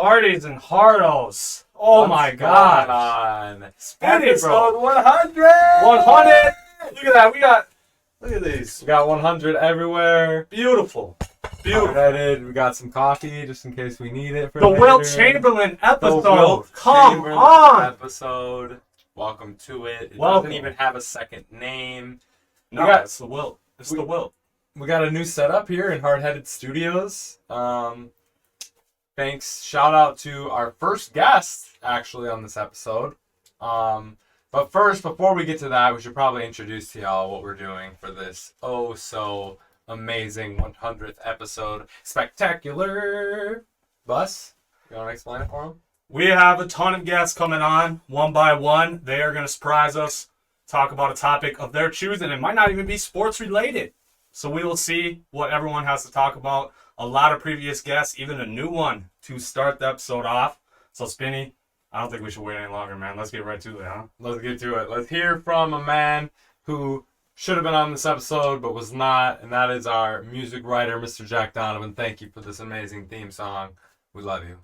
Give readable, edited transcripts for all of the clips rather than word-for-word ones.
Hardies and Hardos. Oh my gosh. Episode 100! 100! Look at that. Look at these. We got 100 everywhere. Beautiful. Beautiful. We got some coffee just in case we need it for the later. Wilt Chamberlain episode. Come on. Episode. Welcome to it. It Welcome. doesn't even have a second name. No, it's the Wilt. The Wilt. We got a new setup here in Hard-Headed Studios. Thanks. Shout out to our first guest, actually, on this episode. But first, before we get to that, we should probably introduce to y'all what we're doing for this so amazing 100th episode. Spectacular. Buss, you want to explain it for them? We have a ton of guests coming on, one by one. They are going to surprise us, talk about a topic of their choosing. It might not even be sports related. So we will see what everyone has to talk about. A lot of previous guests, even a new one to start the episode off. So Spinny, I don't think we should wait any longer, man. Let's get right to it, huh? Let's get to it. Let's hear from a man who should have been on this episode but was not, and that is our music writer, Mr. Jack Donovan. Thank you for this amazing theme song. We love you.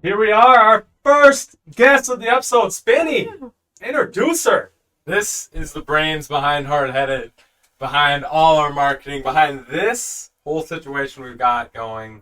Here we are, our first guest of the episode, Spinny. Introduce her. This is the brains behind Hard-Headed, behind all our marketing, behind this whole situation we've got going.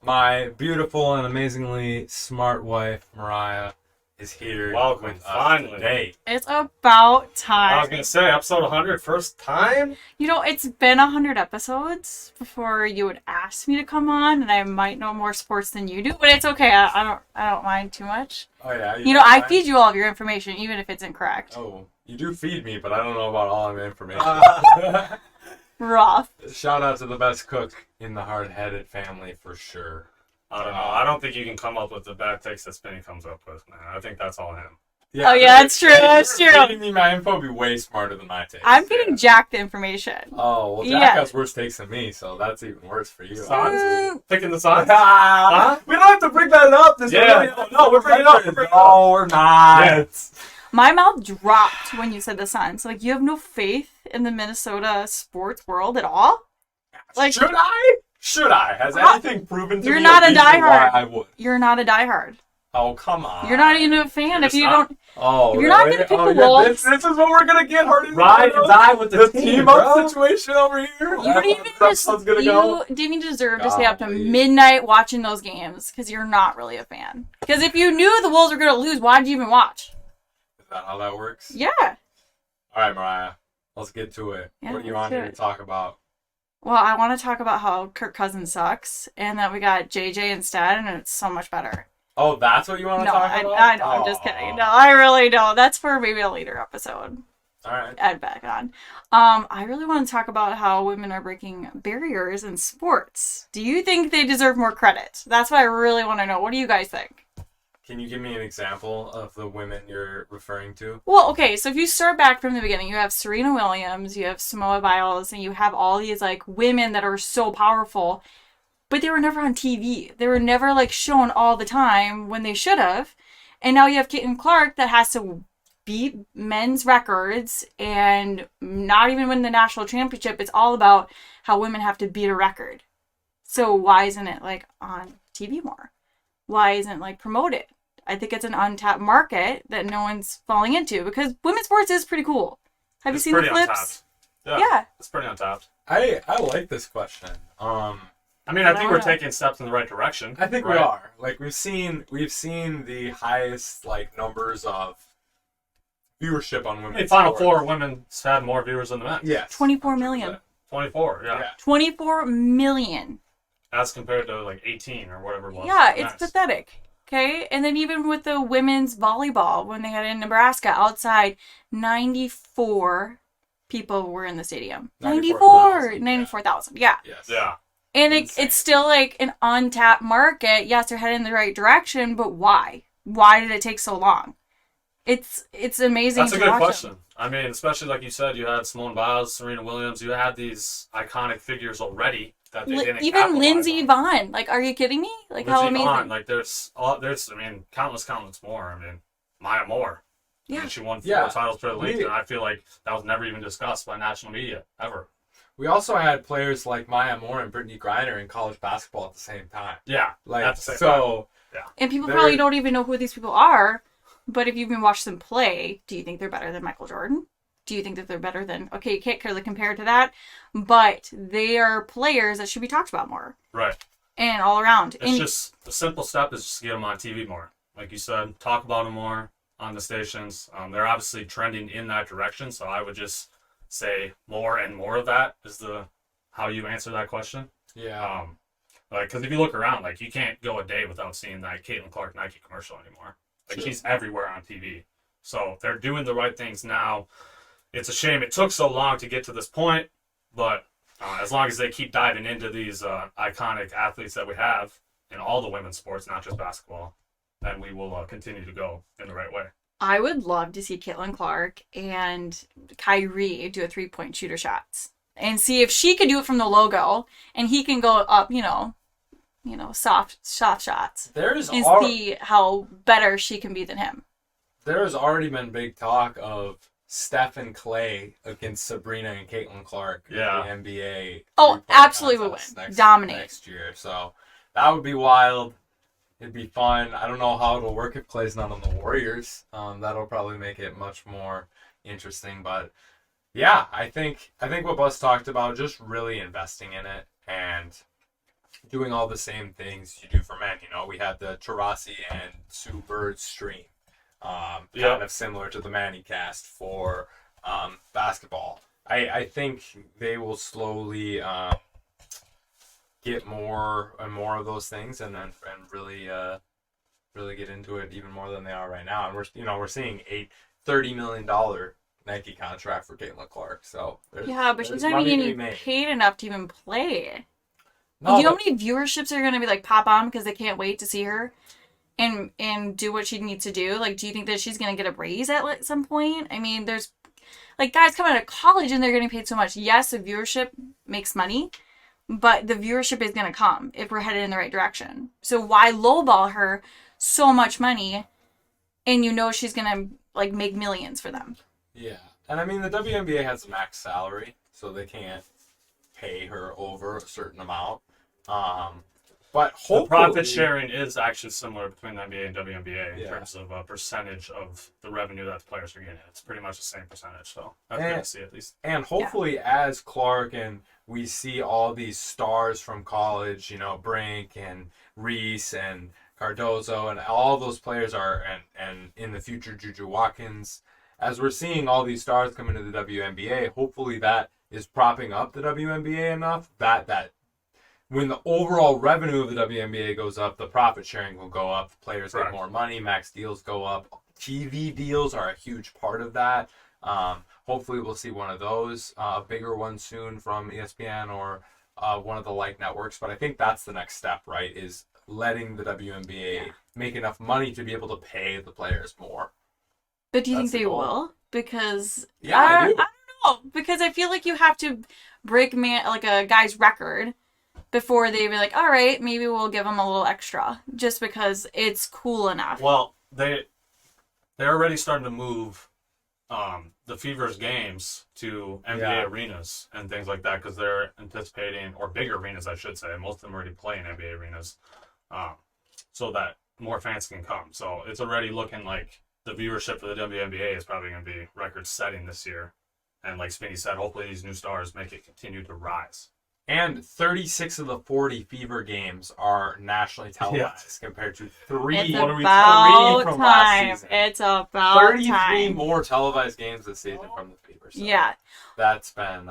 My beautiful and amazingly smart wife, Mariah, is here Welcome, with us finally. today. It's about time. I was going to say, episode 100, first time? You know, it's been 100 episodes before you would ask me to come on, and I might know more sports than you do, but it's okay. I don't mind too much. Oh, yeah? You know, I feed you all of your information, even if it's incorrect. Oh, you do feed me, but I don't know about all of the information. Rough. Shout out to the best cook in the Hard-Headed family for sure. I don't know. I don't think you can come up with the bad takes that Spinny comes up with, man. I think that's all him. Oh, yeah, that's true. That's true. Feeding me my info would be way smarter than my takes. I'm feeding Jack the information. Oh, well, Jack Yeah. has worse takes than me, so that's even worse for you. Sons? Picking the Sons? Huh? We don't have to bring that up. This no, we're bringing it up. No, we're not. Yes. My mouth dropped when you said the Suns. Like, you have no faith in the Minnesota sports world at all? Like, Should I? Should I? Has anything proven to You're me not a reason diehard. why I would? You're not a diehard. Oh, come on. You're not even a fan if you don't. Oh, If you're not really? gonna pick Oh, the yeah, Wolves- This is what we're gonna get, Hardy. Ride and die with the team bro. up situation over here. You don't even didn't even deserve to stay up to Golly. midnight watching those games because you're not really a fan. Because if you knew the Wolves were going to lose, why did you even watch? Is that how that works? Yeah. All right, Mariah. Let's get to it. Yeah, What do you let's want do here to it. talk about? Well, I want to talk about how Kirk Cousins sucks and that we got JJ instead, and it's so much better. Oh, that's what you want to No, talk I about? know. I'm just Aw. kidding. No, I really don't. That's for maybe a later episode. All right. Add back on. I really want to talk about how women are breaking barriers in sports. Do you think they deserve more credit? That's what I really want to know. What do you guys think? Can you give me an example of the women you're referring to? Well, okay, so if you start back from the beginning, you have Serena Williams, you have Samoa Biles, and you have all these like women that are so powerful, but they were never on TV. They were never like shown all the time when they should have. And now you have Caitlin Clark that has to beat men's records and not even win the national championship. It's all about how women have to beat a record. So why isn't it like on TV more? Why isn't it like promoted? I think it's an untapped market that no one's falling into because women's sports is pretty cool. Have you seen the clips? Yeah. It's pretty untapped. I like this question. I mean, I think we're taking steps in the right direction. I think right? we are. Like we've seen the highest like numbers of viewership on women's Hey, Final sports. Four women had more viewers than the men. Yes. 24 million. 24, yeah. 24 million. As compared to like 18 or whatever it was. Yeah, it's Nice. pathetic. Okay, and then even with the women's volleyball, when they had it in Nebraska outside, 94 people were in the stadium. 94,000. Yeah. Yes. Yeah. And Insane. it's still like an untapped market. Yes, they're heading in the right direction, but why? Why did it take so long? It's amazing. That's a to good watch question. them. I mean, especially like you said, you had Simone Biles, Serena Williams. You had these iconic figures already that they didn't Even capitalize Lindsey on. Vonn. Like, are you kidding me? Like, how Lindsey amazing. Vonn, like there's I mean, countless more. I mean, Maya Moore. I Yeah. mean, she won 4 Yeah. titles for the league, and I feel like that was never even discussed by national media ever. We also had players like Maya Moore and Brittany Griner in college basketball at the same time. Yeah, Like, at the same so And people They're- probably don't even know who these people are. But if you've been watched them play, do you think they're better than Michael Jordan? Do you think that they're better than... Okay, you can't really compare to that. But they are players that should be talked about more. right. And all around. It's And just the simple step is just to get them on TV more. Like you said, talk about them more on the stations. They're obviously trending in that direction, so I would just say more and more of that is how you answer that question. yeah. Like, because if you look around, like you can't go a day without seeing that Caitlin Clark Nike commercial anymore. Like True. she's everywhere on TV. So they're doing the right things now. It's a shame it took so long to get to this point, but as long as they keep diving into these iconic athletes that we have in all the women's sports, not just basketball, then we will continue to go in the right way. I would love to see Caitlin Clark and Kyrie do a 3-point shooter shots. And see if she could do it from the logo and he can go up, soft shots. There's And al- see how better she can be than him. there's already been big talk of Steph and Clay against Sabrina and Caitlin Clark Yeah. in the NBA. Oh, three-point absolutely would contest win. Dominate. next year. So that would be wild. It'd be fun. I don't know how it'll work if Clay's not on the Warriors. That'll probably make it much more interesting. But yeah, I think what Buzz talked about, just really investing in it and doing all the same things you do for men. We had the Taurasi and Sue Bird stream. Kind of similar to the Manny cast for basketball. I think they will slowly get more and more of those things and really get into it even more than they are right now. And we're seeing a $30 million Nike contract for Caitlin Clark. So But there's she's not money even to be getting made. paid enough to even play. No, You know how but- many viewerships are going to be like pop on because they can't wait to see her and do what she needs to do? Like, do you think that she's going to get a raise at some point? I mean, there's like guys coming out of college and they're getting paid so much. Yes, the viewership makes money, but the viewership is going to come if we're headed in the right direction. So why lowball her so much money and she's going to like make millions for them? Yeah, and I mean the WNBA has a max salary, so they can't pay her over a certain amount. But The hopefully, profit sharing is actually similar between the NBA and WNBA in Yeah. terms of a percentage of the revenue that the players are getting. It's pretty much the same percentage, so that's good to see at least. And hopefully, as Clark and we see all these stars from college, Brink and Reese and Cardozo and all those players and in the future Juju Watkins, as we're seeing all these stars come into the WNBA, hopefully that is propping up the WNBA enough that when the overall revenue of the WNBA goes up, the profit sharing will go up. Players get Correct. more money, max deals go up. TV deals are a huge part of that. Hopefully we'll see one of those, a bigger one soon from ESPN or one of the like networks. But I think that's the next step, right, is letting the WNBA make enough money to be able to pay the players more. But do you That's think the they goal. will? Because Yeah, I do. don't know. Because I feel like you have to break a guy's record before they be like, all right, maybe we'll give him a little extra, just because it's cool enough. Well, they're already starting to move the Fever's games to NBA Yeah. arenas and things like that because they're anticipating, or bigger arenas, I should say. Most of them already play in NBA arenas, so that more fans can come. So it's already looking like the viewership for the WNBA is probably going to be record-setting this year. And like Spinny said, hopefully these new stars make it continue to rise. And 36 of the 40 Fever games are nationally televised compared to three. It's What are we- about three from last time. season. It's about 33 time. more televised games this season from the Fever. So Yeah. that's been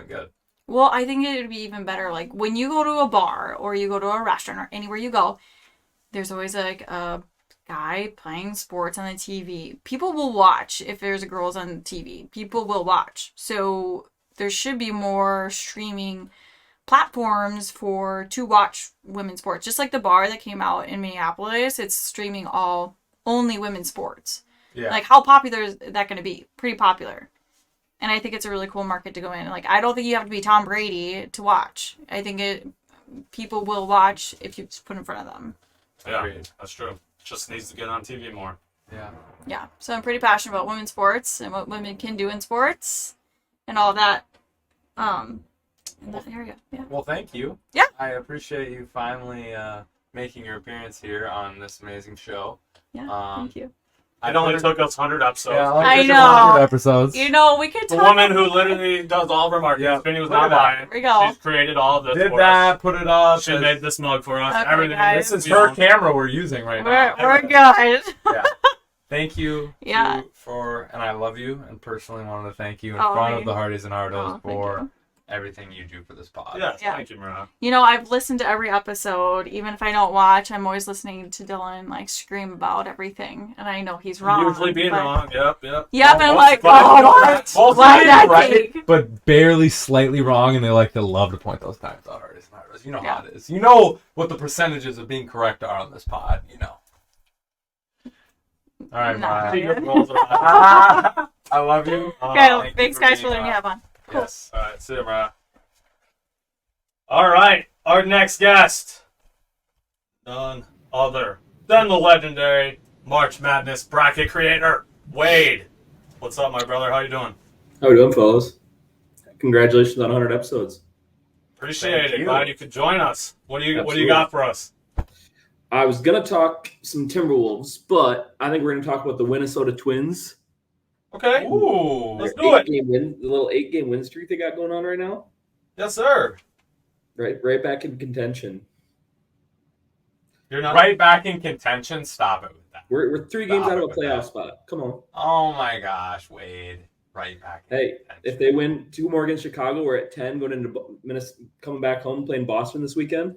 good. Well, I think it would be even better, like, when you go to a bar or you go to a restaurant or anywhere you go, there's always like a guy playing sports on the TV. People will watch if there's girls on TV. People will watch. So there should be more streaming platforms to watch women's sports. Just like the bar that came out in Minneapolis, it's streaming only women's sports. Yeah. Like, how popular is that going to be? Pretty popular. And I think it's a really cool market to go in. Like, I don't think you have to be Tom Brady to watch. I think people will watch if you just put it in front of them. Yeah, Agreed. that's true. Just needs to get on TV more. Yeah. Yeah. So I'm pretty passionate about women's sports and what women can do in sports and all that. In that area. Yeah. Well, thank you. Yeah. I appreciate you finally making your appearance here on this amazing show. Yeah. Thank you. It only took us 100 episodes. Yeah, I it know. took 100 episodes. You know, we could The talk. woman who literally does all of our marketing. Yeah. Spinny was Look at not that. lying. There we go. She's created all of this Did for that, us. put it up. She made this mug for us. Okay, Everything. guys. This is her camera we're using right now. We're good. Yeah. Thank you. Yeah. And I love you, and personally wanted to thank you in Oh, front me. of the Hardys and Hardos Oh, thank for you. everything you do for this pod. Yes, Yeah. thank you, Mariah. You know, I've listened to every episode. Even if I don't watch, I'm always listening to Dylan like scream about everything, and I know he's wrong. Usually being but- wrong. Yep. Yep, and I'm like, But- oh, what? Both Why sides that right, take? but barely slightly wrong, and they like to love to point those times out. Hardys and Hardos. You know Yeah. how it is. You know what the percentages of being correct are on this pod. You know. All right, No. Mariah. See your goals are- I love you. Okay, Thank you thanks for guys being for letting me on. have on. Cool. Yes. All right, see you, Mariah. All right, our next guest, none other than the legendary March Madness bracket creator, Wade. What's up, my brother? How you doing? How we doing, fellas? Congratulations on 100 episodes. Appreciate Thank it. you. Glad you could join us. What do you Absolutely. got for us? I was gonna talk some Timberwolves, but I think we're gonna talk about the Minnesota Twins. Okay. Ooh. Let's do it. The little 8-game win streak they got going on right now. Yes, sir. Right back in contention. You're not Right back in contention. Stop it with that. We're 3 games Stop out it of a with playoff that. spot. Come on. Oh my gosh, Wade. Right back. In Hey, contention. if they win 2 more against Chicago, we're at 10 going into Minnesota, coming back home playing Boston this weekend.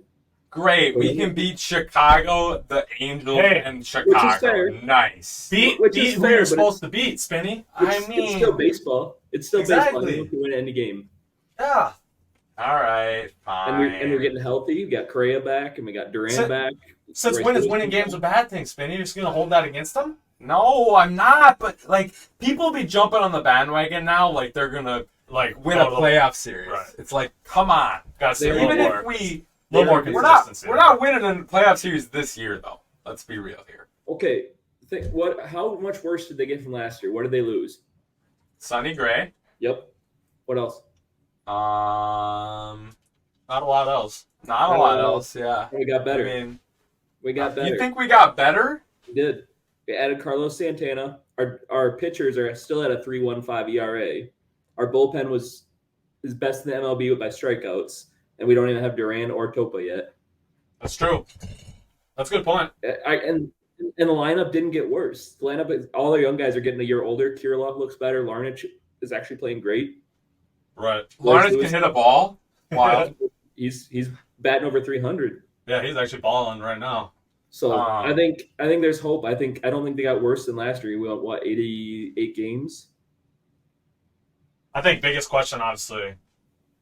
Great, we can beat Chicago, the Angels, Hey, and Chicago. fair. Nice. beat Which is who fair, you're but supposed to beat, Spinny. It's still baseball. It's still baseball. Exactly. You can win any game. Yeah. All right, fine. And we're getting healthy. We got Correa back, and we got Durant Since- back. Since when is winning games a bad thing, Spinny? You're just gonna hold that against them? No, I'm not. But like, people be jumping on the bandwagon now, like they're gonna Like win a playoff series. Right. It's like, come on. Gotta see a They're little Even more. if we, A little more We're consistency. we're not winning a playoff series this year, though. Let's be real here. Okay, how much worse did they get from last year? What did they lose? Sonny Gray. Yep. What else? Not Not a lot else. a lot else. Yeah. We got better. I mean, we got better. you think we got better? We did. We added Carlos Santana. Our pitchers are still at a 3.15 ERA. Our bullpen is best in the MLB by strikeouts, and we don't even have Duran or Topa yet. That's true. That's a good point. And the lineup didn't get worse. The lineup is all our young guys are getting a year older. Kirilov looks better. Larnach is actually playing great. Right. Lawrence can hit a ball. Wild. He's batting over 300. Yeah, he's actually balling right now. So I think there's hope. I don't think they got worse than last year. We went 88 games. I think biggest question, obviously,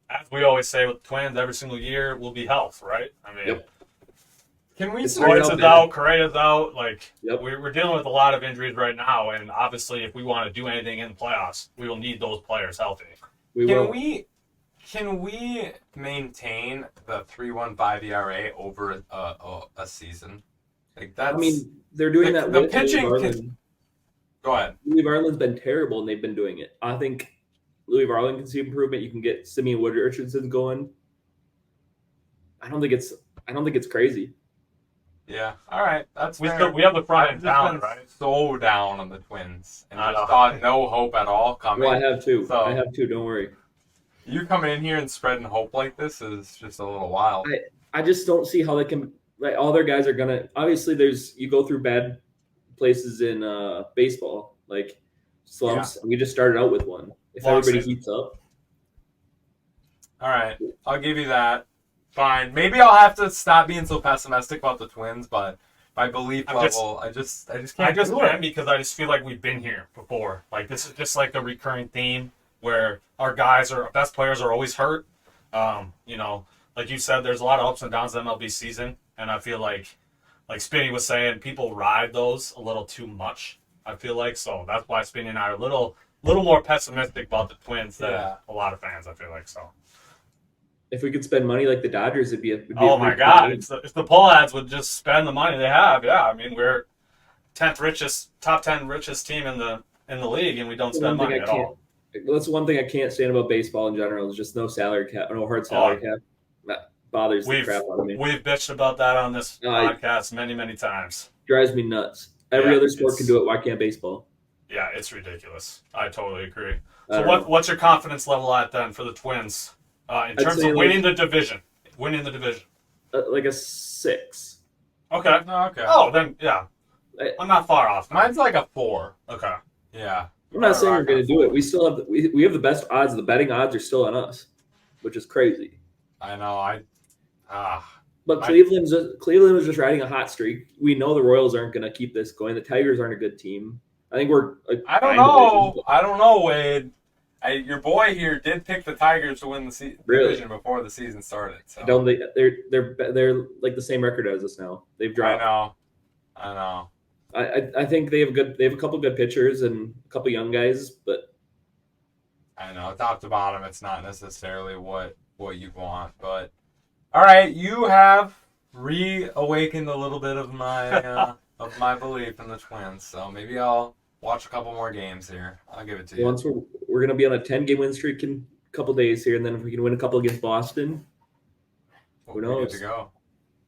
as we always say with the Twins every single year, will be health, right? I mean, Yep. Can we It's say right Royce out is there. out, Correa's out. Like, Yep. we're dealing with a lot of injuries right now, and obviously, if we want to do anything in the playoffs, we will need those players healthy. We will. Can we maintain the 3.15 ERA over a season? Like that's. I mean, they're doing that the with pitching Louis can- Varland. go ahead. Louis Varland's been terrible, and they've been doing it. I think Louis Varland can see improvement. You can get Simeon Wood Richardson going. I don't think it's crazy. Yeah. All right. That's We fair. have the pride in I've town, just been right? so down on the Twins and I just know. saw no hope at all coming. Well, I have two. So- I have two. Don't worry. You coming in here and spreading hope like this is just a little wild. I just don't see how they can. Like all their guys are gonna. Obviously, you go through bad places in baseball, like slumps. We just started out with one. If Long everybody season. heats up, All right, I'll give you that. Fine. Maybe I'll have to stop being so pessimistic about the Twins, but my belief I'm just- level. I just I can't just do it. am because I just feel like we've been here before. Like this is just like a recurring theme where our best players are always hurt. You know, like you said, there's a lot of ups and downs in the MLB season, and I feel like Spinny was saying, people ride those a little too much. I feel like so that's why Spinny and I are a little more pessimistic about the Twins than Yeah. a lot of fans. I feel like so. If we could spend money like the Dodgers, it'd be a Oh my pretty God! good game. If the poll ads would just spend the money they have, yeah. I mean, we're top 10 richest team in the league, and we don't spend money at all. That's one thing I can't stand about baseball in general is just no salary cap, no hard salary cap. That bothers the crap out of me. We've bitched about that on this No, podcast many times. Drives me nuts. Every Yeah, other sport it's- can do it. Why can't baseball? Yeah, it's ridiculous. I totally agree. I So don't know. what's your confidence level at then for the Twins in terms say, of winning the division? Winning the division. Like a 6. Okay. Oh, okay. Oh, then yeah, I'm not far off. then. Mine's like a 4. Okay. Yeah. I'm not saying we're going to do forward. it. We still have we have the best odds. The betting odds are still on us, which is crazy. I know. But I- Cleveland was just riding a hot streak. We know the Royals aren't going to keep this going. The Tigers aren't a good team. I think we're. I don't know. I don't know, Wade. Your boy here did pick the Tigers to win the Really? division before the season started. So. I don't think they're like the same record as us now. They've I dropped. know. I think they have a couple good pitchers and a couple young guys, but I know. Top to bottom, it's not necessarily what you want, but all right, you have reawakened a little bit of my belief in the Twins. So maybe I'll watch a couple more games here. I'll give it to you. once we're going to be on a 10-game win streak in a couple days here, and then if we can win a couple against Boston, We'll be knows? good to go.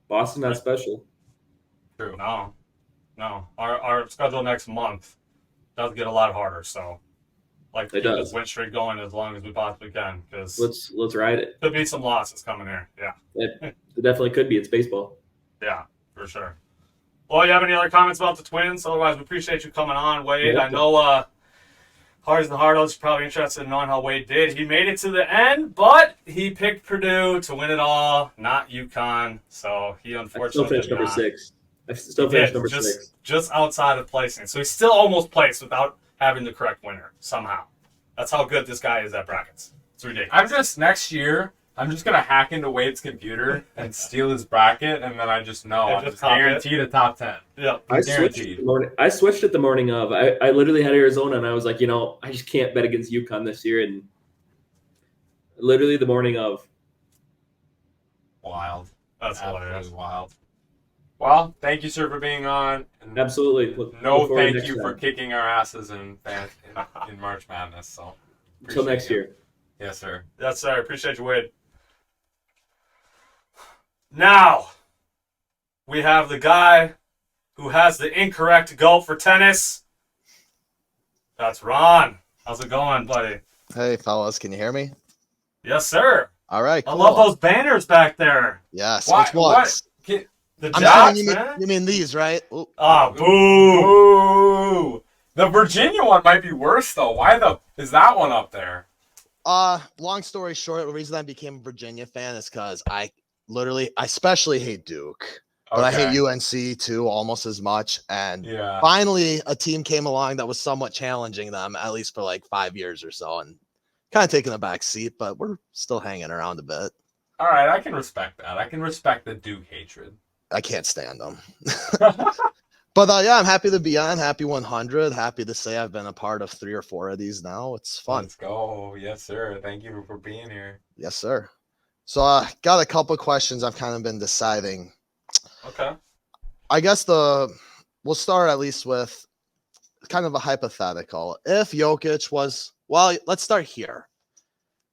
Boston not special. True. No. Our schedule next month does get a lot harder. So, It keep does. this win streak going as long as we possibly can, because Let's ride it. could be some losses coming here. Yeah. It definitely could be. It's baseball. Yeah, for sure. Well, you have any other comments about the Twins? Otherwise, we appreciate you coming on, Wade. Yeah. I know Hearts and Hardos are probably interested in knowing how Wade did. He made it to the end, but he picked Purdue to win it all, not UConn. So he I still unfortunately finished did number not. 6. I still He finished did, number 6. just outside of placing. So he still almost placed without having the correct winner somehow. That's how good this guy is at brackets. It's ridiculous. Next year, I'm just gonna hack into Wade's computer and steal his bracket, and then I just know And I'm just just top it. guaranteed a top 10. Yeah. I switched it the morning of. I literally had Arizona, and I was like, I just can't bet against UConn this year. And literally the morning of. Wild. That's hilarious. Absolutely wild. Well, thank you, sir, for being on. And Absolutely. Look no, forward to thank next you for time. kicking our asses in March Madness. So Until next appreciate you. year. Yes, sir. Yes, sir. Appreciate you, Wade. Now, we have the guy who has the incorrect goal for tennis. That's Ron. How's it going, buddy? Hey, fellas, can you hear me? Yes, sir. All right, I cool. love those banners back there. Yes, Why- which ones? The I'm jocks, saying man. you mean these, right? Ooh. Ah, boo. Ooh. The Virginia one might be worse though. Why is that one up there? Long story short, the reason I became a Virginia fan is because I especially hate Duke, but I hate UNC too almost as much. And Yeah. finally, a team came along that was somewhat challenging them, at least for like 5 years or so, and kind of taking a back seat, but we're still hanging around a bit. All right, I can respect that. I can respect the Duke hatred. I can't stand them. But yeah, I'm happy to be on. Happy 100. Happy to say I've been a part of 3 or 4 of these now. It's fun. Let's go. Yes, sir. Thank you for being here. Yes, sir. So got a couple questions I've kind of been deciding. Okay. I guess we'll start at least with kind of a hypothetical. If Jokic let's start here.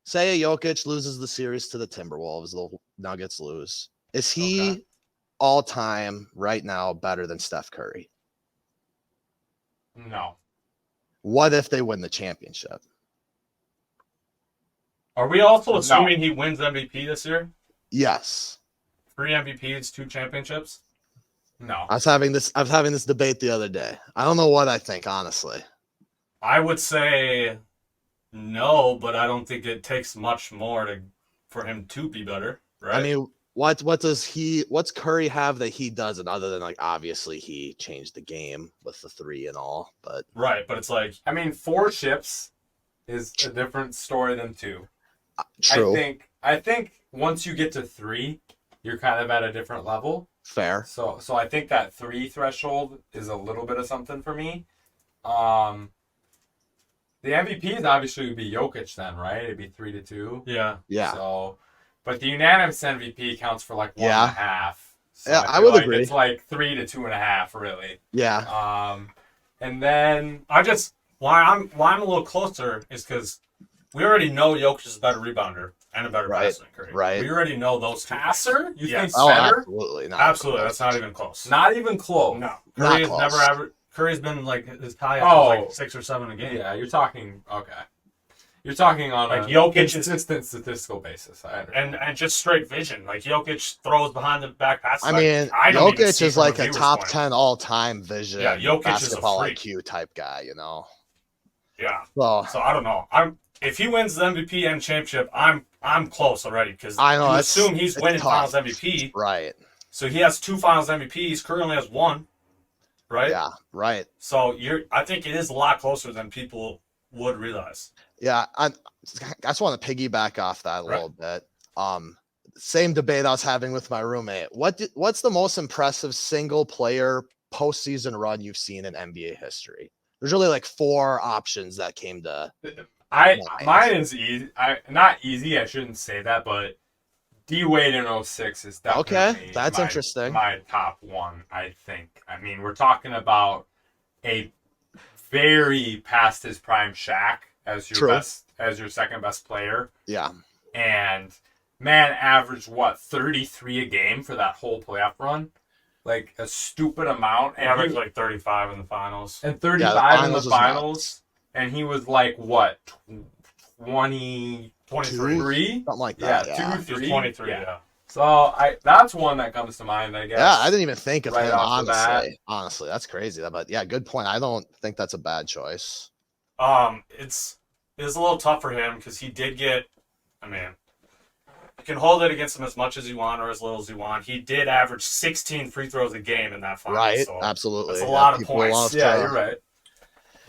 Say Jokic loses the series to the Timberwolves, the Nuggets lose. Is he all time right now better than Steph Curry? No. What if they win the championship? Are we also No. assuming he wins MVP this year? Yes. 3 MVPs, 2 championships? No. I was having this debate the other day. I don't know what I think, honestly. I would say no, but I don't think it takes much more for him to be better, right? I mean, What's Curry have that he doesn't, other than like obviously he changed the game with the 3 and all, but Right, but it's like, I mean, 4 ships is a different story than 2. true, I think once you get to 3, you're kind of at a different level. fair. So I think that 3 threshold is a little bit of something for me. The MVPs obviously would be Jokic then, right? It'd be 3-2. yeah. Yeah, So, but the unanimous MVP counts for like 1.5. Yeah. So Yeah, I feel would like agree. It's like 3 to 2.5, really. yeah, And then Why I'm a little closer is because we already know Jokic is a better rebounder and a better Right, passer than Curry. right. We already know those two. passer, you Yes. think oh, better? absolutely, not Absolutely, close. that's not even close. Not even close. No, Not Curry has close. never averaged. Curry's been like his high up Oh. like 6 or 7 a game. Yeah, you're talking okay. You're talking on Like a Jokic is- consistent statistical basis. I understand. And just straight vision. Like Jokic throws behind the back pass. I like, mean, I don't even Jokic see is from like a viewer's top point. 10 all-time vision, Yeah, Jokic is a basketball freak. IQ type guy, you know. Yeah. So So I don't know. If he wins the MVP and championship, I'm close already because I know, you it's- assume he's it's winning tough. Finals MVP. right, So he has 2 Finals MVPs. Curry only has 1, right? yeah, right. So I think it is a lot closer than people would realize. Yeah, I just want to piggyback off that a Right. little bit. Same debate I was having with my roommate. What's the most impressive single player postseason run you've seen in NBA history? There's really like 4 options that came to. Mine is easy. Not easy. I shouldn't say that, but D Wade in 06 is definitely Okay, that's my, interesting. My top one, I think. I mean, we're talking about a very past his prime Shaq as your True. best, as your second best player, Yeah, and man averaged 33 a game for that whole playoff run, like a stupid amount, and Averaged like 35 in the finals. and 35 in the finals was finals, and he was like what 23. 23. something like that. Yeah, Yeah, 2, He was 3. 23, Yeah. yeah. So that's one that comes to mind, I guess. Yeah, I didn't even think of right him, off the bat. honestly. That's crazy. But yeah, good point. I don't think that's a bad choice. It's a little tough for him because he did get. I mean, you can hold it against him as much as you want or as little as you want. He did average 16 free throws a game in that final. Right, So absolutely. that's a lot of people points. love Yeah, to- you're right.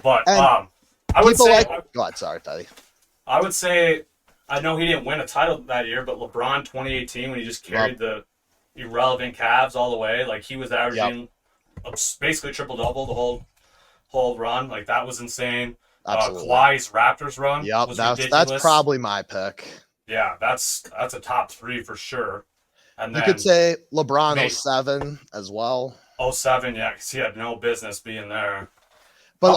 But And I would people say Go ahead, sorry, Teddy. I would say I know he didn't win a title that year, but LeBron 2018 when he just carried the irrelevant Cavs all the way, like he was averaging basically triple double the whole run. Like that was insane. Absolutely. Kawhi's Raptors run Yep, was that's ridiculous. probably my pick. Yeah, that's a top 3 for sure. And You then could say LeBron Maybe. 07 as well. 07, yeah, because he had no business being there. But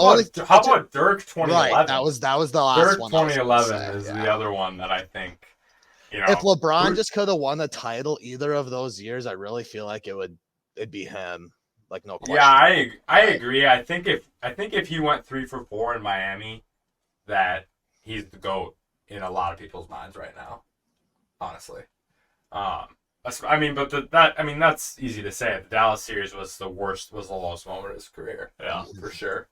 How about Dirk 2011? right, that was the last Dirk one. I was gonna 2011 say, is yeah. the other one that I think, If LeBron who- just could have won the title either of those years, I really feel like it'd be him. Like no question. Yeah, I agree. I think if he went 3 for 4 in Miami, that he's the GOAT in a lot of people's minds right now. Honestly, that's easy to say. The Dallas series was the lowest moment of his career. Yeah. for sure.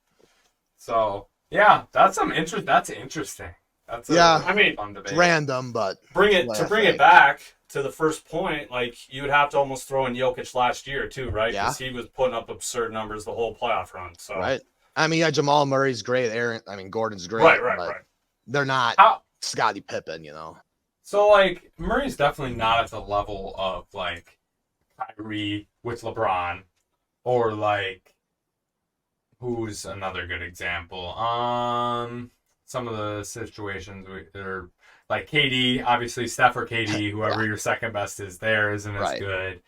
So yeah, that's interesting. That's I mean, fun debate. Random, but bring Well, it back to the first point, like you would have to almost throw in Jokic last year too, right? Because he was putting up absurd numbers the whole playoff run. So right. I mean, yeah, Jamal Murray's great. Gordon's great. right. but they're not How- Scottie Pippen, you know. So, like, Murray's definitely not at the level of, like, Kyrie with LeBron. Or, like, who's another good example? Some of the situations are, like, KD, obviously, Steph or KD, whoever your second best is there isn't as Right. good.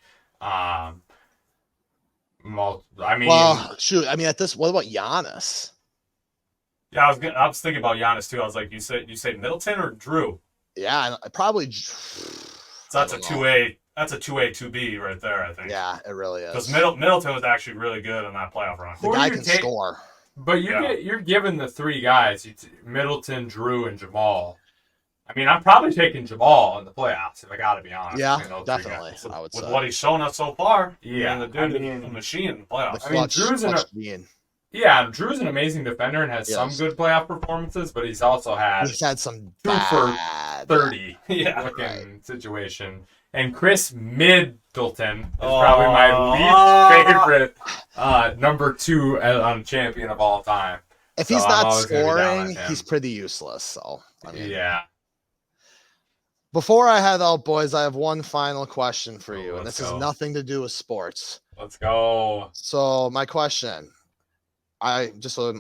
Well, shoot. I mean, what about Giannis? yeah, I was thinking about Giannis too. I was like, you say Middleton or Drew? Yeah, probably. So that's a 2A. That's a 2A 2B right there. I think. Yeah, it really is. Because Middleton was actually really good in that playoff run. The Who guy do you can take? score. But Yeah. you're given the 3 guys, Middleton, Drew, and Jamal. I mean, I'm probably taking Jamal in the playoffs, if I got to be honest. Yeah, between those 3 definitely. guys. I would With say. what he's shown us so far, Yeah, and the dude I mean- is a machine in the The playoffs. I mean, clutch, Drew's in clutch gene. Yeah, Drew's an amazing defender and has some Yes. good playoff performances, but he's also had He's had some 2 for bad 30 Yeah, looking situation And Chris Middleton is probably my least favorite number 2 on champion of all time. If So he's I'm not always gonna be down scoring, with him. he's pretty useless. So, I mean, Yeah. Before I head out, boys, I have one final question for Oh, you, and let's this go. has nothing to do with sports. Let's go. So, my question, I'm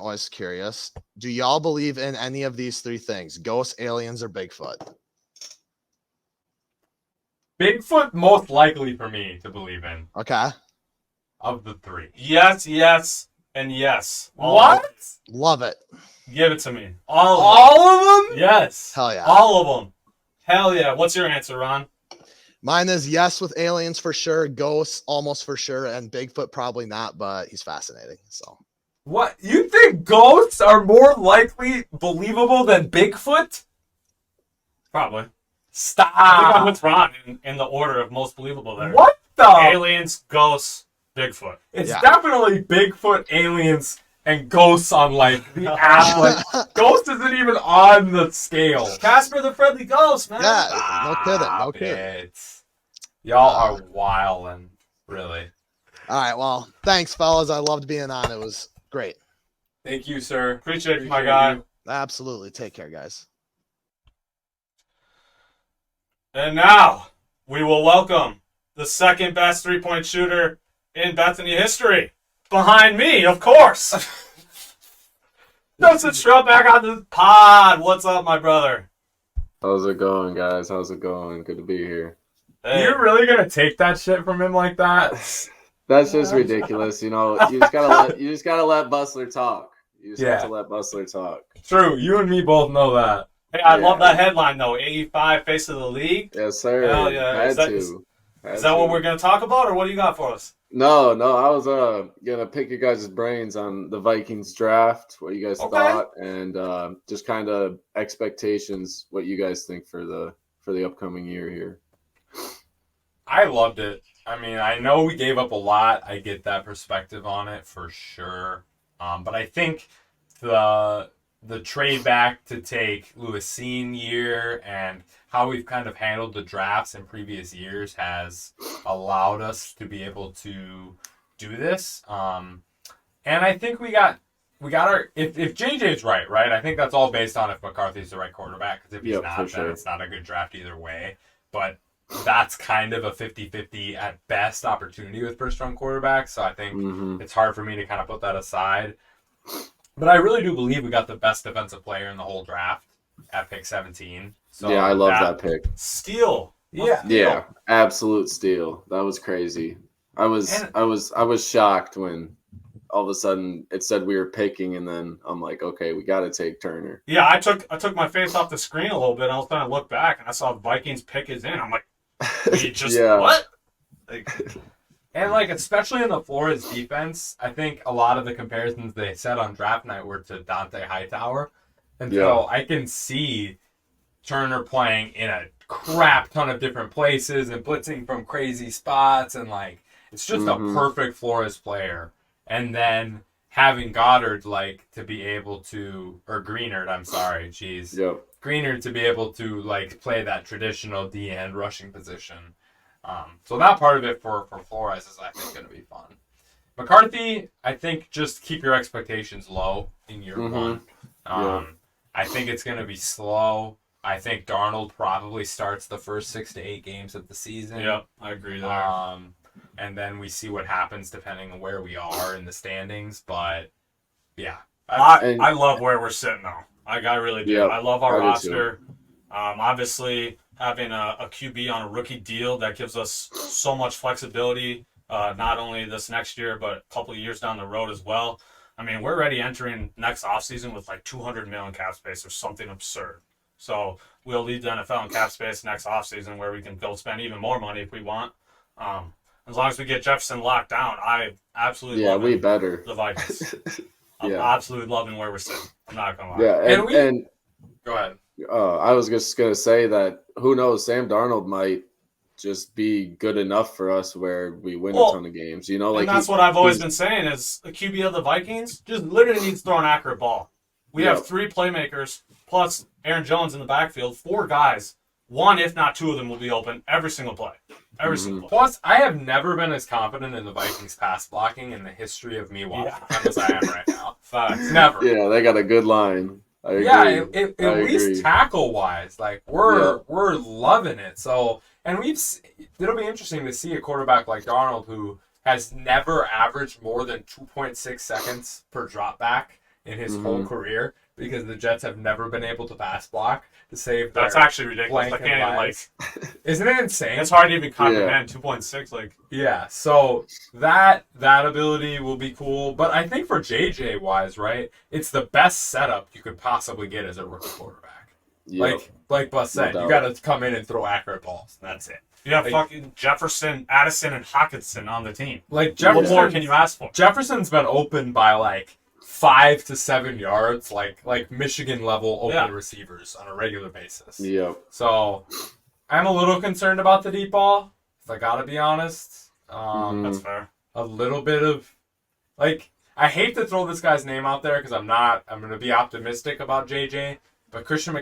always curious. Do y'all believe in any of these 3 things? Ghosts, aliens, or Bigfoot? Bigfoot, most likely for me to believe in, Okay. of the 3. Yes, and yes. What? Love it. Give it to me. All of them. All of them? Yes. Hell yeah. All of them. Hell yeah. What's your answer, Ron? Mine is yes with aliens for sure, ghosts almost for sure, and Bigfoot probably not, but he's fascinating. So What? You think ghosts are more likely believable than Bigfoot? Probably. I think Stop. I'm with Ron in the order of most believable there. What the? Aliens, ghosts, Bigfoot. It's Yeah. definitely Bigfoot, aliens, and ghosts on like the app. Like ghost isn't even on the scale. Casper the Friendly Ghost, man. yeah, no kidding, no Stop kidding. it. Y'all are wildin', really. All right, well, thanks, fellas. I loved being on. It was great. Thank you, sir. Appreciate you, my Appreciate guy. you. Absolutely. Take care, guys. And now we will welcome the second best 3-point shooter in Bethany history. Behind me, of course. Justin Schrupp back on the pod. What's up, my brother? How's it going, guys? How's it going? Good to be here. Hey. You're really gonna take that shit from him like that? That's just ridiculous. You know, you just gotta let Bustler talk. You just have to let Bustler talk. True. You and me both know that. Hey, I Yeah. love that headline, though. 85 face of the league. Yes, sir. Hell yeah. Had Is that- to. Is that what we're going to talk about, or what do you got for us? No, I was gonna pick your guys' brains on the Vikings draft, what you guys Okay. thought, and just kind of expectations, what you guys think for the upcoming year here. I loved it. I mean, I know we gave up a lot. I get that perspective on it for sure. But I think the trade back to take Lewisine year and how we've kind of handled the drafts in previous years has allowed us to be able to do this. And I think we got our if JJ's right, I think that's all based on if McCarthy's the right quarterback. Because if he's Yep, not, for then sure. it's not a good draft either way. But that's kind of a 50-50 at best opportunity with first-round quarterbacks. So I think Mm-hmm. it's hard for me to kind of put that aside. But I really do believe we got the best defensive player in the whole draft at pick 17. So Yeah, I love that pick. Steal. Yeah. Yeah, absolute steal. That was crazy. I was shocked when all of a sudden it said we were picking, and then I'm like, okay, we got to take Turner. Yeah, I took my face off the screen a little bit. I was trying to look back, and I saw Vikings pick is in. I'm like, we just Yeah. what? Like, And, like, especially in the Flores defense, I think a lot of the comparisons they said on draft night were to Dante Hightower. And so I can see Turner playing in a crap ton of different places and blitzing from crazy spots. And, like, it's just a perfect Flores player. And then having Goddard, like, to be able to, or Greenard, I'm sorry, jeez. Yep. Greenard to be able to, like, play that traditional D-end rushing position. So that part of it for Flores is, I think, going to be fun. McCarthy, I think just keep your expectations low in year one. I think it's going to be slow. I think Darnold probably starts the first 6 to 8 games of the season. yep, I agree there. And then we see what happens depending on where we are in the standings. But, yeah. I love where we're sitting now. I really do. Yeah, I love our I do roster. Obviously, having a QB on a rookie deal that gives us so much flexibility, not only this next year, but a couple of years down the road as well. I mean, we're already entering next offseason with like $200 million cap space or something absurd. So we'll lead the NFL in cap space next offseason where we can go spend even more money if we want. As long as we get Jefferson locked down, I absolutely love we better. the Vikings. I'm Yeah. absolutely loving where we're sitting. I'm not going to lie. Yeah, and Go ahead. I was just gonna say that who knows, Sam Darnold might just be good enough for us where we win a ton of games. You know, like and that's what I've always been saying is the QB of the Vikings just literally needs to throw an accurate ball. We have 3 playmakers plus Aaron Jones in the backfield, 4 guys one, if not two of them, will be open every single play. Every single play. Plus, I have never been as confident in the Vikings pass blocking in the history of me watching them as I am right now. Facts. Never. Yeah, they got a good line. I agree. Yeah, at I least agree. tackle wise, like we're loving it. So, and it'll be interesting to see a quarterback like Darnold who has never averaged more than 2.6 seconds per drop back in his whole career because the Jets have never been able to pass block to save. That's actually ridiculous. I blank can't even lives. Isn't it insane? It's hard to even comprehend 2.6. Like, yeah, so that ability will be cool. But I think for JJ wise, right, it's the best setup you could possibly get as a rookie quarterback. Yep. Like Buss said, doubt. you got to come in and throw accurate balls. And that's it. you have fucking Jefferson, Addison, and Hawkinson on the team. Like What Jefferson, more can you ask for? Jefferson's been open by like 5 to 7 yards, like Michigan level open receivers on a regular basis. Yep. So I'm a little concerned about the deep ball, if I gotta be honest. That's fair. A little bit of like I hate to throw this guy's name out there because I'm gonna be optimistic about JJ, but Christian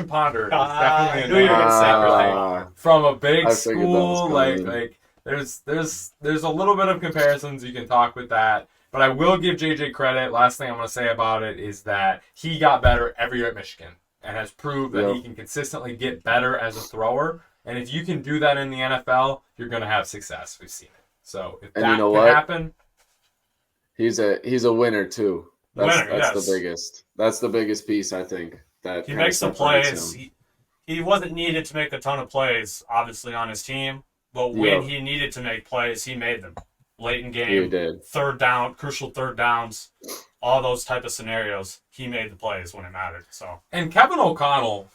Ponder is definitely I knew you were gonna say it, like from a big I figured that was school, coming. like there's a little bit of comparisons you can talk with that. But I will give JJ credit. Last thing I'm going to say about it is that he got better every year at Michigan and has proved that he can consistently get better as a thrower. And if you can do that in the NFL, you're going to have success. We've seen it. So if And that you know can what? happen, He's a winner too. That's Yes. the biggest. That's the biggest piece I think that He kinda makes the separates plays. him. He wasn't needed to make a ton of plays, obviously, on his team. But when he needed to make plays, he made them. Late in He game, did. third down, crucial third downs, all those type of scenarios, he made the plays when it mattered. So and Kevin O'Connell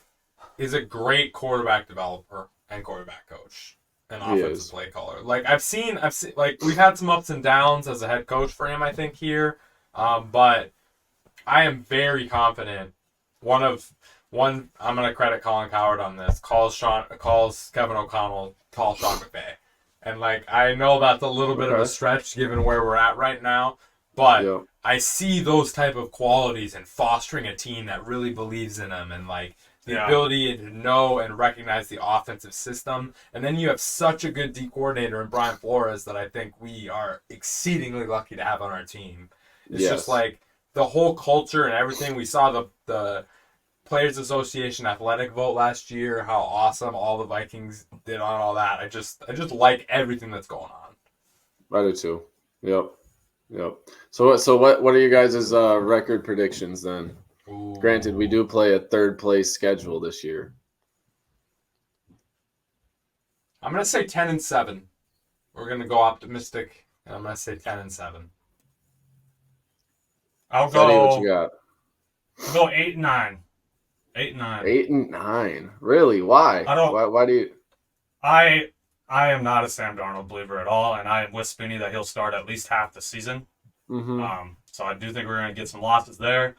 is a great quarterback developer and quarterback coach and He offensive is. play caller. Like I've seen like we've had some ups and downs as a head coach for him, I think here, but I am very confident. One I'm gonna credit Colin Coward on this. Calls Kevin O'Connell, calls Sean McVay. And, like, I know that's a little bit of a stretch given where we're at right now, but I see those type of qualities in fostering a team that really believes in them and, like, the ability to know and recognize the offensive system. And then you have such a good D coordinator in Brian Flores that I think we are exceedingly lucky to have on our team. It's just, like, the whole culture and everything. We saw the Players Association athletic vote last year, how awesome all the Vikings did on all that. I just like everything that's going on. I do too. Yep. So what are you guys' record predictions then? Ooh. Granted, we do play a third place schedule this year. I'm gonna say 10-7. We're gonna go optimistic, and I'm gonna say 10-7. I'll Fetty, what you got? go 8-9. 8-9. 8-9. Really? Why? I don't- Why do you? I am not a Sam Darnold believer at all, and I am with Spinny that he'll start at least half the season. So I do think we're going to get some losses there,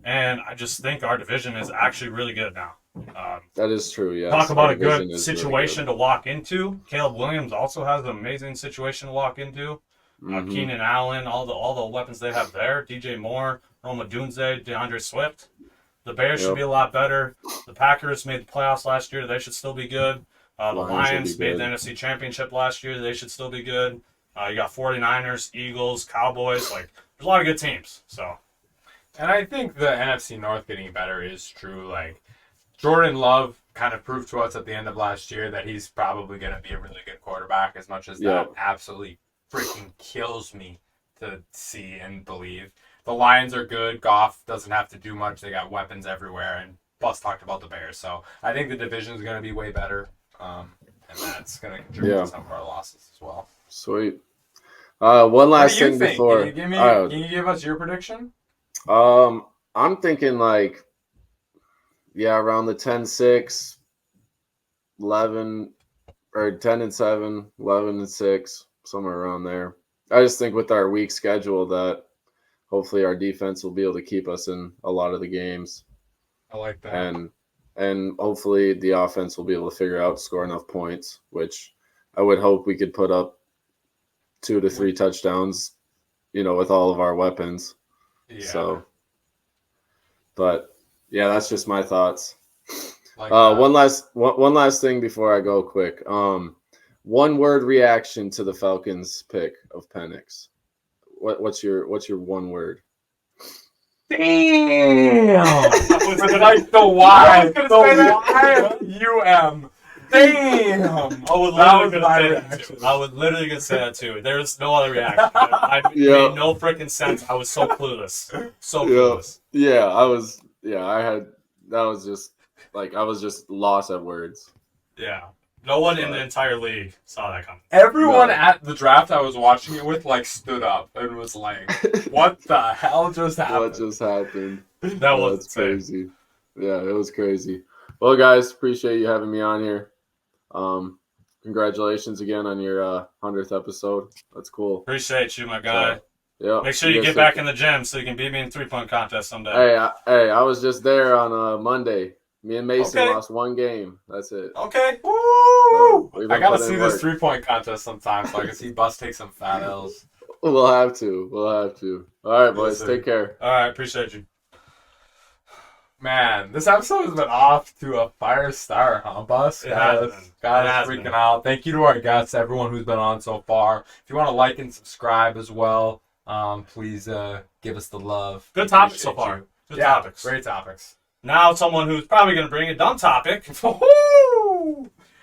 and I just think our division is actually really good now. That is true. Yeah. Talk about a good situation to walk into. Caleb Williams also has an amazing situation to walk into. Keenan Allen, all the weapons they have there. DJ Moore, Roma Dunze, DeAndre Swift. The Bears should be a lot better. The Packers made the playoffs last year. They should still be good. The Lions made the NFC Championship last year. They should still be good. You got 49ers, Eagles, Cowboys. Like, there's a lot of good teams. So, And I think the NFC North getting better is true. Like, Jordan Love kind of proved to us at the end of last year that he's probably going to be a really good quarterback, as much as that absolutely freaking kills me to see and believe. The Lions are good. Goff doesn't have to do much. They got weapons everywhere. And Buss talked about the Bears. So I think the division is going to be way better. And that's going to contribute to some of our losses as well. Sweet. One last What do you thing think? before. Can you give us your prediction? I'm thinking like, around the 10-6, 11, or 10-7, 11-6, somewhere around there. I just think with our weak schedule that hopefully our defense will be able to keep us in a lot of the games. I like that. And hopefully the offense will be able to figure out, score enough points, which I would hope we could put up 2 to 3 touchdowns, with all of our weapons. Yeah. So, but yeah, that's just my thoughts. Like one last thing before I go quick. One word reaction to the Falcons pick of Penix. What's your one word? Damn! Like the Y. Damn! I was literally gonna say that too. There's no other reaction. I Yeah. made no freaking sense. I was so clueless. So Yeah. clueless. Yeah, I was. Yeah, I was just lost at words. Yeah. No one in the entire league saw that coming. Everyone No. at the draft I was watching it with like stood up and was like, "What the hell just happened?" What just happened? That was That's crazy. Yeah, it was crazy. Well, guys, appreciate you having me on here. Congratulations again on your 100th episode. That's cool. Appreciate you, my guy. Yeah. Make sure you get back in the gym so you can beat me in 3-point contest someday. Hey, I was just there on Monday. Me and Mason Okay. lost one game. That's it. Okay. Woo! So, we've been I gotta putting see in this work. 3-point contest sometime so I can see Bus take some fat L's. We'll have to. All right, boys. sir. Take care. All right. Appreciate you. Man, this episode has been off to a fire start, huh, Bus? It has been. Guys, It has freaking been. out. Thank you to our guests, everyone who's been on so far. If you want to like and subscribe as well, please give us the love. Good topics so Appreciate far. you. Good Yeah, topics. Great topics. Now someone who's probably going to bring a dumb topic. Come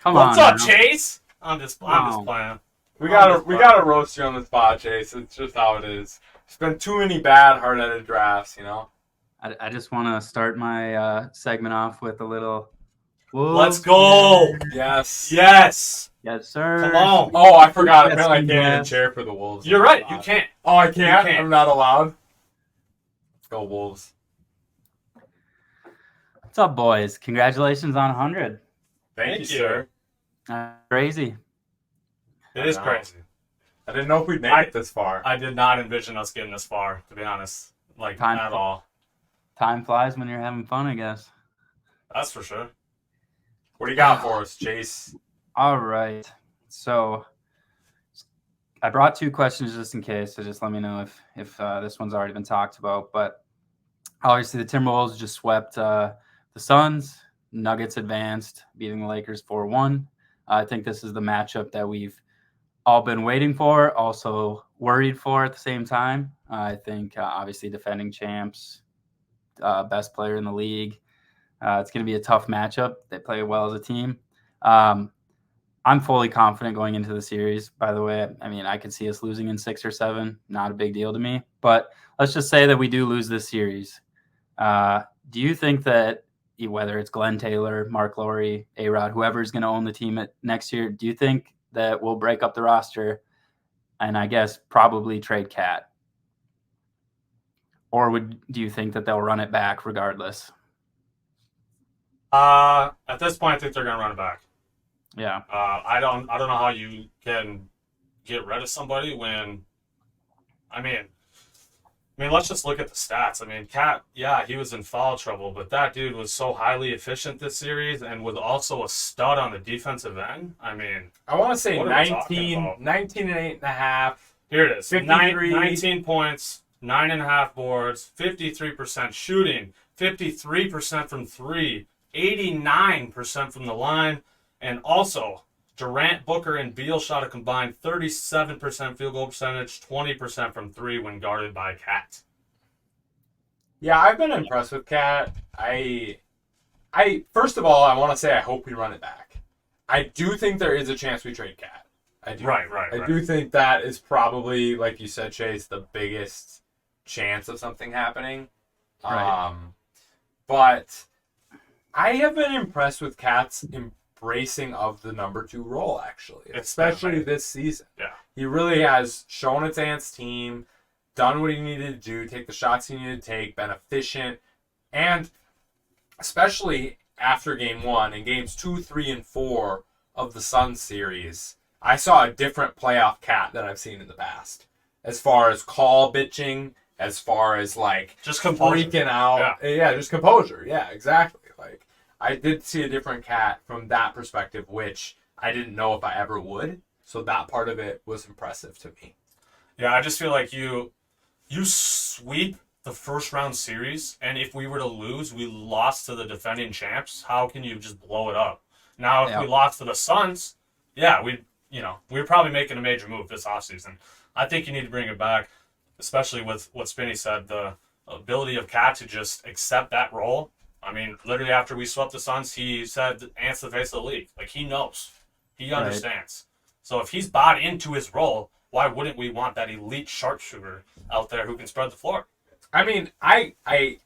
What's on. up, now. Chase? I'm just Wow. playing. We gotta roast you on the spot, Chase. It's just how it is. There's been too many bad, hard-headed drafts, you know. I just want to start my segment off with a little. Let's go. Yes. Yes. Yes, sir. Come on. Oh, I forgot. Yes, Apparently, I can't even yes. cheer for the Wolves. You're right. You can't. Oh, I can't. You can't. I'm not allowed. Let's go, Wolves. What's up, boys? Congratulations on 100. Thank you, sir. Crazy. It is I know. crazy. I didn't know if we'd make it this far. I did not envision us getting this far, to be honest. Like, Time at fl- all. Time flies when you're having fun, I guess. That's for sure. What do you got for us, Chase? All right. So I brought 2 questions just in case. So just let me know if this one's already been talked about. But obviously, the Timberwolves just swept the Suns. Nuggets advanced, beating the Lakers 4-1. I think this is the matchup that we've all been waiting for, also worried for at the same time. I think obviously defending champs, best player in the league. It's going to be a tough matchup. They play well as a team. I'm fully confident going into the series, by the way. I mean, I could see us losing in 6 or 7. Not a big deal to me. But let's just say that we do lose this series. Do you think that whether it's Glenn Taylor, Mark Lowry, A-Rod, whoever's going to own the team next year, do you think that we'll break up the roster and I guess probably trade Cat? Or do you think that they'll run it back regardless? At this point, I think they're going to run it back. Yeah. I don't know how you can get rid of somebody when, I mean, let's just look at the stats. I mean, Cat, yeah, he was in foul trouble, but that dude was so highly efficient this series and was also a stud on the defensive end. I mean, I want to say What are we talking about? 19 and 8.5. here it is. 53. 19 points, 9.5 boards, 53% shooting, 53% from 3, 89% from the line, and also Durant, Booker, and Beal shot a combined 37% field goal percentage, 20% from 3 when guarded by Cat. Yeah, I've been impressed with Cat. I first of all, I want to say I hope we run it back. I do think there is a chance we trade Cat. I do. Right. I do think that is probably, like you said, Chase, the biggest chance of something happening. Right. But I have been impressed with Cat's embracing of the number 2 role, actually, especially this season. Yeah. He really has shown its Ants team, done what he needed to do, take the shots he needed to take, been efficient, and especially after game 1 and games 2, 3, and 4 of the Suns series, I saw a different playoff Cat than I've seen in the past. As far as call bitching, as far as like Just composure. freaking out. Yeah, just composure. Yeah, exactly. Like I did see a different Cat from that perspective, which I didn't know if I ever would. So that part of it was impressive to me. Yeah, I just feel like you sweep the first round series, and if we were to lose, we lost to the defending champs. How can you just blow it up? Now, if we lost to the Suns, yeah, we're probably making a major move this offseason. I think you need to bring it back, especially with what Spinny said, the ability of Cat to just accept that role. I mean, literally after we swept the Suns, he said, Ant's the face of the league. Like, he knows. He understands. So if he's bought into his role, why wouldn't we want that elite sharpshooter out there who can spread the floor? I mean, I'm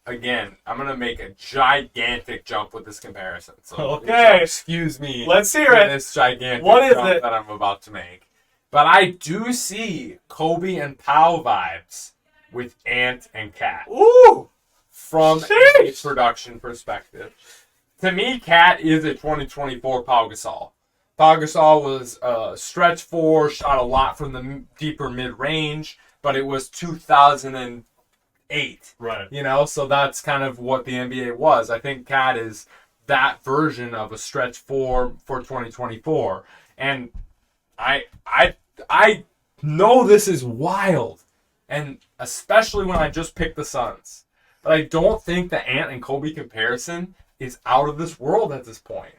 gonna make a gigantic jump with this comparison. So Okay. excuse me. Let's hear for it. This gigantic What is jump it? that I'm about to make. But I do see Kobe and Powell vibes with Ant and Cat. Ooh! From a Sheesh. production perspective. To me, Cat is a 2024 Pau Gasol. Pau Gasol was stretch 4, shot a lot from the deeper mid-range, but it was 2008. Right. You know, so that's kind of what the NBA was. I think Cat is that version of a stretch 4 for 2024. And I know this is wild, and especially when I just picked the Suns. But I don't think the Ant and Kobe comparison is out of this world at this point,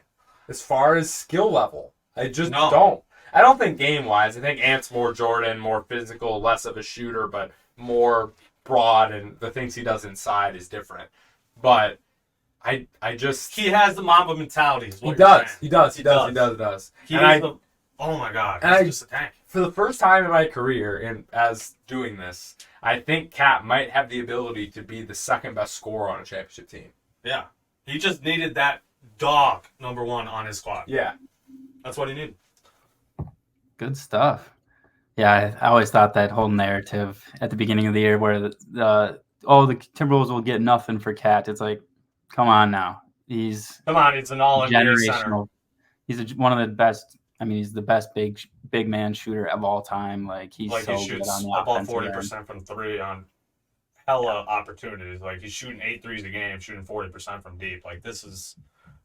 as far as skill level. I just don't. I don't think game-wise. I think Ant's more Jordan, more physical, less of a shooter, but more broad, and the things he does inside is different. But I just... He has the Mamba mentality. Is what He you're does. saying. He does. He And is oh my God. and He's just a tank. for the first time in my career, and as doing this, I think Cat might have the ability to be the second best scorer on a championship team. Yeah. He just needed that dog, number 1, on his squad. Yeah. That's what he needed. Good stuff. Yeah, I always thought that whole narrative at the beginning of the year where the Timberwolves will get nothing for Cat. It's like, come on now. He's Come on, it's an all-NBA center. generational. He's one of the best. I mean, he's the best big man shooter of all time. Like he's Like, so he good shoots on the about offensive end. 40% from 3 on hella opportunities. Like, he's shooting 8 threes a game, shooting 40% from deep. Like, this is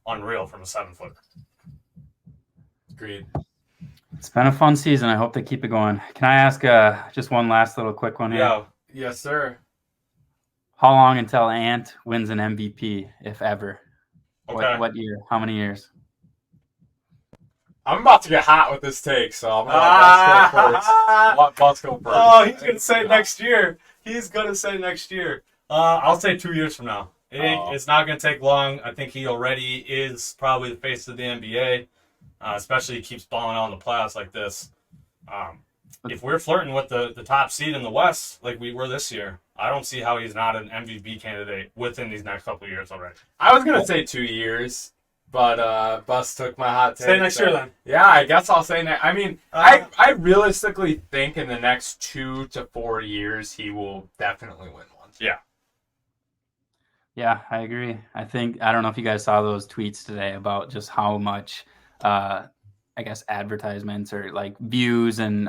unreal from a 7-footer. Agreed. It's been a fun season. I hope they keep it going. Can I ask just one last little quick one here? Yeah. Yes, sir. How long until Ant wins an MVP, if ever? Okay. What year? How many years? I'm about to get hot with this take, so I'm going to let Bus go first. Let Bus go first. Oh, he's going to say next year. He's going to say next year. I'll say 2 years from now. It's not going to take long. I think he already is probably the face of the NBA, especially he keeps balling out in the playoffs like this. If we're flirting with the top seed in the West like we were this year, I don't see how he's not an MVP candidate within these next couple of years already. I was going to say 2 years, but Bus took my hot take. Say next year then. Yeah, I guess I'll say next. I mean, I realistically think in the next 2 to 4 years he will definitely win one. Yeah. Yeah, I agree. I don't know if you guys saw those tweets today about just how much, I guess, advertisements or like views and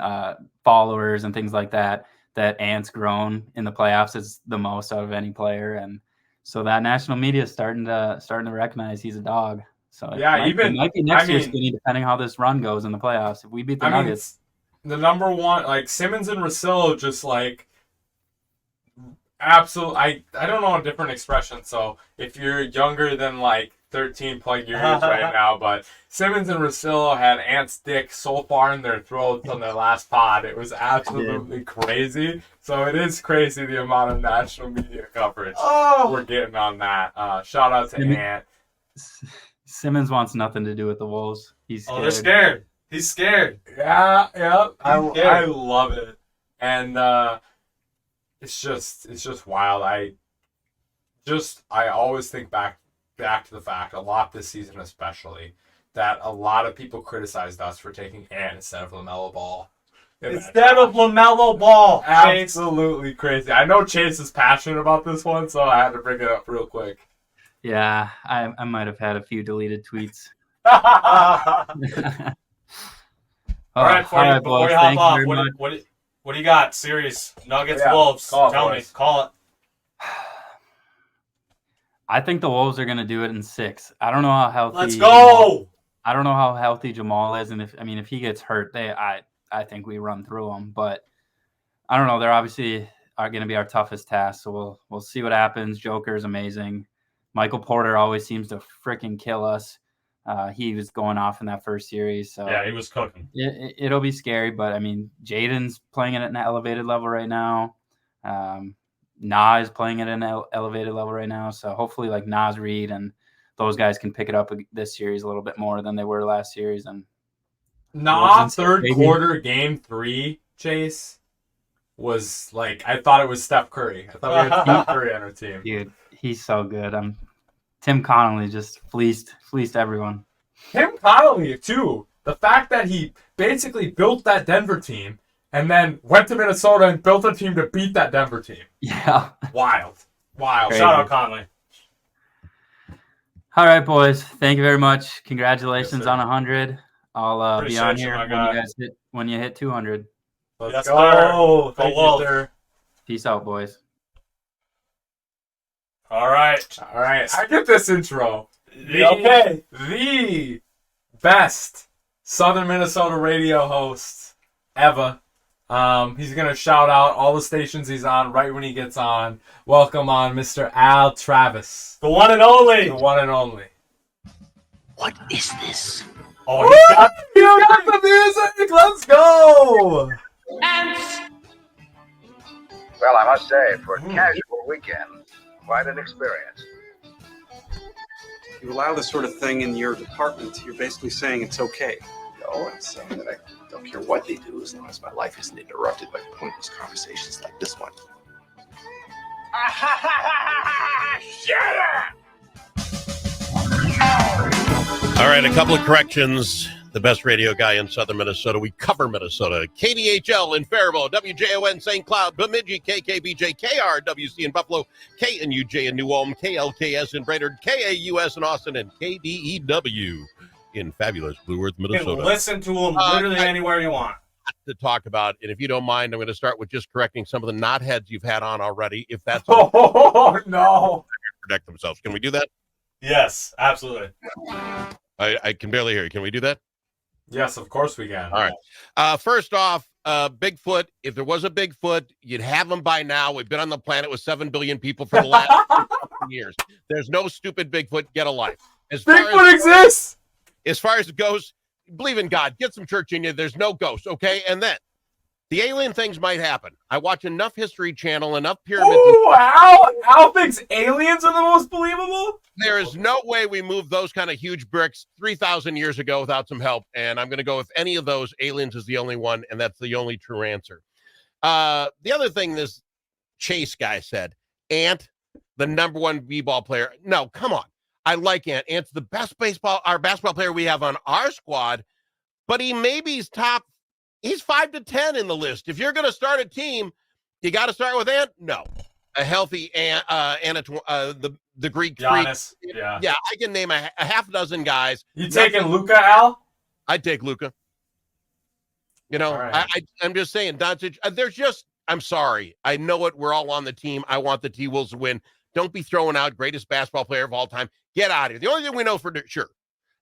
followers and things like that Ant's grown in the playoffs is the most out of any player. And so that national media is starting to recognize he's a dog. So Yeah, it might be next year, Skinny, depending how this run goes in the playoffs. If we beat the Nuggets. The number one, like Simmons and Rossow, just like absolute. I don't know a different expression. So if you're younger than like 13 plug years right now, but Simmons and Rossow had Ant's dick so far in their throats on their last pod, it was absolutely crazy. So it is crazy the amount of national media coverage we're getting on that. Shout out to Ant. Simmons wants nothing to do with the Wolves. He's scared. Oh, they're scared. He's scared. Yeah. I love it, and it's just wild. I always think back to the fact a lot this season, especially that a lot of people criticized us for taking Ant instead of LaMelo Ball. Instead of LaMelo Ball. Chase. Absolutely crazy. I know Chase is passionate about this one, so I had to bring it up real quick. Yeah, I might have had a few deleted tweets. All right, before boys, you hop thank you off, very much. what do you got? Series, Nuggets, Yeah, Wolves. call it, Tell boys. me. Call it. I think the Wolves are going to do it in 6. I don't know how healthy. Let's go. I don't know how healthy Jamal is, and if he gets hurt, I think we run through him. But I don't know. They're obviously going to be our toughest task. So we'll see what happens. Joker is amazing. Michael Porter always seems to freaking kill us. He was going off in that first series. So Yeah, he was cooking. It'll be scary, but I mean, Jaden's playing it at an elevated level right now. Na is playing at an elevated level right now. So hopefully like Nas Reed and those guys can pick it up this series a little bit more than they were last series. And Third quarter, game 3, Chase, was like, I thought it was Steph Curry. I thought we had Steph Curry on our team. Dude, he's so good. Tim Connolly just fleeced everyone. Tim Connolly, too. The fact that he basically built that Denver team and then went to Minnesota and built a team to beat that Denver team. Yeah. Wild. Crazy. Shout out Conley. All right, boys. Thank you very much. Congratulations Yes, sir. on 100. I'll be on Appreciate you, here my when guy. you guys when you hit 200. Let's Yes, go. sir. Thank Go you, Wolves. sir. Peace out, boys. All right. All right. I get this intro. Okay. The best Southern Minnesota radio host ever. He's going to shout out all the stations he's on right when he gets on. Welcome on, Mr. Al Travis. The one and only. The one and only. What is this? Oh, he got You got the music! Let's go! Well, I must say, for a casual weekend, quite an experience. You allow this sort of thing in your department, you're basically saying it's okay. No, I'm saying that I don't care what they do as long as my life isn't interrupted by pointless conversations like this one. All right, a couple of corrections. The best radio guy in southern Minnesota. We cover Minnesota. KDHL in Faribault, WJON St. Cloud, Bemidji, KKBJ, KRWC in Buffalo, KNUJ in New Ulm, KLKS in Brainerd, KAUS in Austin, and KDEW in fabulous Blue Earth, You can Minnesota. listen to him literally anywhere you want. To talk about, and if you don't mind, I'm going to start with just correcting some of the knotheads you've had on already. If that's Oh, no. protect themselves, can we do that? Yes, absolutely. I can barely hear you. Can we do that? Yes, of course we can. All right. First off, Bigfoot. If there was a Bigfoot, you'd have him by now. We've been on the planet with 7 billion people for the last 15 years. There's no stupid Bigfoot. Get a life. Bigfoot exists! As far as it goes, believe in God. Get some church in you. There's no ghosts, okay? And then the alien things might happen. I watch enough History Channel, enough pyramids. Oh, Al thinks aliens are the most believable? There is no way we moved those kind of huge bricks 3,000 years ago without some help. And I'm going to go with any of those. Aliens is the only one, and that's the only true answer. The other thing this Chase guy said, Ant, the number 1 b-ball player. No, come on. I like Ant. Ant's the best basketball player we have on our squad, but he's 5 to 10 in the list. If you're going to start a team, you got to start with Ant? No. A healthy Ant, the Greek Giannis. freak. Yeah. Yeah, I can name a half dozen guys. You taking Luka, Al? I'd take Luka. You know, right. I'm just saying, Doncic, I'm sorry. I know it. We're all on the team. I want the T-Wolves to win. Don't be throwing out greatest basketball player of all time. Get out of here. The only thing we know for sure,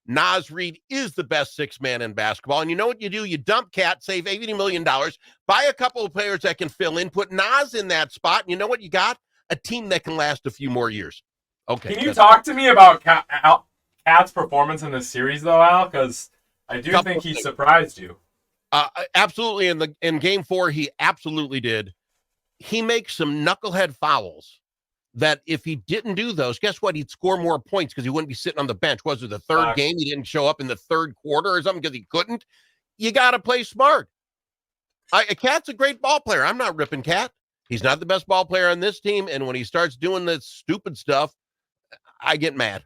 Nas Reed is the best 6-man in basketball. And you know what you do? You dump Cat, save $80 million, buy a couple of players that can fill in, put Nas in that spot. And you know what you got? A team that can last a few more years. Okay. Can you talk to me about Cat's performance in this series, though, Al? Because I do think he surprised you. Absolutely. In game 4, he absolutely did. He makes some knucklehead fouls that if he didn't do those, guess what? He'd score more points because he wouldn't be sitting on the bench. Was it the third game? He didn't show up in the third quarter or something because he couldn't. You got to play smart. Cat's a great ball player. I'm not ripping Cat. He's not the best ball player on this team. And when he starts doing this stupid stuff, I get mad.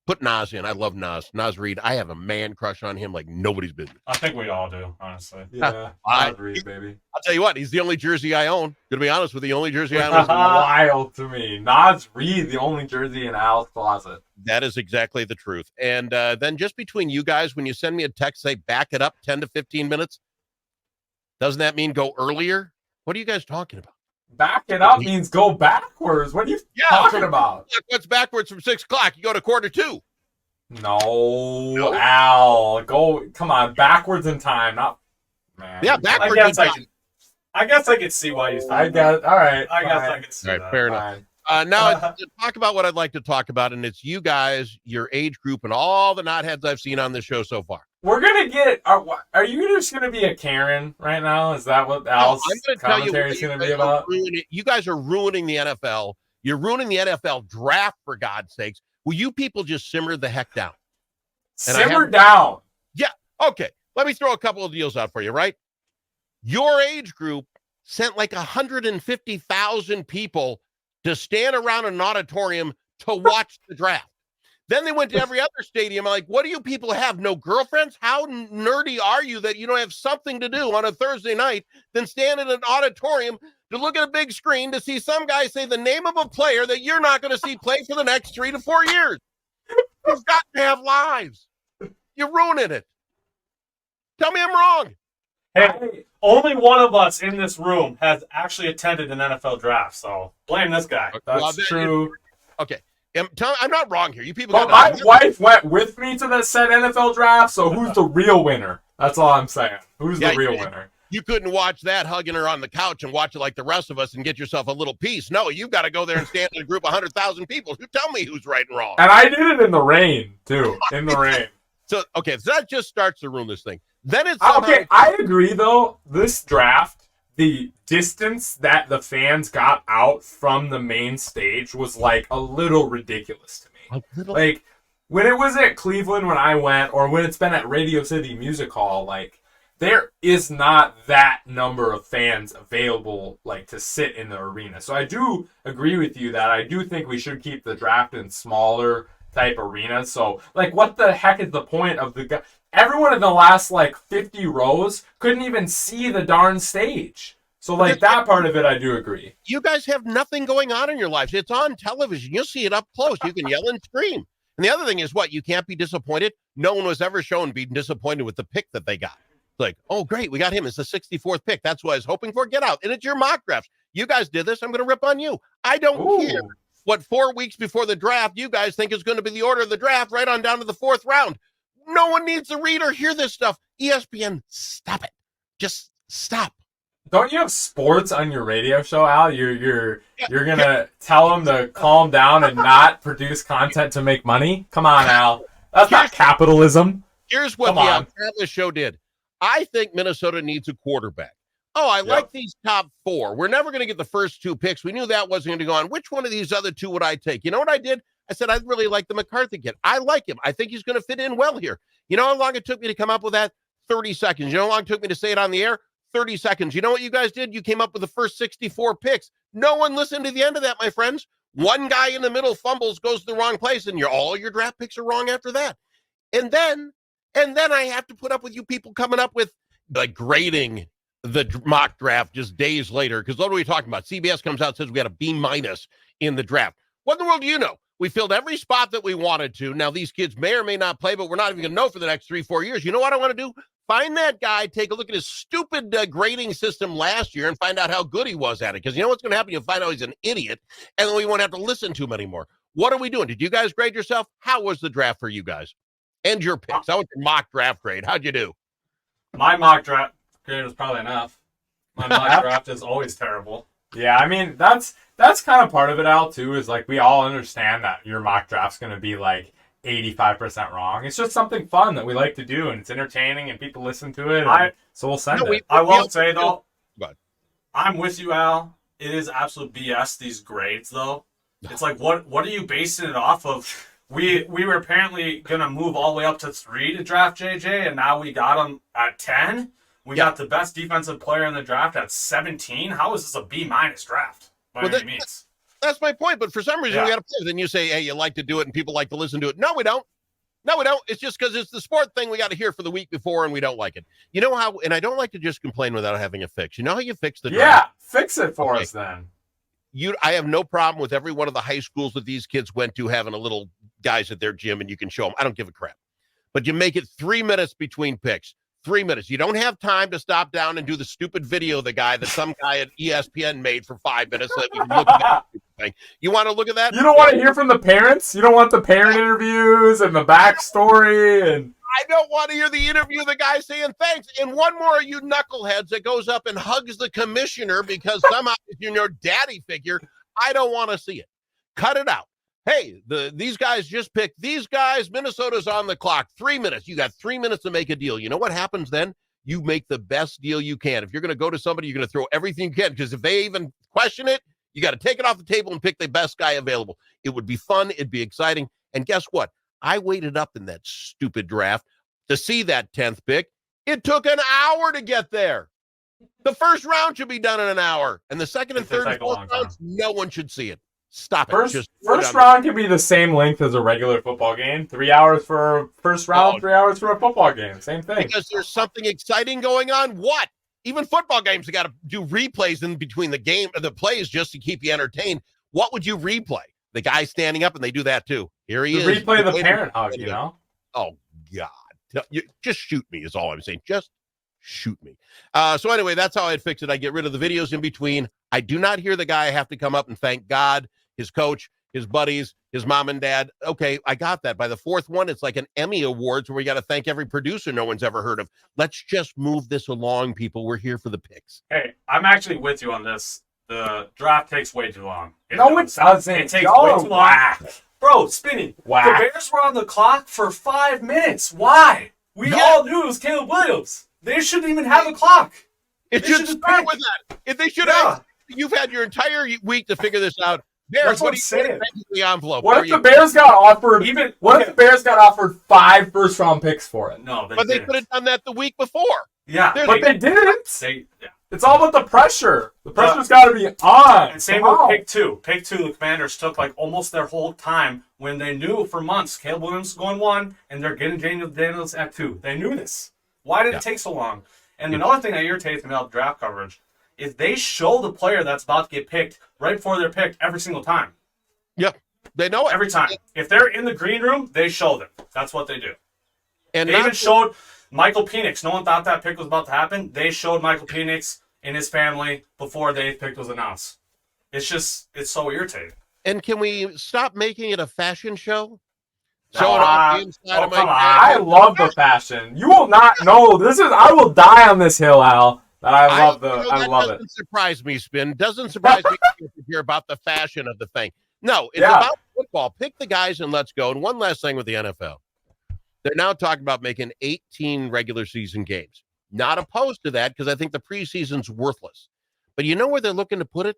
Put Nas in. I love Nas. Nas Reed. I have a man crush on him like nobody's business. I think we all do, honestly. Yeah. Reed, baby. I'll tell you what. He's the only jersey I own. Gonna be honest with you, the only jersey I own. That's wild to me. Nas Reed, the only jersey in Al's closet. That is exactly the truth. And then just between you guys, when you send me a text, say back it up 10 to 15 minutes. Doesn't that mean go earlier? What are you guys talking about? Back it up means go backwards. What are you talking about? What's backwards from 6 o'clock? You go to quarter 2. No, Al. Come on, backwards in time, not man. Yeah, backwards I guess in I time. can. I guess I could see why you said I that. guess. All right. I guess fine. I could see All right, that. fair enough. Fine. Now, to talk about what I'd like to talk about, and it's you guys, your age group, and all the knotheads I've seen on this show so far. We're gonna get. Are you just gonna be a Karen right now? Is that what Al's I'm going to tell you commentary what is gonna you be guys are about? ruining. You guys are ruining the NFL. You're ruining the NFL draft, for God's sakes. Will you people just simmer the heck down? Simmer down. Okay, let me throw a couple of deals out for you, right? Your age group sent like 150,000 people to stand around an auditorium to watch the draft. Then they went to every other stadium. I'm like, what do you people have? No girlfriends? How nerdy are you that you don't have something to do on a Thursday night than stand in an auditorium to look at a big screen to see some guy say the name of a player that you're not going to see play for the next 3 to 4 years? You've got to have lives. You're ruining it. Tell me I'm wrong. Hey, only one of us in this room has actually attended an NFL draft, so blame this guy. That's true. Okay. I'm not wrong here. You people But got my wife went with me to the said NFL draft, so who's the real winner? That's all I'm saying. Who's the real winner? You couldn't watch that hugging her on the couch and watch it like the rest of us and get yourself a little piece. No, you've got to go there and stand in a group of 100,000 people. You tell me who's right and wrong. And I did it in the rain, too. In the rain. So that just starts to ruin this thing. Then it's Okay, I agree, though. This draft, the distance that the fans got out from the main stage was, like, a little ridiculous to me. Like, when it was at Cleveland when I went, or when it's been at Radio City Music Hall, like, there is not that number of fans available, like, to sit in the arena. So I do agree with you that I do think we should keep the draft in smaller type arenas. So, like, what the heck is the point of the guy? Everyone in the last, like, 50 rows couldn't even see the darn stage. So, like, that part of it, I do agree. You guys have nothing going on in your lives. It's on television. You'll see it up close. You can yell and scream. And the other thing is what? You can't be disappointed. No one was ever shown being disappointed with the pick that they got. It's like, oh, great, we got him. It's the 64th pick. That's what I was hoping for. Get out. And it's your mock drafts. You guys did this. I'm going to rip on you. I don't care what 4 weeks before the draft you guys think is going to be the order of the draft right on down to the 4th round. No one needs to read or hear this stuff. ESPN, stop it. Just stop. Don't you have sports on your radio show, Al? You're gonna tell them to calm down and not produce content to make money? Come on, Al. That's not capitalism. Here's what the Travis show did. I think Minnesota needs a quarterback. Oh, I like these top 4. We're never going to get the first 2 picks. We knew that wasn't going to go on. Which one of these other 2 would I take? You know what I did? I said, I really like the McCarthy kid. I like him. I think he's going to fit in well here. You know how long it took me to come up with that? 30 seconds. You know how long it took me to say it on the air? 30 seconds. You know what you guys did? You came up with the first 64 picks. No one listened to the end of that, my friends. One guy in the middle fumbles, goes to the wrong place, and all your draft picks are wrong after that. And then I have to put up with you people coming up with grading the mock draft just days later. Because what are we talking about? CBS comes out and says we got a B- in the draft. What in the world do you know? We filled every spot that we wanted to. Now, these kids may or may not play, but we're not even going to know for the next 3-4 years. You know what I want to do? Find that guy, take a look at his stupid grading system last year and find out how good he was at it. Because you know what's going to happen? You'll find out he's an idiot, and then we won't have to listen to him anymore. What are we doing? Did you guys grade yourself? How was the draft for you guys? And your picks. How was your mock draft grade? How'd you do? My mock draft grade was probably enough. My mock draft is always terrible. Yeah, I mean, that's kind of part of it, Al, too, is like we all understand that your mock draft's going to be like 85% wrong. It's just something fun that we like to do, and it's entertaining, and people listen to it. So we'll send it. I won't say, though, I'm with you, Al. It is absolute BS, these grades, though. It's like, what are you basing it off of? We were apparently going to move all the way up to 3 to draft JJ, and now we got him at 10. We got the best defensive player in the draft at 17. How is this a B- draft by any means? That's my point. But for some reason, we got to play. Then you say, hey, you like to do it and people like to listen to it. No, we don't. No, we don't. It's just because it's the sport thing we got to hear for the week before and we don't like it. You know how, and I don't like to just complain without having a fix. You know how you fix the draft? Yeah, fix it for us then. I have no problem with every one of the high schools that these kids went to having a little guys at their gym and you can show them. I don't give a crap. But you make it 3 minutes between picks. 3 minutes. You don't have time to stop down and do the stupid video the guy that some guy at ESPN made for 5 minutes so that we can look at that thing. You want to look at that? You don't want to hear from the parents? You don't want the parent interviews and the backstory? And I don't want to hear the interview of the guy saying thanks. And one more of you knuckleheads that goes up and hugs the commissioner because somehow you're your daddy figure. I don't want to see it. Cut it out. Hey, these guys just picked these guys. Minnesota's on the clock. 3 minutes. You got 3 minutes to make a deal. You know what happens then? You make the best deal you can. If you're going to go to somebody, you're going to throw everything you can, because if they even question it, you got to take it off the table and pick the best guy available. It would be fun. It'd be exciting. And guess what? I waited up in that stupid draft to see that 10th pick. It took an hour to get there. The first round should be done in an hour. And the second and third and fourth rounds, no one should see it. Stop it. First round can be the same length as a regular football game. 3 hours for first round, 3 hours for a football game. Same thing. Because there's something exciting going on. What? Even football games, you got to do replays in between the plays just to keep you entertained. What would you replay? The guy standing up, and they do that too. Here he is. Replay the parent hug, you know? Oh, God. Just shoot me is all I'm saying. Just shoot me. So anyway, that's how I'd fix it. I get rid of the videos in between. I do not hear the guy have to come up and thank God, his coach, his buddies, his mom and dad. Okay, I got that. By the fourth one, it's like an Emmy Awards where we got to thank every producer no one's ever heard of. Let's just move this along, people. We're here for the picks. Hey, I'm actually with you on this. The draft takes way too long. It doesn't. It takes way too long. Bro, Spinny, the Bears were on the clock for 5 minutes. Why? We all knew it was Caleb Williams. They shouldn't even have a clock. It should start with that. If they should have, you've had your entire week to figure this out. Bears, what are you saying? The envelope. What if the Bears got offered? What if the Bears got offered 5 first-round picks for it? No, but they could have done that the week before. Yeah, but they didn't. It's all about the pressure. The pressure's got to be on. And same with pick 2. Pick 2, the Commanders took like almost their whole time when they knew for months Caleb Williams was going 1 and they're getting Daniels at 2. They knew this. Why did it take so long? And another thing that irritates me about draft coverage is they show the player that's about to get picked right before they're picked every single time. Yep. They know it. Every time. If they're in the green room, they show them. That's what they do. And they even showed Michael Penix. No one thought that pick was about to happen. They showed Michael Penix and his family before the 8th pick was announced. It's so irritating. And can we stop making it a fashion show? I love the fashion. You will not know. I will die on this hill, Al. I love it. Doesn't surprise me, Spin. Doesn't surprise me to hear about the fashion of the thing. No, it's about football. Pick the guys and let's go. And one last thing with the NFL. They're now talking about making 18 regular season games. Not opposed to that because I think the preseason's worthless. But you know where they're looking to put it?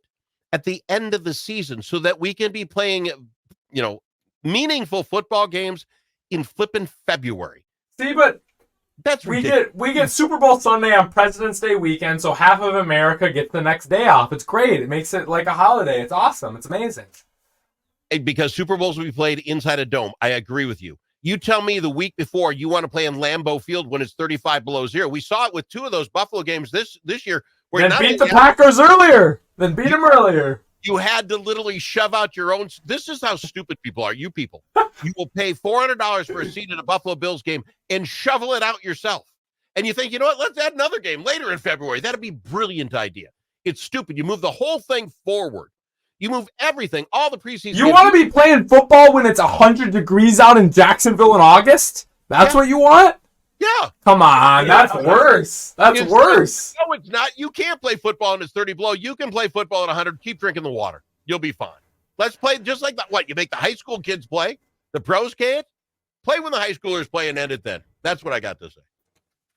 At the end of the season so that we can be playing, meaningful football games in flipping February. See, but that's ridiculous. We get Super Bowl Sunday on President's Day weekend, so half of America gets the next day off. It's great. It makes it like a holiday. It's awesome. It's amazing. Because Super Bowls will be played inside a dome. I agree with you. You tell me the week before you want to play in Lambeau Field when it's 35 below zero. We saw it with 2 of those Buffalo games this year. Then beat the Packers earlier. Then beat them earlier. You had to literally shove out your own. This is how stupid people are. You people. You will pay $400 for a seat at a Buffalo Bills game and shovel it out yourself. And you think, you know what? Let's add another game later in February. That'd be a brilliant idea. It's stupid. You move the whole thing forward. You move everything, all the preseason. You want to be playing football when it's 100 degrees out in Jacksonville in August? That's what you want? Yeah. Come on. That's worse. That's worse. No, it's not. You can't play football when it's 30 below. You can play football at 100. Keep drinking the water. You'll be fine. Let's play just like that. What? You make the high school kids play? The pros can't? Play when the high schoolers play and end it then. That's what I got to say.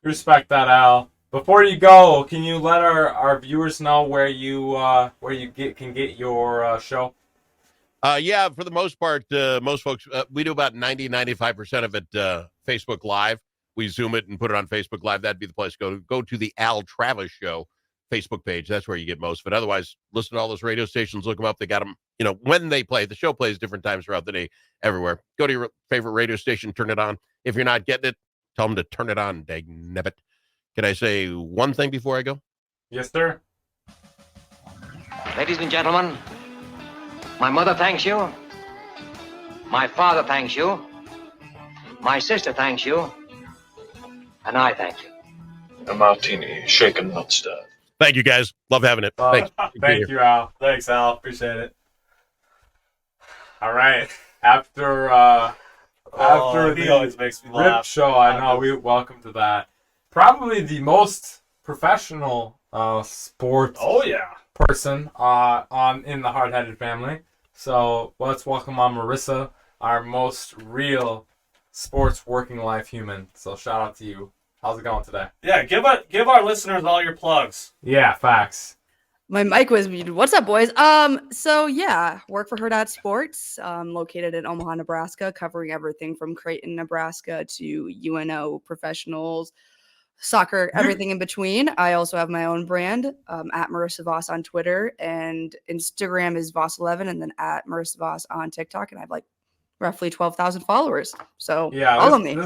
Respect that, Al. Before you go, can you let our viewers know where you can get your show? Yeah, for the most part, most folks, we do about 90-95% of it Facebook Live. We Zoom it and put it on Facebook Live. That'd be the place to go. Go to the Al Travis Show Facebook page. That's where you get most of it. Otherwise, listen to all those radio stations. Look them up. They got them, when they play. The show plays different times throughout the day everywhere. Go to your favorite radio station. Turn it on. If you're not getting it, tell them to turn it on, dagnabbit. Can I say one thing before I go? Yes, sir. Ladies and gentlemen, my mother thanks you. My father thanks you. My sister thanks you. And I thank you. A martini, shaken, not stirred. Thank you, guys. Love having it. Thanks. Thank you, Al. Thanks, Al. Appreciate it. All right. After for He the always makes me Rip laugh. Show. I know. We welcome to that. Probably the most professional sports Oh yeah. person in the Hard-Headed family. So let's welcome on Marissa, our most real sports working life human. So shout out to you. How's it going today? Yeah, give our listeners all your plugs. Yeah, facts. My mic was muted. What's up, boys? So yeah, work for Herd Sports. Located in Omaha, Nebraska, covering everything from Creighton, Nebraska to UNO professionals, soccer, everything in between. I also have my own brand at Marissa Voss on Twitter, and Instagram is Voss11, and then at Marissa Voss on TikTok, and I have like roughly 12,000 followers. So Yeah, follow me.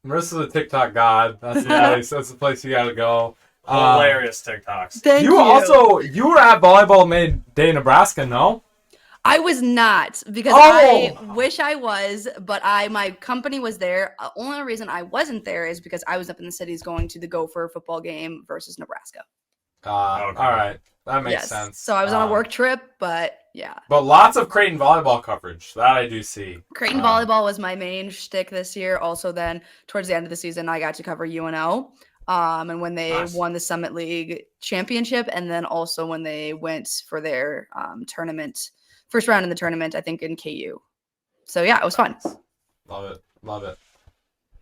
Marissa's a TikTok god. That's the place. That's the place you gotta go. Hilarious TikToks. Thank you. You were at Volleyball Day Nebraska, no? I was not, because I wish I was, but my company was there. Only reason I wasn't there is because I was up in the cities going to the Gopher football game versus Nebraska. All right. That makes sense. So I was on a work trip, but yeah. But lots of Creighton volleyball coverage. That I do see. Creighton volleyball was my main shtick this year. Also, then towards the end of the season, I got to cover UNO. And when they won the Summit League championship, and then also when they went for their tournament, first round in the tournament, I think in KU. So yeah, it was fun. Love it. Love it.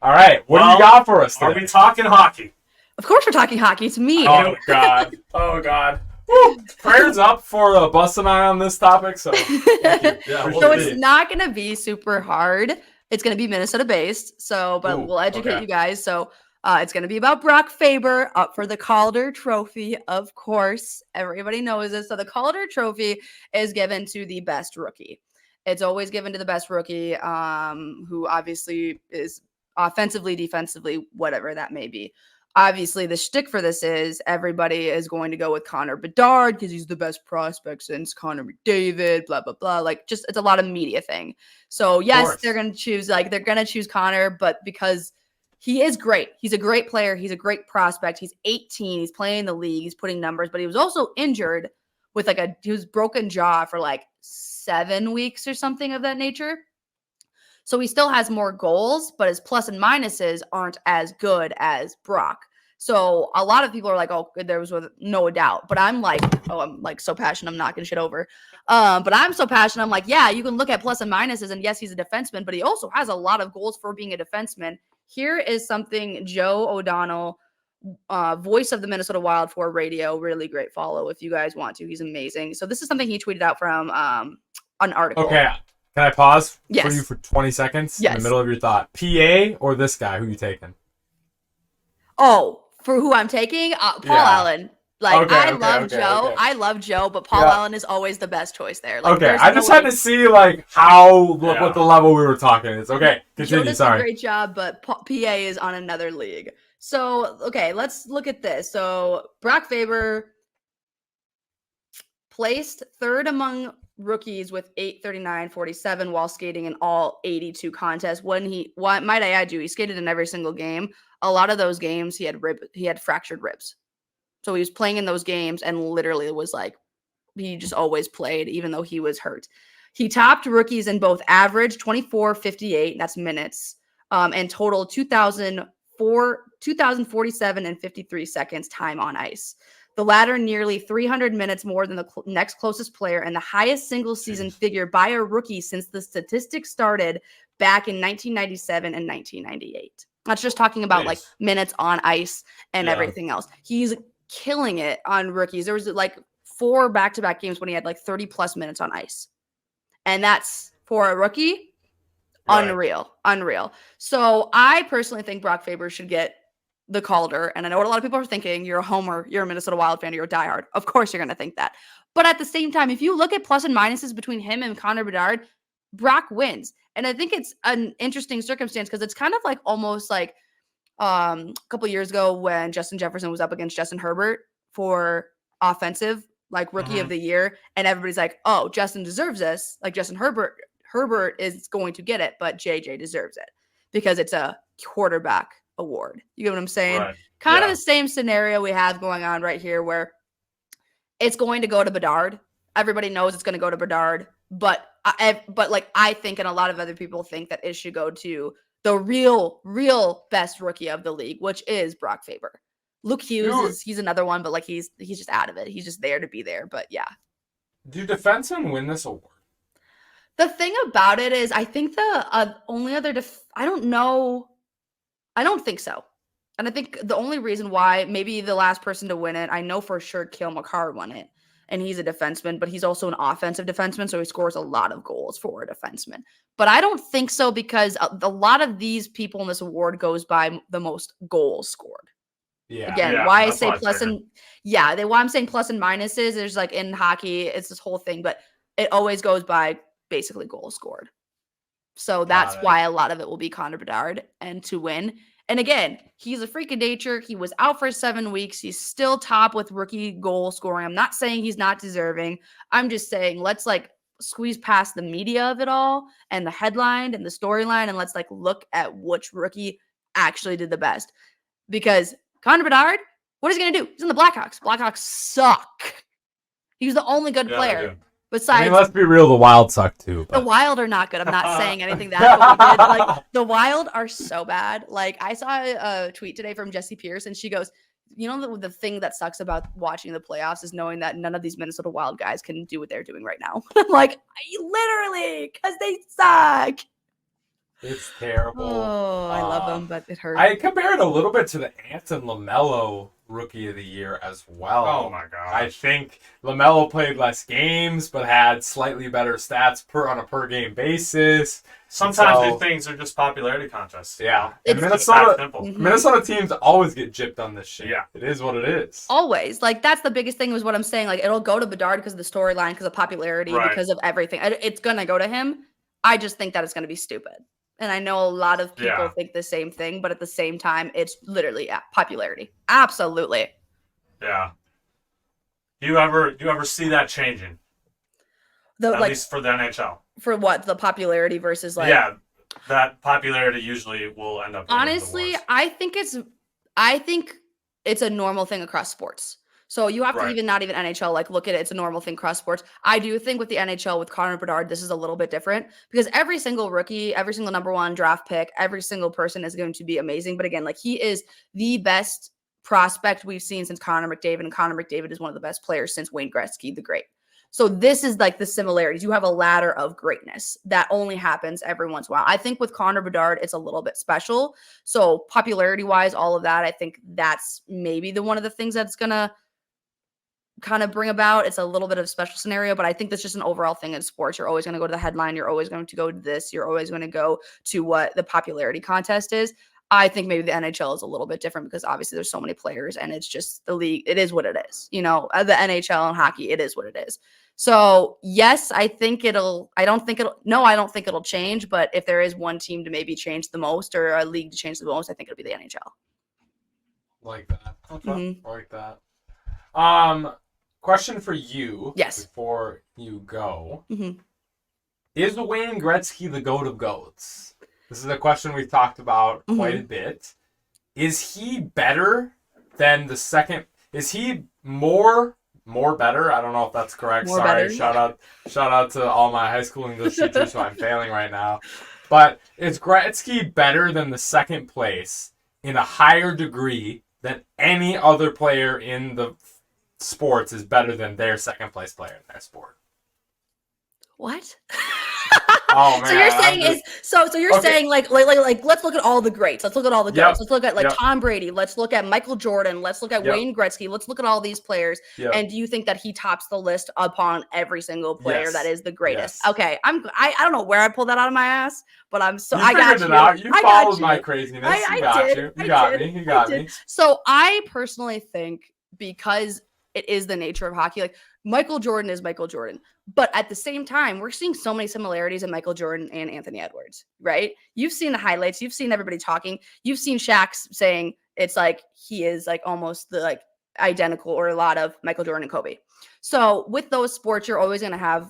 All right. What do you got for us today? Are we talking hockey? Of course we're talking hockey. It's me. Oh, God. Oh, God. Woo. Prayers up for Bus and I on this topic. So, thank you. Yeah, So it's not going to be super hard. It's going to be Minnesota based. So, but we'll educate you guys. So it's going to be about Brock Faber up for the Calder Trophy. Of course, everybody knows this. So the Calder Trophy is given to the best rookie. It's always given to the best rookie, who obviously is offensively, defensively, whatever that may be. Obviously, the shtick for this is everybody is going to go with Connor Bedard because he's the best prospect since Connor McDavid, blah, blah, blah. Like, just it's a lot of media thing. So, yes, they're going to choose Connor, but because he is great. He's a great player. He's a great prospect. He's 18. He's playing in the league. He's putting numbers, but he was also injured with he was broken jaw for like 7 weeks or something of that nature. So he still has more goals, but his plus and minuses aren't as good as Brock. So a lot of people are like, oh, there was no doubt. But I'm like, I'm like so passionate, I'm knocking shit over. But I'm so passionate. I'm like, yeah, you can look at plus and minuses, and yes, he's a defenseman, but he also has a lot of goals for being a defenseman. Here is something Joe O'Donnell, voice of the Minnesota Wild for radio, really great follow if you guys want to. He's amazing. So this is something he tweeted out from an article. Okay. Can I pause Yes. for you for 20 seconds Yes. in the middle of your thought? PA or this guy? Who you taking? Oh, for who I'm taking? Paul Allen. Like, I love Joe. I love Joe, but Paul Allen is always the best choice there. Like, Okay, I just had to see like what the level we were talking is. Okay, Joe continue. does Sorry. a great job, but PA is on another league. So, okay, let's look at this. So, Brock Faber placed third among rookies with 839.47 while skating in all 82 contests. Might I add you, he skated in every single game. A lot of those games he had fractured ribs. So he was playing in those games and literally was like, he just always played even though he was hurt. He topped rookies in both average 24.58, that's minutes, and total 2,047 and 53 seconds time on ice. The latter nearly 300 minutes more than the next closest player and the highest single season figure by a rookie since the statistics started back in 1997 and 1998. That's just talking about like minutes on ice and everything else. He's killing it on rookies. There was like 4 back-to-back games when he had like 30 plus minutes on ice. And that's for a rookie. Unreal. So I personally think Brock Faber should get the Calder. And I know what a lot of people are thinking. You're a homer. You're a Minnesota Wild fan. You're a diehard. Of course you're going to think that. But at the same time, if you look at plus and minuses between him and Connor Bedard, Brock wins. And I think it's an interesting circumstance because it's kind of like almost like a couple years ago when Justin Jefferson was up against Justin Herbert for offensive, like rookie of the year. And everybody's like, oh, Justin deserves this. Like Justin Herbert is going to get it, but JJ deserves it because it's a quarterback award. You get what I'm saying? Right. Kind of the same scenario we have going on right here where it's going to go to Bedard. Everybody knows it's going to go to Bedard, but I think, and a lot of other people think that it should go to the real best rookie of the league, which is Brock Faber. Luke Hughes he's another one, but like he's just out of it. He's just there to be there. But yeah. Do defensemen win this award? The thing about it is, I think the only other I don't know. I don't think so. And I think the only reason why maybe the last person to win it, I know for sure Cale Makar won it. And he's a defenseman, but he's also an offensive defenseman, so he scores a lot of goals for a defenseman. But I don't think so because a lot of these people in this award goes by the most goals scored. Yeah. Again, why I say plus and why I'm saying plus and minuses, there's like in hockey, it's this whole thing, but it always goes by basically goals scored. So that's why a lot of it will be Connor Bedard and to win. And again, he's a freak of nature. He was out for 7 weeks. He's still top with rookie goal scoring. I'm not saying he's not deserving. I'm just saying let's like squeeze past the media of it all and the headline and the storyline, and let's like look at which rookie actually did the best. Because Connor Bedard, what is he going to do? He's in the Blackhawks. Blackhawks suck. He was the only good player. Besides, let's be real, the Wild suck too. But. The Wild are not good. I'm not saying anything that we did. Like the Wild are so bad. Like I saw a tweet today from Jessie Pierce, and she goes, "You know the thing that sucks about watching the playoffs is knowing that none of these Minnesota Wild guys can do what they're doing right now." I'm like, literally, because they suck. It's terrible. Oh, I love them, but it hurts. I compared a little bit to the Anton LaMelo Rookie of the Year as well. Oh my god! I think LaMelo played less games, but had slightly better stats on a per game basis. Sometimes these things are just popularity contests. Yeah, and Minnesota teams always get gypped on this shit. Yeah, it is what it is. Always. Like that's the biggest thing was what I'm saying. Like it'll go to Bedard because of the storyline, because of popularity, because of everything. It's gonna go to him. I just think that it's gonna be stupid. And I know a lot of people think the same thing, but at the same time, it's literally popularity. Absolutely. Yeah. Do you ever see that changing? At least for the NHL. For what? The popularity versus like that popularity usually will end up. Honestly, I think it's a normal thing across sports. So you have to even not even NHL, like look at it. It's a normal thing across sports. I do think with the NHL, with Connor Bedard, this is a little bit different because every single rookie, every single number one draft pick, every single person is going to be amazing. But again, like he is the best prospect we've seen since Connor McDavid. And Connor McDavid is one of the best players since Wayne Gretzky, the Great. So this is like the similarities. You have a ladder of greatness that only happens every once in a while. I think with Connor Bedard, it's a little bit special. So popularity wise, all of that, I think that's maybe one of the things that's going to kind of bring about. It's a little bit of a special scenario, but I think that's just an overall thing in sports. You're always going to go to the headline. You're always going to go to this. You're always going to go to what the popularity contest is. I think maybe the NHL is a little bit different because obviously there's so many players and it's just the league. It is what it is. You know, the NHL and hockey, it is what it is. So yes, I don't think it'll change, but if there is one team to maybe change the most or a league to change the most, I think it'll be the NHL. Like that. Okay. Like that. Question for you. Yes. Before you go. Is Wayne Gretzky the GOAT of GOATs? This is a question we've talked about quite a bit. Is he better than the second? Is he more better? I don't know if that's correct. More Sorry. better. Shout out to all my high school English teachers who I'm failing right now. But is Gretzky better than the second place in a higher degree than any other player in the sports is better than their second place player in their sport? What? Oh man! So you're saying saying like let's look at all the greats. Let's look at all the goats. Let's look at Tom Brady. Let's look at Michael Jordan. Let's look at Wayne Gretzky. Let's look at all these players. And do you think that he tops the list upon every single player that is the greatest? Yes. Okay, I don't know where I pulled that out of my ass, but I got you. Out. You followed my craziness. You got me. So I personally think because it is the nature of hockey, like Michael Jordan is Michael Jordan. But at the same time, we're seeing so many similarities in Michael Jordan and Anthony Edwards, right? You've seen the highlights. You've seen everybody talking. You've seen Shaq saying it's like he is like almost the like identical or a lot of Michael Jordan and Kobe. So with those sports, you're always going to have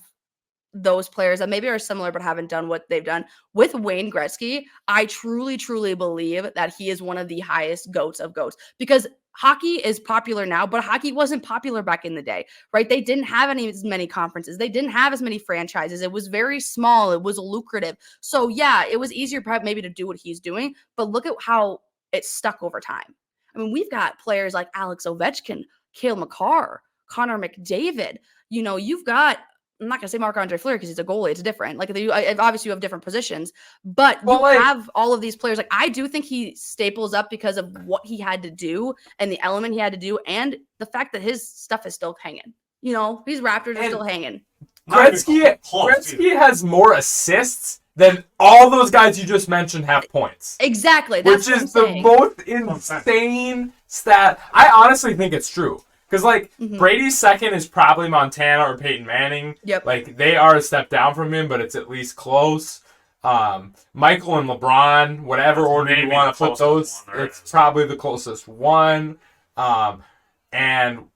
those players that maybe are similar but haven't done what they've done. With Wayne Gretzky, I truly, truly believe that he is one of the highest GOATs of GOATs because hockey is popular now, but hockey wasn't popular back in the day, right? They didn't have as many conferences. They didn't have as many franchises. It was very small. It was lucrative. So yeah, it was easier maybe to do what he's doing, but look at how it stuck over time. I mean, we've got players like Alex Ovechkin, Cale Makar, Connor McDavid. You know, you've got, I'm not going to say Marc-Andre Fleury because he's a goalie. It's different. Like, obviously you have different positions, but you have all of these players. Like, I do think he staples up because of what he had to do and the element he had to do and the fact that his stuff is still hanging. You know, these Raptors are still hanging. Gretzky has more assists than all those guys you just mentioned have points. Exactly. Which is the most insane stat. I honestly think it's true. Because, like, Brady's second is probably Montana or Peyton Manning. Yep. Like, they are a step down from him, but it's at least close. Michael and LeBron, whatever order you want to put those, it's probably the closest one. And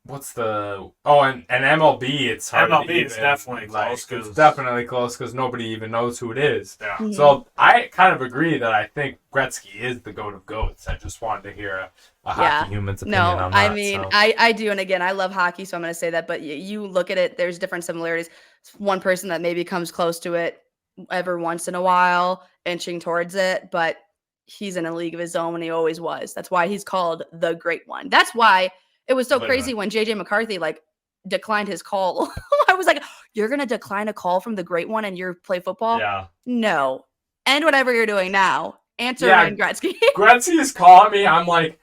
what's the... Oh, and MLB, it's hard MLB is definitely close. It's definitely close because nobody even knows who it is. Yeah. Mm-hmm. So I kind of agree that I think Gretzky is the GOAT of GOATs. I just wanted to hear a hockey human's opinion on that. I mean, I do. And again, I love hockey, so I'm going to say that. But you look at it, there's different similarities. One person that maybe comes close to it every once in a while, inching towards it. But he's in a league of his own, and he always was. That's why he's called the Great One. That's why it was so crazy when JJ McCarthy, like, declined his call. I was like, you're going to decline a call from the Great One and you play football? Yeah. No. And whatever you're doing now. Answer Ryan Gretzky. Gretzky is calling me. I'm like,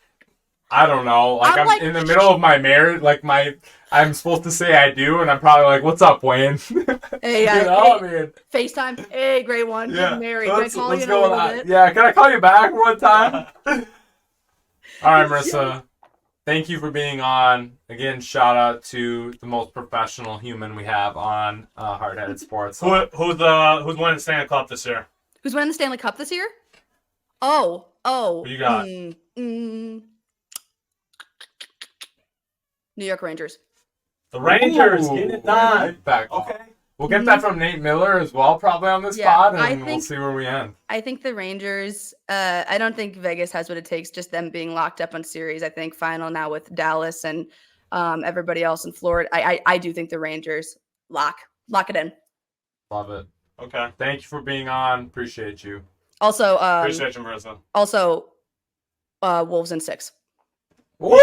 I don't know. Like, I'm in the middle of my marriage. Like, I'm supposed to say I do, and I'm probably like, what's up, Wayne? Hey, you know, I mean, FaceTime. Hey, Great One. Yeah. Get married. Can I call you in a go little on. bit? Yeah, can I call you back one time? All right, Marissa. Thank you for being on. Again, shout out to the most professional human we have on Hard Headed Sports. Who's winning the Stanley Cup this year? Who's winning the Stanley Cup this year? Oh. Who you got? New York Rangers. The Rangers get it done. Okay. We'll get that from Nate Miller as well, probably on this pod, and we'll see where we end. I think the Rangers, I don't think Vegas has what it takes, just them being locked up on series. I think final now with Dallas and everybody else in Florida. I do think the Rangers lock it in. Love it. Okay. Thank you for being on. Appreciate you. Also, appreciate you, Marissa. Also, Wolves in 6. Woo!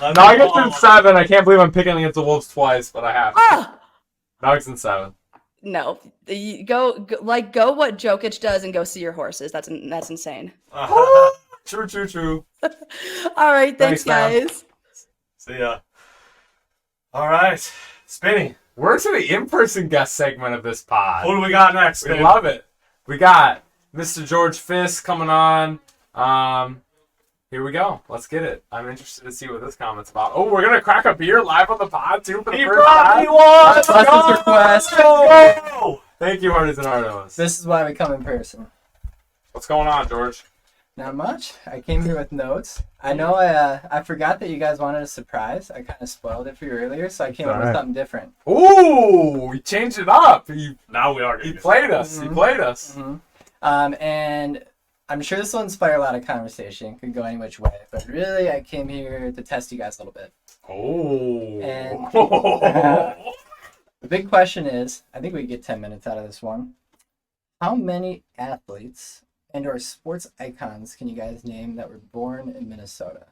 Nuggets in 7. I can't believe I'm picking against the Wolves twice, but I have to. Nuggets in 7. No, go what Jokic does and go see your horses. That's insane. True. All right, thanks guys. See ya. All right, Spinny. We're to the in-person guest segment of this pod. Who do we got next? We love it. We got Mr. George Fisk coming on. Here we go. Let's get it. I'm interested to see what this comment's about. Oh, we're gonna crack a beer live on the pod too for the first time. Let's request. go. Thank you, Artists and Artos. This is why we come in person. What's going on, George? Not much. I came here with notes. I know I forgot that you guys wanted a surprise. I kind of spoiled it for you earlier, so I came up with something different. Ooh, we changed it up. Now we are. He played us. He played us. And I'm sure this will inspire a lot of conversation. Could go any which way, but really, I came here to test you guys a little bit. Oh. And the big question is, I think we can get 10 minutes out of this one. How many athletes and/or sports icons can you guys name that were born in Minnesota?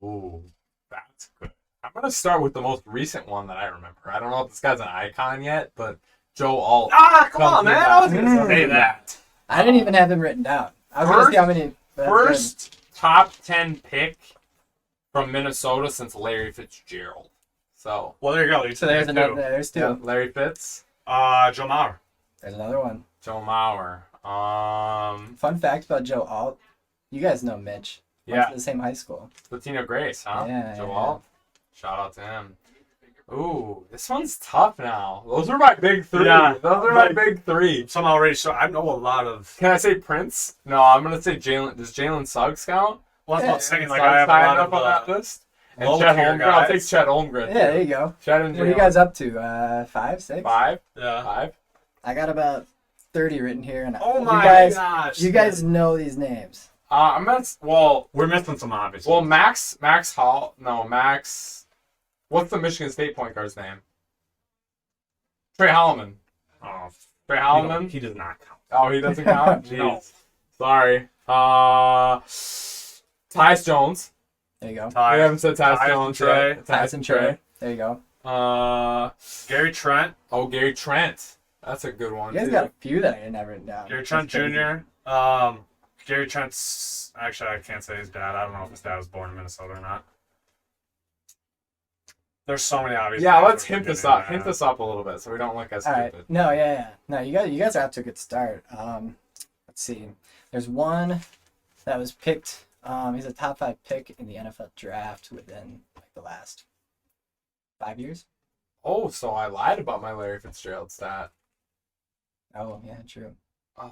Ooh, that's good. I'm gonna start with the most recent one that I remember. I don't know if this guy's an icon yet, but Joe Alt. Come on, man! I was gonna say that. I didn't even have them written down. I was going to see how many. First top 10 pick from Minnesota since Larry Fitzgerald. So. Well, there you go. So there's another. There's 2. Yeah, Larry Fitz. Joe Mauer. There's another one. Joe Mauer. Fun fact about Joe Alt. You guys know Mitch. Went to the same high school. Latino Grace, huh? Yeah. Joe Alt. Shout out to him. Ooh, this one's tough now. Those are my big 3. Yeah. Those are my big 3. Somehow already. So I know a lot of. Can I say Prince? No, I'm gonna say Jalen. Does Jalen Suggs count? Well, I'm not saying like I have a lot of on that list. And low Chet tier Holmgren. I'll take guys. Chet Holmgren. Yeah, there you go. Chet and What are you guys up to? 5, 6? 5? Yeah. 5? I got about 30 written here, and Oh you my guys, gosh! you guys know these names. we're missing some obvious. Well, Max Hall. No, Max. What's the Michigan State point guard's name? Trey Holloman. Oh, Trey Holloman. He does not count. Oh, he doesn't count. No. Sorry. Tyus Jones. There you go. We haven't said Tyus Jones. Trey. Tyson Trey. There you go. Gary Trent. Oh, Gary Trent. That's a good one. You guys got a few that I didn't have written down. Gary Trent Jr. Gary Trent's actually I can't say his dad. I don't know if his dad was born in Minnesota or not. There's so many obvious. Yeah, let's hint this up. Hint this up a little bit so we don't look as All stupid. right. No, yeah. No, you guys are off to a good start. Let's see. There's one that was picked. He's a top 5 pick in the NFL draft within like the last 5 years. Oh, so I lied about my Larry Fitzgerald stat. Oh, yeah, true. Uh,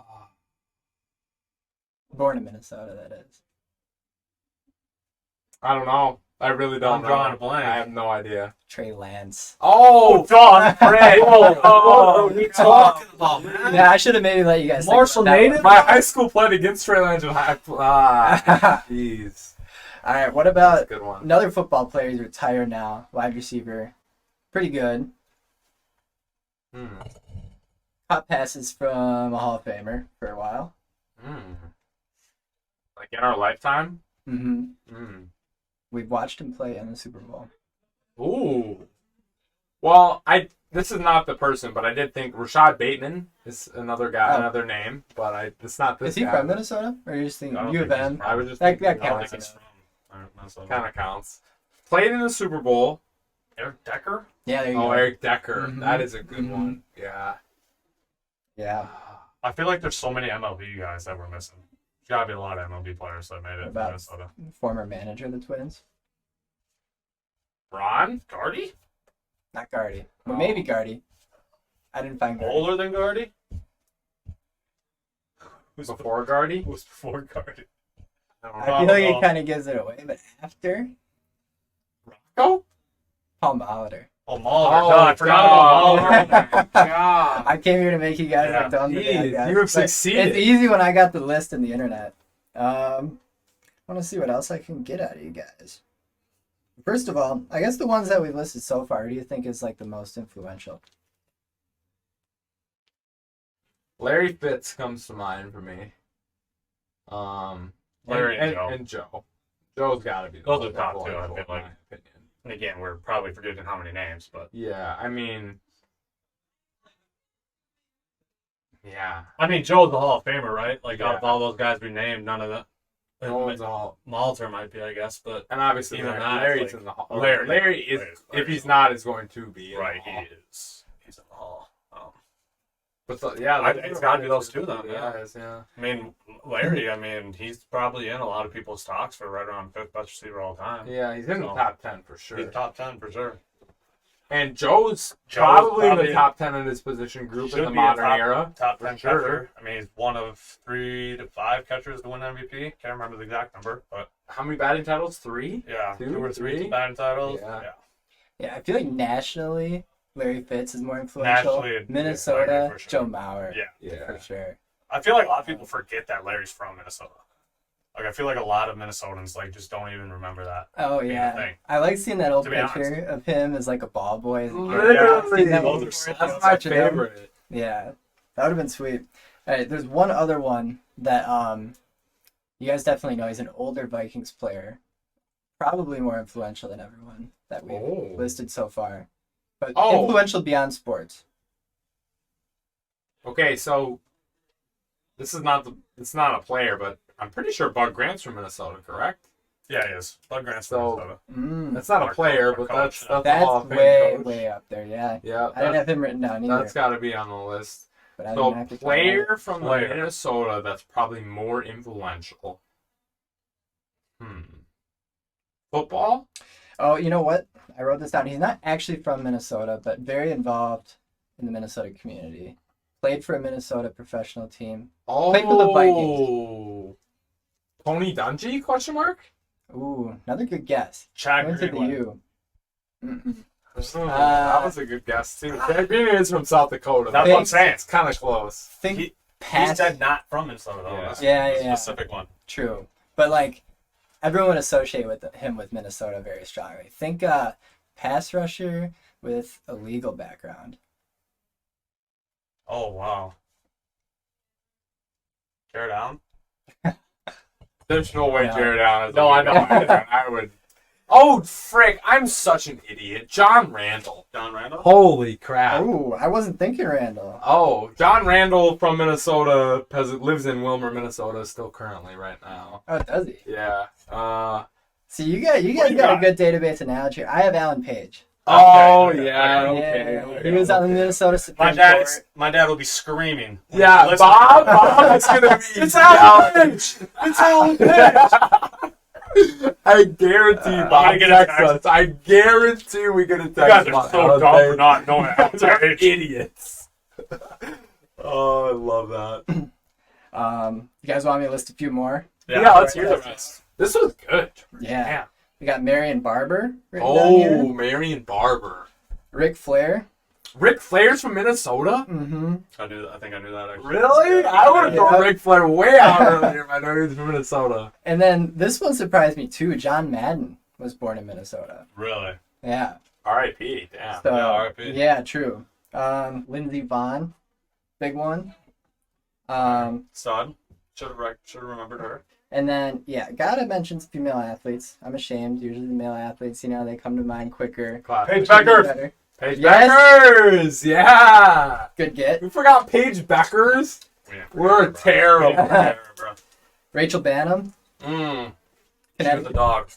Born in Minnesota, that is. I don't know. I really don't I'm know. drawing a blank. I have no idea. Trey Lance. Oh, Don Fred. What are you talking about, man? Yeah, I should have maybe let you guys. Marshall native. My high school played against Trey Lance. Jeez. All right, what about That's a good one. another football player? He's retired now, wide receiver. Pretty good. Caught passes from a Hall of Famer for a while. Like in our lifetime? Mm-hmm. We've watched him play in the Super Bowl. Ooh. Well, this is not the person, but I did think Rashad Bateman is another guy, another name, but it's not this Is he guy. from Minnesota? Or are you just thinking U of M? I was just that thinking, counts. Kind of counts. Played in the Super Bowl. Eric Decker? Yeah, there you go. Oh, Eric Decker. Mhm. That is a good Mhm. one. Yeah. Yeah. I feel like there's so many MLB guys that we're missing. There's gotta be a lot of MLB players that made it to About Minnesota. former manager of the Twins. Ron Gardy? Not Gardy. Well, maybe Gardy. I didn't find Gardy. Older than Gardy? Who's before Gardy? Who's before Gardy? I feel like it kind of gives it away, but after Rocco? Paul Molitor. Oh, Molitor. God, I forgot about Molitor. God. I came here to make you guys Yeah. look dumb. Jeez, guys. you have But succeeded. It's easy when I got the list in the internet. I want to see what else I can get out of you guys. First of all, I guess the ones that we've listed so far, who do you think is like the most influential? Larry Fitz comes to mind for me. Larry and Joe. And Joe. Joe's got to be the Those are most the top two, I influential, feel in like. my opinion. And again, we're probably forgetting how many names, but Yeah, I mean, yeah. I mean, Joe's the Hall of Famer, right? Like out of Yeah. all those guys we named, none of the No one's all. Molitor might be, I guess, but And obviously, Even Larry, that, Larry's like, in the hall. Larry- Larry is, Larry's if he's in not, is going to be. In right, the hall. he is. He's in the Hall. But yeah, It's got to be those two, then. Yeah. Guys, yeah. I mean, Larry. I mean, he's probably in a lot of people's talks for right around fifth best receiver all time. Yeah, he's in the So, top 10 for sure. He's top 10 for sure. And Joe's probably in the top 10 in his position group in Should the be a modern top, era. Top for 10 sure. catcher. I mean, he's one of 3 to 5 catchers to win MVP. Can't remember the exact number, but How many batting titles? 3? yeah, 2 2 or 3 3? batting titles. Yeah. Yeah. Yeah, I feel like nationally, Larry Fitz is more influential. Nationally, it's Minnesota, Larry for sure. Joe Mauer. Yeah. For sure. I feel like a lot of people forget that Larry's from Minnesota. Like, I feel like a lot of Minnesotans like just don't even remember that. Oh being a yeah, thing. I like seeing that old To be picture of him as like a ball boy. As a kid. Literally. Seen that Those before. are so That's good. my Watching him. favorite. Yeah, that would have been sweet. All right, there's one other one that you guys definitely know. He's an older Vikings player, probably more influential than everyone that we've Oh. listed so far, but Oh. influential beyond sports. Okay, so this is not it's not a player, but I'm pretty sure Bud Grant's from Minnesota, correct? Yeah, he is. Bud Grant's So- from Minnesota. Mm, That's not a Our player, coach, but our that's coach, a Hall that's of Fame way coach. way up there. Yeah, Yeah, I didn't have him written down either. that's got to be on the list. but I So didn't have to player from Player. Minnesota that's probably more influential. Football? Oh, you know what? I wrote this down. He's not actually from Minnesota, but very involved in the Minnesota community. Played for a Minnesota professional team. Oh, Played for the Vikings. Tony Dungy? Question mark? Ooh, another good guess. Chad Went to the Greenway. U. Mm-mm. That was a good guess too. Chad Greenway is from South Dakota. That's what I'm saying. It's kind of close. Think He said not from Minnesota, though. Yeah. That's yeah. a specific one. True. But, like, everyone would associate him with Minnesota very strongly. Think pass rusher with a legal background. Oh, wow. Jared Allen? There's no way No. Jared Allen is. No, I know. I would. Oh, frick. I'm such an idiot. John Randall. John Randall? Holy crap. Oh, I wasn't thinking Randall. Oh, John Randall from Minnesota, lives in Wilmer, Minnesota, still currently right now. Oh, does he? Yeah. See, you guys got a good database analogy. I have Alan Page. Oh, Okay. yeah. Yeah, Okay. he was on the Minnesota Supreme Court. My dad will be screaming. Yeah, Listen. Bob is going to be. It's Alan Page! It's Alan Page! I guarantee Bob texts us. I guarantee we're going to text You guys are Bob so Alan dumb for Page. not knowing Alan They're Page. idiots. Oh, I love that. You guys want me to list a few more? Yeah, let's hear the rest. This was good. Yeah. Damn. We got Marion Barber written down here. Oh, Marion Barber. Ric Flair. Ric Flair's from Minnesota? Mm-hmm. I think I knew that, actually. Really? I would have thrown Ric Flair way out earlier if I knew he was from Minnesota. And then this one surprised me too. John Madden was born in Minnesota. Really? Yeah. R.I.P. Damn. So, Yeah, R.I.P.. Yeah, true. Lindsey Vonn, big one. Stud. Should have remembered her. And then, yeah, gotta mention some female athletes. I'm ashamed. Usually the male athletes, they come to mind quicker. Paige Becker. Better. Paige Yes. Beckers! Yeah! Good get. We forgot Paige Beckers? We're terrible. Rachel Banham. She was Connecticut. a dog.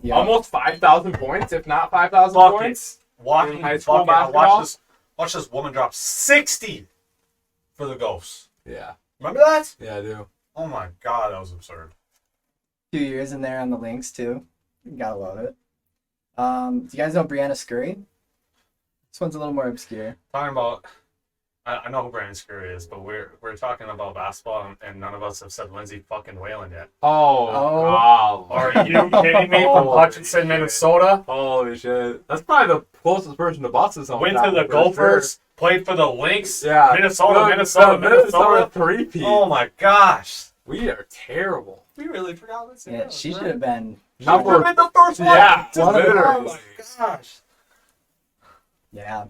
Yeah. Almost 5,000 points, if not 5,000 Fuck points. Walking In high school fucking, I basketball? watched this woman drop 60 for the Ghosts. Yeah. Remember that? Yeah, I do. Oh my god, that was absurd. 2 years in there on the links too. You gotta love it. Do you guys know Brianna Scurry? This one's a little more obscure. Talking about, I know who Brandon Scurry is, but we're talking about basketball, and none of us have said Lindsey fucking Whalen yet. Oh, God. Are you kidding me? From Hutchinson, Minnesota? Holy shit. That's probably the closest person to Buses on Went that to the for Gophers, sure. played for the Lynx. Yeah. Minnesota. Minnesota three-peat. Oh my gosh. We are terrible. We really forgot this. Yeah, she should have been. Number the first one. Yeah, One of the literally. Oh my gosh. Yeah.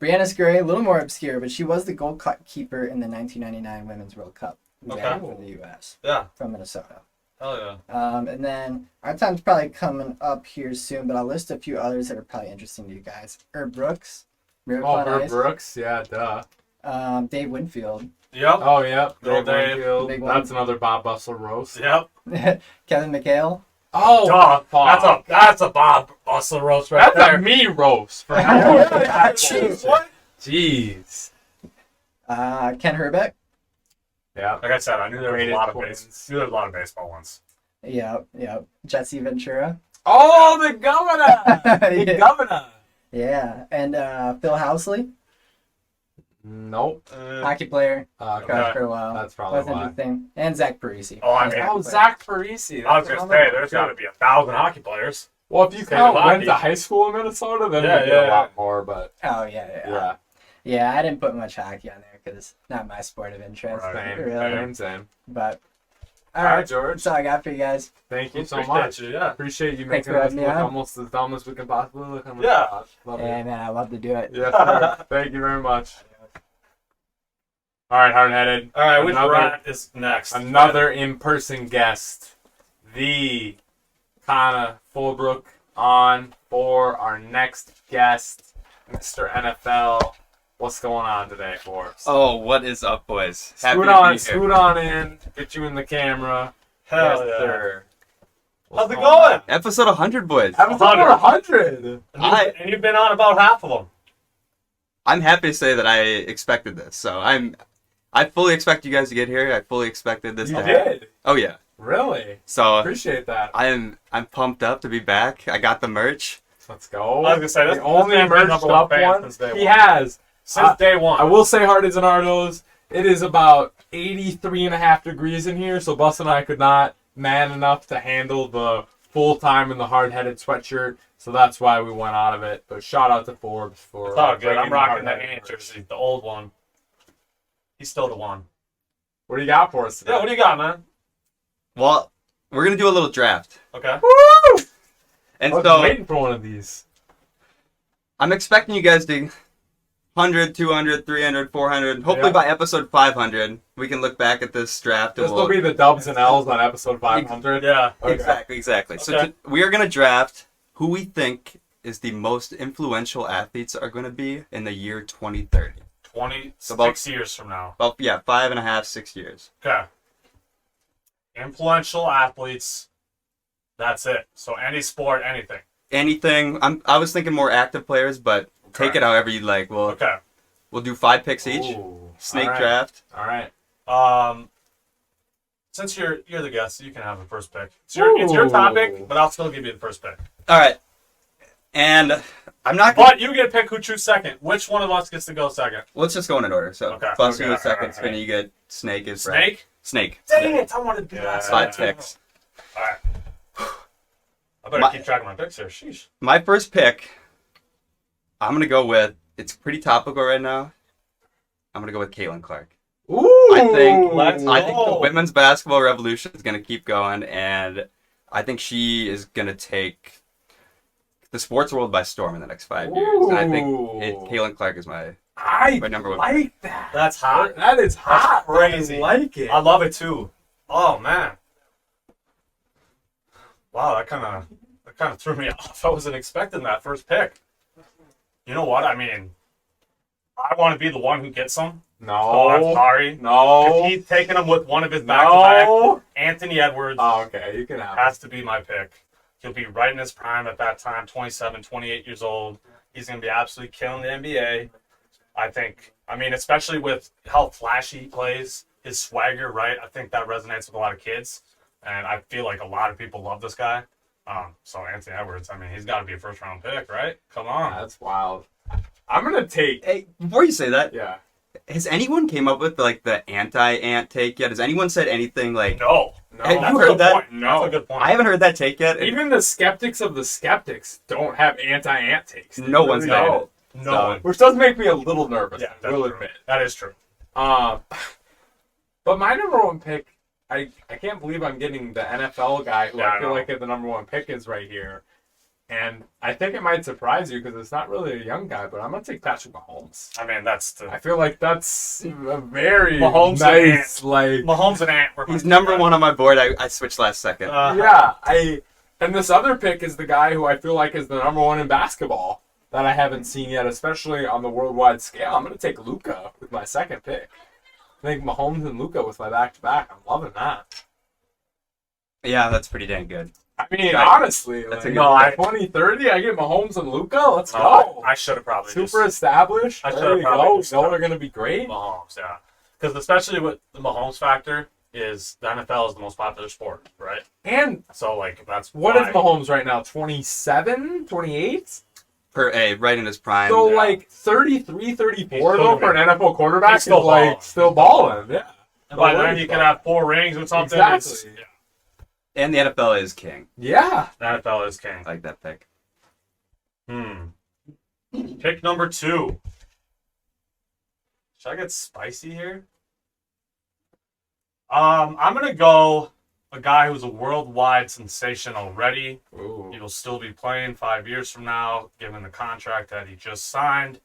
Brianna Scurry, a little more obscure, but she was the goalkeeper in the 1999 Women's World Cup for the U.S. Yeah. From Minnesota. Hell yeah. And then our time's probably coming up here soon, but I'll list a few others that are probably interesting to you guys. Herb Brooks. Miracle on Herb Ice. Brooks, yeah, duh. Dave Winfield. Yep. Oh, yep. Little Dave. Winfield. Big one. That's another Bob Bustle roast. Yep. Kevin McHale. Oh, Duh. fuck. That's a Bob Bustle roast right That's there. a me roast. For Jeez, what? Jeez. Ken Herbeck. Yeah. Like I said, I knew there was a Greatest lot of twins. baseball ones. Yep. Jesse Ventura. Oh, the governor! The Yeah. governor! Yeah. And Phil Housley. Nope. Hockey player. Okay. Coached for a while. That's probably Wasn't why. interesting. And Zach Parisi. Oh, I mean, Oh, Zach Parisi. I was gonna say there's got to be 1,000 hockey players. Well, if you State count of went to hockey. high school in Minnesota, then Yeah, it'd be yeah, a lot more, but Oh, yeah. Yeah, I didn't put much hockey on there because it's not my sport of interest. Right. Really. Same. But, All right, alright, George. that's all I got for you guys. Thank you so Appreciate much. you, yeah. Appreciate you Thanks making for us having me look on. almost as dumb as we can possibly look on the Yeah. spot. Love Hey, it. man, I love to do it. Yes, sir. Thank you very much. All right, hard-headed. All right, which Another- rat is next? Another in-person guest, the Kana Forbrook, on for our next guest, Mr. NFL. What's going on today, Forbes? Oh, what is up, boys? Happy Scoot to on, be scoot on in. Get you in the camera. Hell Yes, yeah. sir. How's it going? Episode 100, boys. Episode 100. And you've been on about half of them. I'm happy to say that I expected this. So I fully expect you guys to get here. I fully expected this You to happen. did? Oh yeah. Really? So Appreciate that. I'm pumped up to be back. I got the merch. Let's go. I was gonna say, the this only man's been merged number one up fan one. since day He one. has. Since day one. I will say, Hardies and Ardos, it is about 83.5 degrees in here, so Bus and I could not man enough to handle the full time in the hard-headed sweatshirt, so that's why we went out of it. But shout out to Forbes for. It's all good. I'm bringing rocking the hard-headed Ant jersey, the old one. He's still the one. What do you got for us today? Yeah, what do you got, man? Well, we're gonna do a little draft. Okay. Woo! And I was so waiting for one of these. I'm expecting you guys to 100, 200, 300, 400. Hopefully Yeah. by episode 500, we can look back at this draft. And This will be the dubs and L's on episode 500. Yeah. Okay. Exactly. So Okay. we are going to draft who we think is the most influential athletes are going to be in the year 2030. 26 about- years from now. About, 5.5, 6 years. Okay. Influential athletes. That's it. So any sport, anything. Anything. I was thinking more active players, but take it however you'd like. Okay. We'll do 5 picks each. Ooh. Snake All right. draft. All right. Since you're the guest, you can have the first pick. It's your topic, but I'll still give you the first pick. All right. And I'm not. But you get to pick who choose second. Which one of us gets to go second? Let's just go in order. So, Okay. Buss, Okay, you get second. alright, Spinny, you get Snake is Snake? Snake. Dang it! I wanted to do that. 5 picks. All right. I better keep track of my picks here. Sheesh. My first pick, I'm gonna go with. It's pretty topical right now. I'm gonna go with Caitlin Clark. Ooh, I think let's the go. women's basketball revolution is gonna keep going, and I think she is gonna take the sports world by storm in the next 5 years. And I think Caitlin Clark is my number one. like that. That's hot. That is hot. Crazy. I like it. I love it too. Oh man. Wow, that kind of threw me off. I wasn't expecting that first pick. You know what? I mean, I want to be the one who gets them. No. Oh, I'm sorry. No. If he's taking them with one of his back-to-back, No. Anthony Edwards Oh, okay. You can have it. has to be my pick. He'll be right in his prime at that time, 27, 28 years old. He's going to be absolutely killing the NBA. I think, especially with how flashy he plays, his swagger, right? I think that resonates with a lot of kids. And I feel like a lot of people love this guy. So Anthony Edwards, he's got to be a first-round pick, right? Come on. That's wild. I'm going to take... Hey, before you say that, Yeah. has anyone came up with like the anti-ant take yet? Has anyone said anything like? No. Have That's you a heard good that? point. That's a good point. I haven't heard that take yet. Even the skeptics of the skeptics don't have anti-ant takes. They No one's really saying don't. it. No So- one. Which does make me a little nervous. Yeah, I that's will true. admit. That is true. But my number one pick, I can't believe I'm getting the NFL guy who Yeah, I I feel know. like the number one pick is right here. And I think it might surprise you because it's not really a young guy, but I'm going to take Patrick Mahomes. That's the... I feel like that's a very Mahomes and nice, Ant. like... Mahomes and Ant. He's number one on my board. I switched last second. Yeah, and this other pick is the guy who I feel like is the number one in basketball that I haven't seen yet, especially on the worldwide scale. I'm going to take Luka with my second pick. I think Mahomes and Luka with my back-to-back. I'm loving that. Yeah, that's pretty dang good. I mean, Right. honestly, That's like, a good pick. 2030, I get Mahomes and Luka. Let's go. Oh, I should have probably Super established. I should There have you probably go. just You know stuck they're going to be great. Mahomes, yeah. Because especially with the Mahomes factor is the NFL is the most popular sport, right? And so, that's what why. is Mahomes right now? 27? 28? Right in his prime. So, 33, 34, He's though, still for an gonna NFL quarterback, He's still is, like, balling. still balling. Yeah. And by then you can have 4 rings or something. Exactly. And the NFL is king. Yeah. The NFL is king. I like that pick. Pick number 2. Should I get spicy here? I'm gonna go a guy who's a worldwide sensation already. Ooh. He will still be playing 5 years from now, given the contract that he just signed.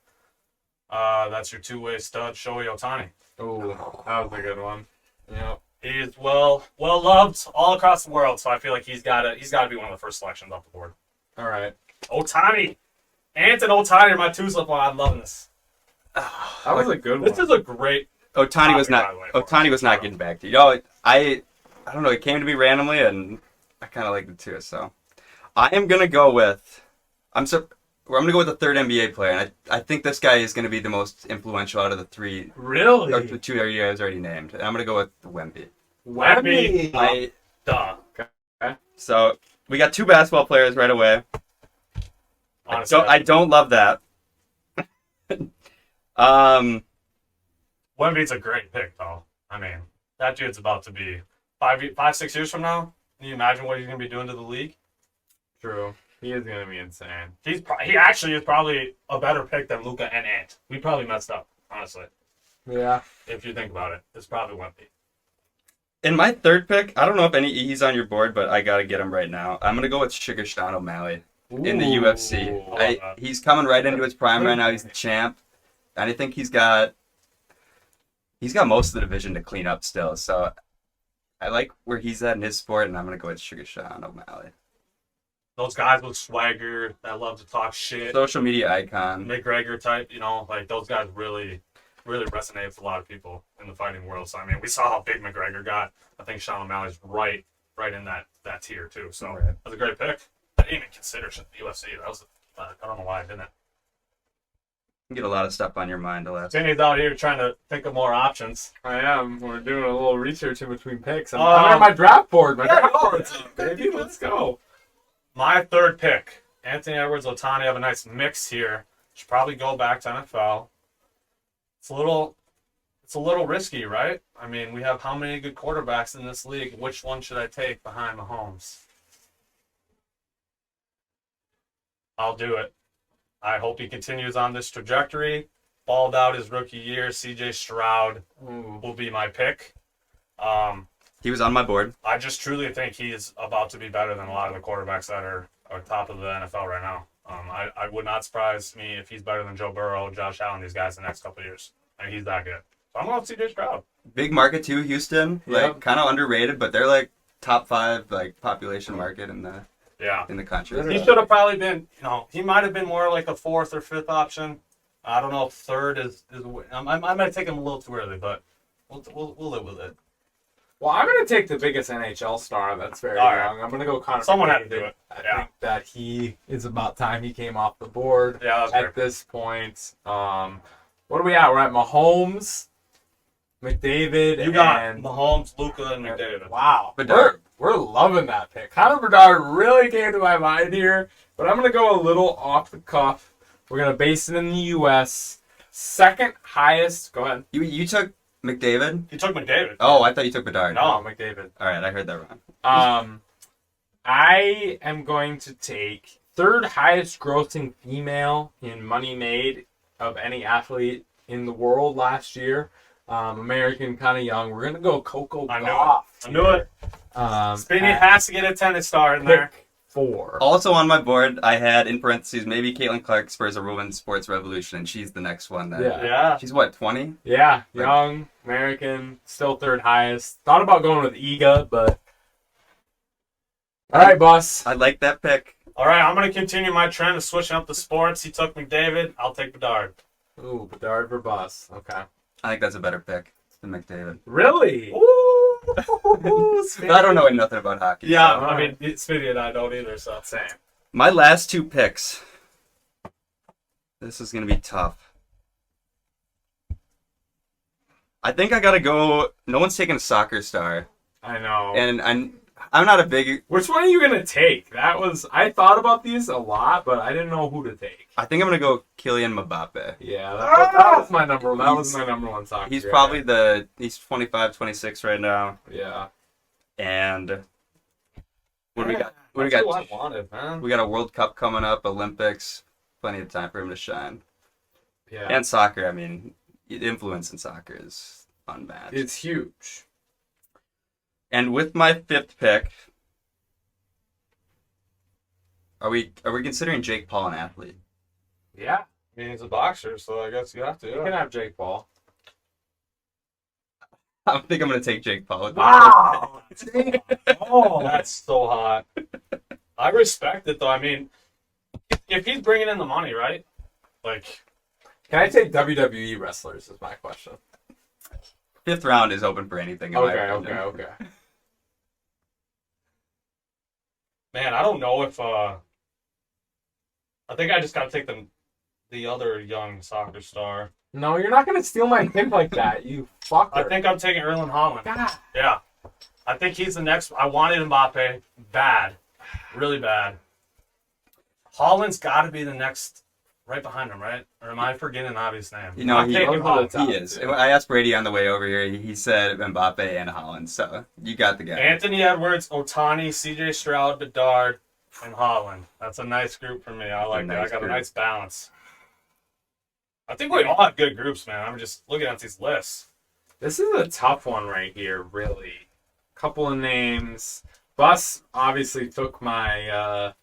That's your two-way stud, Shohei Ohtani. Ooh, that was a good one. Yep. He is well loved all across the world, so I feel like he's gotta be one of the first selections off the board. All right. Ohtani, Ant and Ohtani are my two-slip one. I'm loving this. That was a good one. This is a great. Ohtani was topic, by not. the way, Ohtani was not getting back to you. Know, I don't know. It came to me randomly, and I kind of liked it too. So, I am gonna go with. I'm gonna go with the third NBA player, and I think this guy is gonna be the most influential out of the 3. Really? Or the 2 you guys already named, and I'm gonna go with Wemby. Wemby. Duh. Okay. So we got 2 basketball players right away. Honestly, I don't love that. Wemby's a great pick, though. That dude's about to be 5-6 years from now. Can you imagine what he's gonna be doing to the league? True. He is going to be insane. He actually is probably a better pick than Luka and Ant. We probably messed up, honestly. Yeah. If you think about it, it's probably Wemby. In my third pick, I don't know if he's on your board, but I gotta get him right now. I'm gonna go with Sugar Sean O'Malley in the UFC. He's coming right into his prime right now. He's the champ, and I think he's got most of the division to clean up still. So I like where he's at in his sport, and I'm gonna go with Sugar Sean O'Malley. Those guys with swagger that love to talk shit. Social media icon. McGregor type, like those guys really resonate with a lot of people in the fighting world. So I mean, we saw how big McGregor got. I think Sean O'Malley's right in that tier too. So that's a great pick. I didn't even consider the UFC. I don't know why I didn't. You get a lot of stuff on your mind, Alex. Spinny's out here trying to think of more options. I am. We're doing a little research in between picks. I'm on my draft board. Baby, let's go. My third pick, Anthony Edwards, Otani. Have a nice mix here. Should probably go back to NFL. It's a little risky, right? I mean, we have how many good quarterbacks in this league? Which one should I take behind Mahomes? I'll do it. I hope he continues on this trajectory. Balled out his rookie year. CJ Stroud will be my pick. He was on my board. I just truly think he's about to be better than a lot of the quarterbacks that are top of the NFL right now. I would not surprise me if he's better than Joe Burrow, Josh Allen, these guys in the next couple of years. I mean, he's that good. So I'm going with CJ Stroud. Big market too, Houston. Like kind of underrated, but they're like top 5 like population market in the country. He should have probably been. He might have been more like a 4th or 5th option. I don't know if 3rd is. I might take him a little too early, but we'll live with it. Well, I'm going to take the biggest NHL star that's very All young. right. I'm going to go Connor Someone had to McDavid. do it. I think that he is about time he came off the board at this point. What are we at? We're at Mahomes, McDavid, You got and Mahomes, Luka, and McDavid. Wow. Bedard. We're loving that pick. Connor Bedard really came to my mind here, but I'm going to go a little off the cuff. We're going to base it in the U.S. Second highest. Go ahead. You took McDavid? He took McDavid. Oh, I thought you took Bedard. No, McDavid. All right, I heard that wrong. I am going to take third highest grossing female in money made of any athlete in the world last year. American, kind of young. We're gonna go Coco Gauff. I knew it. Spinny has to get a tennis star in there. 4. Also on my board, I had in parentheses maybe Caitlin Clark spurs a women's sports revolution, and she's the next one. Yeah. She's what, 20? Yeah, young, American, still third highest. Thought about going with Iga, but all right, boss. I like that pick. All right, I'm going to continue my trend of switching up the sports. He took McDavid. I'll take Bedard. Ooh, Bedard for boss. Okay. I think that's a better pick than McDavid. Really? I don't know nothing about hockey. Yeah, so. I mean, Spinny and I don't either, so same. My last 2 picks. This is going to be tough. I think I got to go. No one's taking a soccer star. I know. And I'm not a big. Which one are you gonna take? I thought about these a lot, but I didn't know who to take. I think I'm gonna go Kylian Mbappe. Yeah, that was my number. That was my number one soccer. He's guy. probably he's 25, 26 right now. Yeah. And what do we got? That's who I wanted, man. We got a World Cup coming up, Olympics. Plenty of time for him to shine. Yeah. And soccer. I mean, the influence in soccer is unmatched. It's huge. And with my 5th pick, are we considering Jake Paul an athlete? Yeah. I mean, he's a boxer, so I guess you have to. You can have Jake Paul. I think I'm going to take Jake Paul. Wow! Oh, that's so hot. I respect it, though. I mean, if he's bringing in the money, right? Like, can I take WWE wrestlers? Is my question. 5th round is open for anything. Okay. Man, I don't know if I think I just got to take the other young soccer star. No, you're not gonna steal my pick like that, you fucker. I think I'm taking Erling Haaland. God. Yeah, I think he's the next. I wanted Mbappe bad, really bad. Haaland's got to be the next, right behind him, right? Or am I forgetting an obvious name? You know, I'm taking Haaland. he is. I asked Brady on the way over here. He said Mbappe and Haaland, so you got the guy. Anthony Edwards, Otani, CJ Stroud, Bedard, and Haaland. That's a nice group for me. I like that. I got a nice balance. I think we all have good groups, man. I'm just looking at these lists. This is a tough one right here, really. couple of names. Buss obviously took my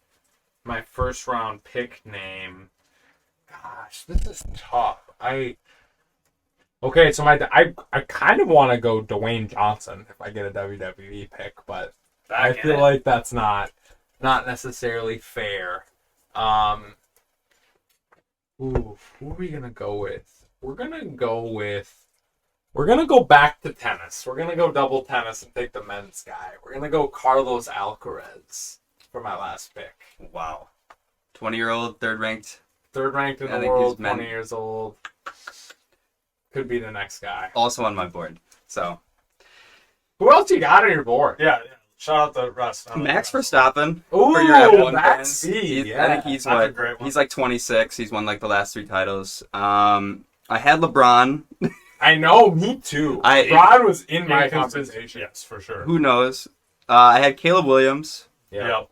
my first round pick name. Gosh, this is tough. Okay, so I kind of want to go Dwayne Johnson if I get a WWE pick, but I feel like that's not necessarily fair. Who are we gonna go with? We're gonna go back to tennis. We're gonna go double tennis and take the men's guy. We're gonna go Carlos Alcaraz for my last pick. Wow. 20-year-old, third ranked. Third ranked in the world, 20 years old. Could be the next guy. Also on my board. So. Who else you got on your board? Yeah. Shout out to Russ. Max Verstappen. Ooh, for your F1 Max fans. V. I think he's what? He's like 26. He's won like the last 3 titles. I had LeBron. I know, me too. LeBron was in my conversation. Yes, for sure. Who knows? I had Caleb Williams. Yep.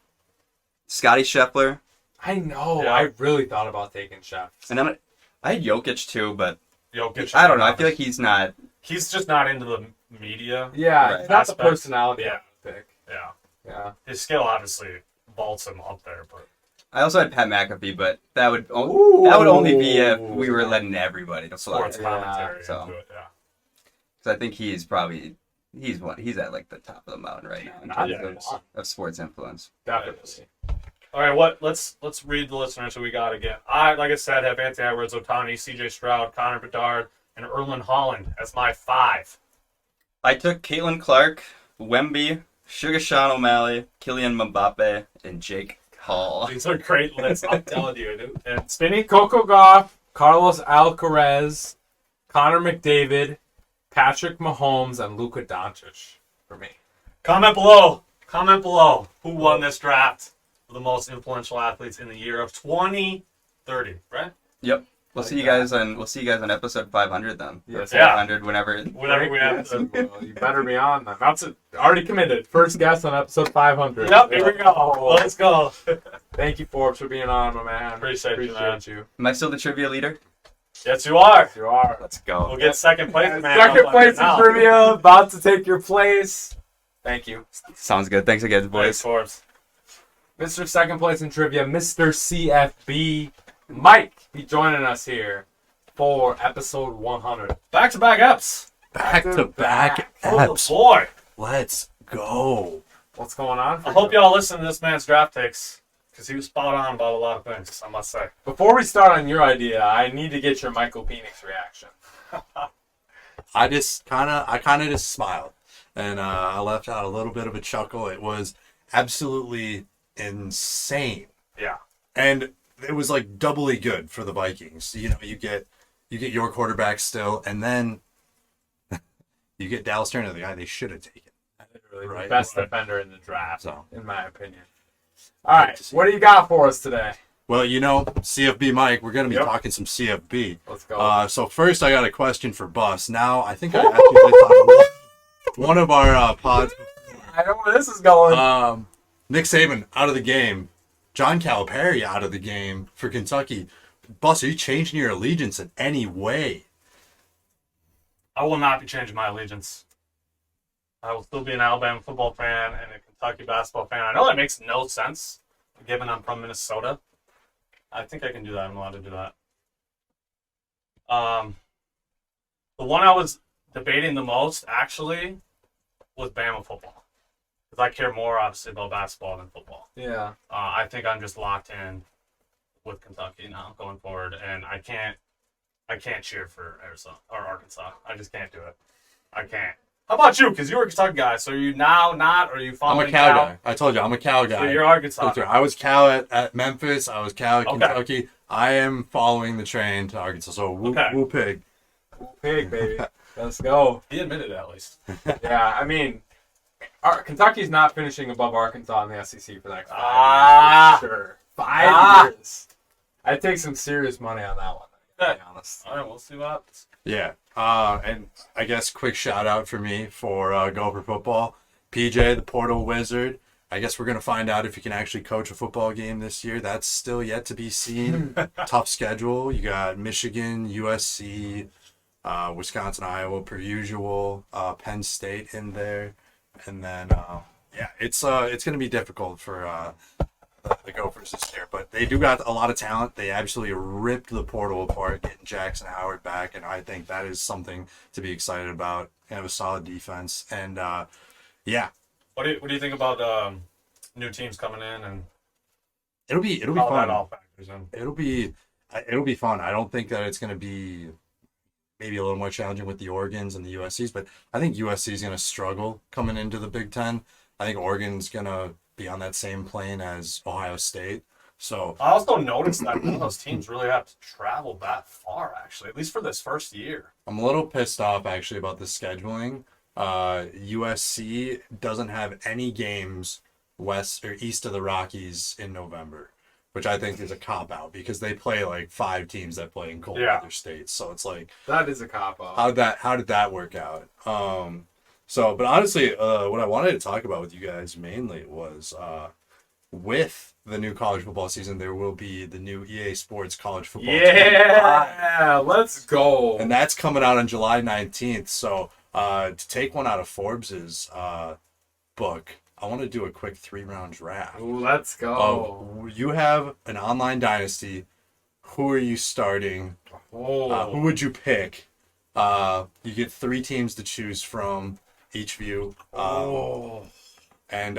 Scotty Scheffler. I know. Yeah. I really thought about taking Chef. And then I had Jokic too, but Jokic. I don't know. I feel like he's not. He's just not into the media. Yeah, Right. he's not the personality Yeah. pick. Yeah. Yeah. His skill obviously vaults him up there, but I also had Pat McAfee, but that would only be if we were letting everybody to fly. sports commentary So. into it, yeah. Because I think he's at like the top of the mountain right now in terms of sports influence. Definitely. All right, let's read the listeners who we got again. Like I said, have Anthony Edwards, Ohtani, C.J. Stroud, Connor Bedard, and Erlen Holland as my 5. I took Caitlin Clark, Wemby, Sugar Sean O'Malley, Kylian Mbappe, and Jake Hall. These are great lists, I'm telling you, dude. And Spinny? Coco Gauff, Carlos Alcaraz, Connor McDavid, Patrick Mahomes, and Luka Doncic for me. Comment below who won this draft for the most influential athletes in the year of 2030, right? Yep. We'll see you guys on episode 500 then. Yes. 500 whenever we have to. Well, you better be on then. That's it. Already committed. First guest on episode 500. Yep, here we go. Let's go. Thank you, Forbes, for being on, my man. Appreciate you. Am I still the trivia leader? Yes, you are. You are. Let's go. We'll get second place, man. Second place in trivia. About to take your place. Thank you. Sounds good. Thanks again, boys. Thanks, Forbes. Mr. Second place in trivia, Mr. CFB. Mike be joining us here for episode 100. Back-to-back eps. Back-to-back Oh, eps. boy. Let's go. What's going on? I hope y'all listen to this man's draft takes because he was spot on about a lot of things, I must say. Before we start on your idea, I need to get your Michael Penix reaction. I kind of just smiled, and I left out a little bit of a chuckle. It was absolutely insane. Yeah. And it was like doubly good for the Vikings. You know, you get your quarterback still, and then you get Dallas Turner, the guy they should have taken. Literally Right. the best defender in the draft, So. in my opinion. All right, what do you got for us today? Well, you know, CFB Mike, we're going to be Yep. talking some CFB. Let's go. So first, I got a question for Buss. Now, I think I asked you this on one of our pods. I know where this is going. Nick Saban out of the game. John Calipari out of the game for Kentucky. Buss, are you changing your allegiance in any way? I will not be changing my allegiance. I will still be an Alabama football fan and a Kentucky basketball fan. I know that makes no sense, given I'm from Minnesota. I think I can do that. I'm allowed to do that. The one I was debating the most, actually, was Bama football. Because I care more, obviously, about basketball than football. Yeah. I think I'm just locked in with Kentucky now going forward, and I can't cheer for Arizona or Arkansas. I just can't do it. I can't. How about you? Because you were a Kentucky guy, so are you now not, or are you I'm following a Cal guy. I told you, I'm a Cal guy. So you're Arkansas. I was Cal at Memphis. I was Cal at Okay. Kentucky. I am following the train to Arkansas. So woo pig. Woo pig, baby. Let's go. He admitted it, at least. Yeah, I mean, Kentucky's not finishing above Arkansas in the SEC for the next 5 years. For sure. 5 years. I'd take some serious money on that one, to be honest. All right, we'll see what happens. Yeah. And I guess quick shout out for me for Gopher Football. PJ, the Portal Wizard. I guess we're going to find out if you can actually coach a football game this year. That's still yet to be seen. Tough schedule. You got Michigan, USC, Wisconsin, Iowa, per usual. Penn State in there. And then, it's going to be difficult for the Gophers this year. But they do got a lot of talent. They absolutely ripped the portal apart, getting Jackson Howard back. And I think that is something to be excited about. They have a solid defense. And, yeah. What do you think about new teams coming in and It'll be how fun. that all factors in? It'll be fun. I don't think that it's going to be maybe a little more challenging with the Oregons and the USCs, but I think USC is going to struggle coming into the Big Ten. I think Oregon's going to be on that same plane as Ohio State. So I also noticed that none of those teams really have to travel that far, actually, at least for this first year. I'm a little pissed off actually about the scheduling. USC doesn't have any games west or east of the Rockies in November, which I think is a cop out because they play like 5 teams that play in cold weather states. So it's like that is a cop out. How did that work out? But honestly, what I wanted to talk about with you guys mainly was with the new college football season, there will be the new EA Sports College Football. Yeah, let's go. And that's coming out on July 19th. So to take one out of Forbes's book, I want to do a quick 3-round draft. Ooh, let's go. You have an online dynasty. Who are you starting? Who would you pick? You get 3 teams to choose from, each of you. And,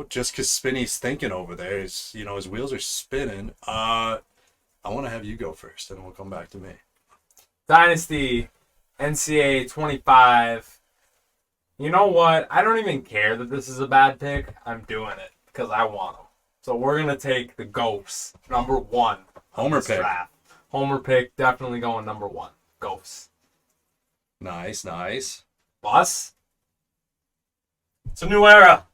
just because Spinny's thinking over there, his wheels are spinning, I want to have you go first, and we'll come back to me. Dynasty, NCAA 25. You know what? I don't even care that this is a bad pick. I'm doing it because I want them. So we're going to take the Ghosts, number 1. Homer pick. Draft. Homer pick, definitely going number 1. Ghosts. Nice. Buss? It's a new era.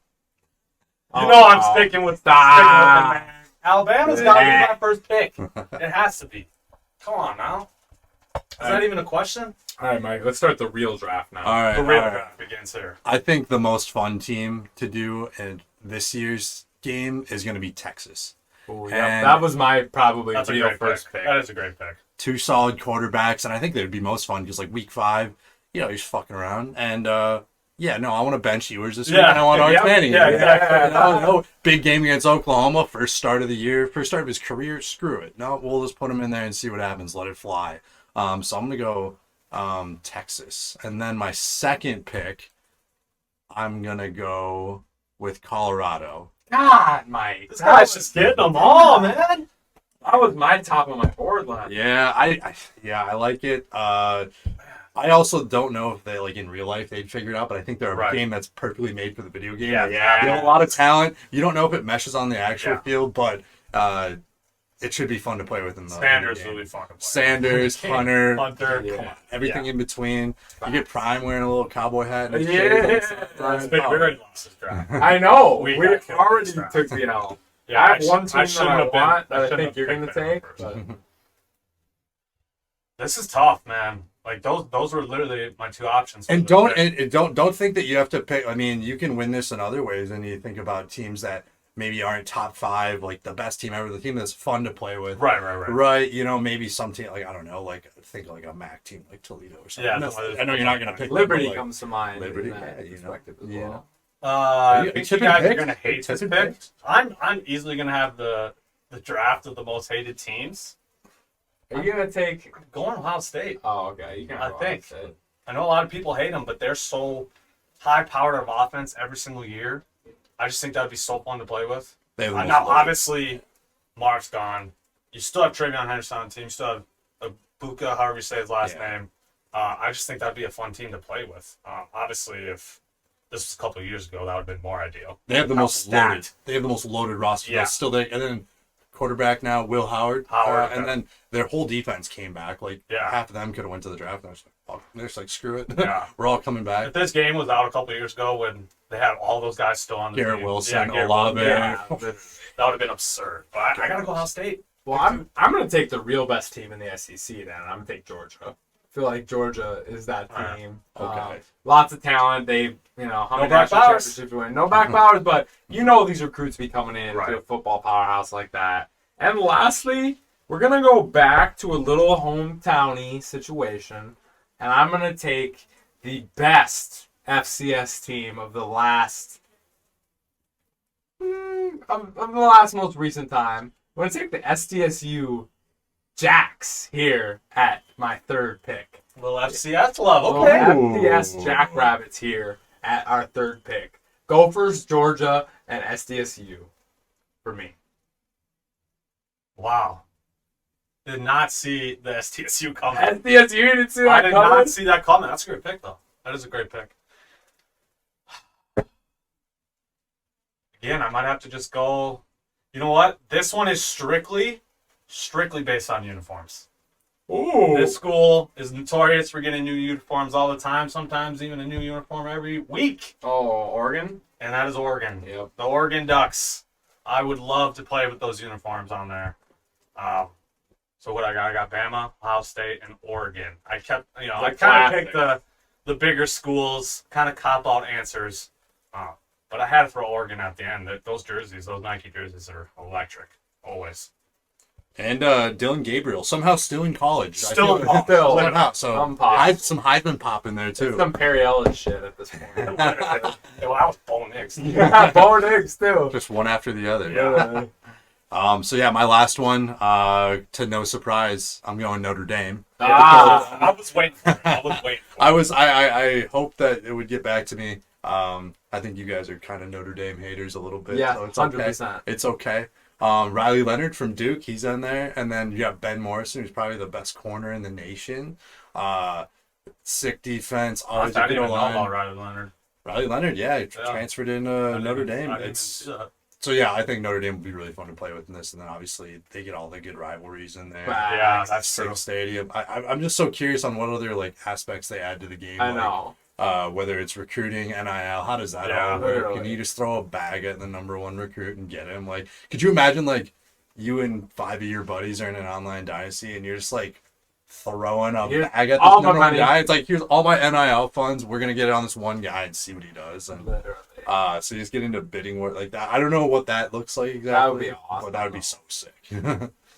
You know I'm sticking with the man. Alabama's got to be my first pick. It has to be. Come on now. Is that even a question? All right, Mike, let's start the real draft now. All right. The real draft begins here. I think the most fun team to do in this year's game is going to be Texas. Ooh, yeah, that was my probably That's real a great first pick. That is a great pick. 2 solid quarterbacks, and I think they'd be most fun because like week 5, you're just fucking around. And I want to bench Ewers this week, and I want Arch Manning. Yeah, exactly. No, big game against Oklahoma, first start of the year, first start of his career. Screw it. No, we'll just put him in there and see what happens. Let it fly. So I'm gonna go Texas, and then my second pick, I'm gonna go with Colorado. God, Mike, this guy's just getting them all, man. That was my top of my board last. Yeah, I like it. I also don't know if they in real life they'd figure it out, but I think they're a game that's perfectly made for the video game. Yeah. They have a lot of talent. You don't know if it meshes on the actual field, but it should be fun to play with in the Sanders game. will be fun to play. Sanders, Hunter, come on. everything in between. You get Prime wearing a little cowboy hat. And That's big very lost his draft. I know. We We got already killed took the L. Yeah, I have one team that shouldn't I have been- want that I shouldn't think have you're going to picked that take. first. but- This is tough, man. Like those were literally my 2 options. And don't think that you have to pick. I mean, you can win this in other ways, and you think about teams that maybe aren't top 5, like the best team ever, the team that's fun to play with. Right. Maybe some team I don't know, think a MAC team like Toledo or something. Yeah, I know you're not gonna pick Liberty them, but, comes to mind. Liberty, in that perspective as well. I think you guys are gonna hate this tipping pick. picks? I'm easily gonna have the draft of the most hated teams. Are you gonna take going Ohio State? Oh, okay. You can. I think. I know a lot of people hate them, but they're so high-powered of offense every single year. I just think that would be so fun to play with. Now, obviously, Mark's gone. You still have Travion Henderson on the team. You still have Buka, however you say his last name. I just think that'd be a fun team to play with. Obviously, if this was a couple of years ago, that would have been more ideal. They have the most loaded. They have the most loaded roster. Yeah. Still, and then quarterback now, Will Howard. Howard, and then their whole defense came back. Half of them could have went to the draft. And they're just like, screw it. Yeah. We're all coming back. If this game was out a couple of years ago when they had all those guys still on the Garrett team, Wilson, Garrett Olave. that would have been absurd. But I gotta go Ohio State. Well, I'm going to take the real best team in the SEC then, and I'm going to take Georgia. I feel like Georgia is that team. Okay. Lots of talent. They, how many Brock national Bowers. championships win? No back Bowers, but these recruits be coming in to a football powerhouse like that. And lastly, we're going to go back to a little hometowny situation, and I'm going to take the best FCS team of the last most recent time. I'm going to take the SDSU Jacks here at my third pick. Little FCS love. Okay. FCS Jackrabbits here at our third pick. Gophers, Georgia, and SDSU for me. Wow. Did not see the SDSU coming. SDSU, you didn't see that I did coming? not see that coming. That's a great pick, though. That is a great pick. Again, I might have to just go. You know what? This one is strictly based on uniforms. Ooh. This school is notorious for getting new uniforms all the time, sometimes even a new uniform every week. Oh, Oregon? And that is Oregon. Yep. The Oregon Ducks. I would love to play with those uniforms on there. So what I got Bama, Ohio State, and Oregon. I kept, I kind of picked the bigger schools, kind of cop-out answers. But I had to throw Oregon at the end. Those jerseys, those Nike jerseys are electric, always. And Dylan Gabriel, somehow still in college. Still in college. Somehow. So some Heisman pop in there, too. It's some Perry Ellis shit at this point. Well, that was Bo Nix. Yeah, Bo Nix, too. Just one after the other. Yeah. So yeah, my last one, to no surprise, I'm going Notre Dame. I was waiting for it. I hope that it would get back to me. I think you guys are kind of Notre Dame haters a little bit. Yeah, so it's 100%. Okay. It's okay. Riley Leonard from Duke, he's in there. And then you got Ben Morrison, who's probably the best corner in the nation. Sick defense. Always I a didn't good even know line. about Riley Leonard. Riley Leonard, yeah, he transferred in Notre Dame. So yeah, I think Notre Dame would be really fun to play with in this, and then obviously they get all the good rivalries in there. Yeah, that's sick true. stadium. I'm just so curious on what other aspects they add to the game. I know. Whether it's recruiting, NIL, how does that all work? Can you just throw a bag at the number one recruit and get him? Could you imagine you and 5 of your buddies are in an online dynasty and you're just throwing a bag at this number one guy? It's here's all my NIL funds. We're gonna get it on this one guy and see what he does. And so you just get into bidding war like that. I don't know what that looks like exactly. That would be awesome. But that would be so sick.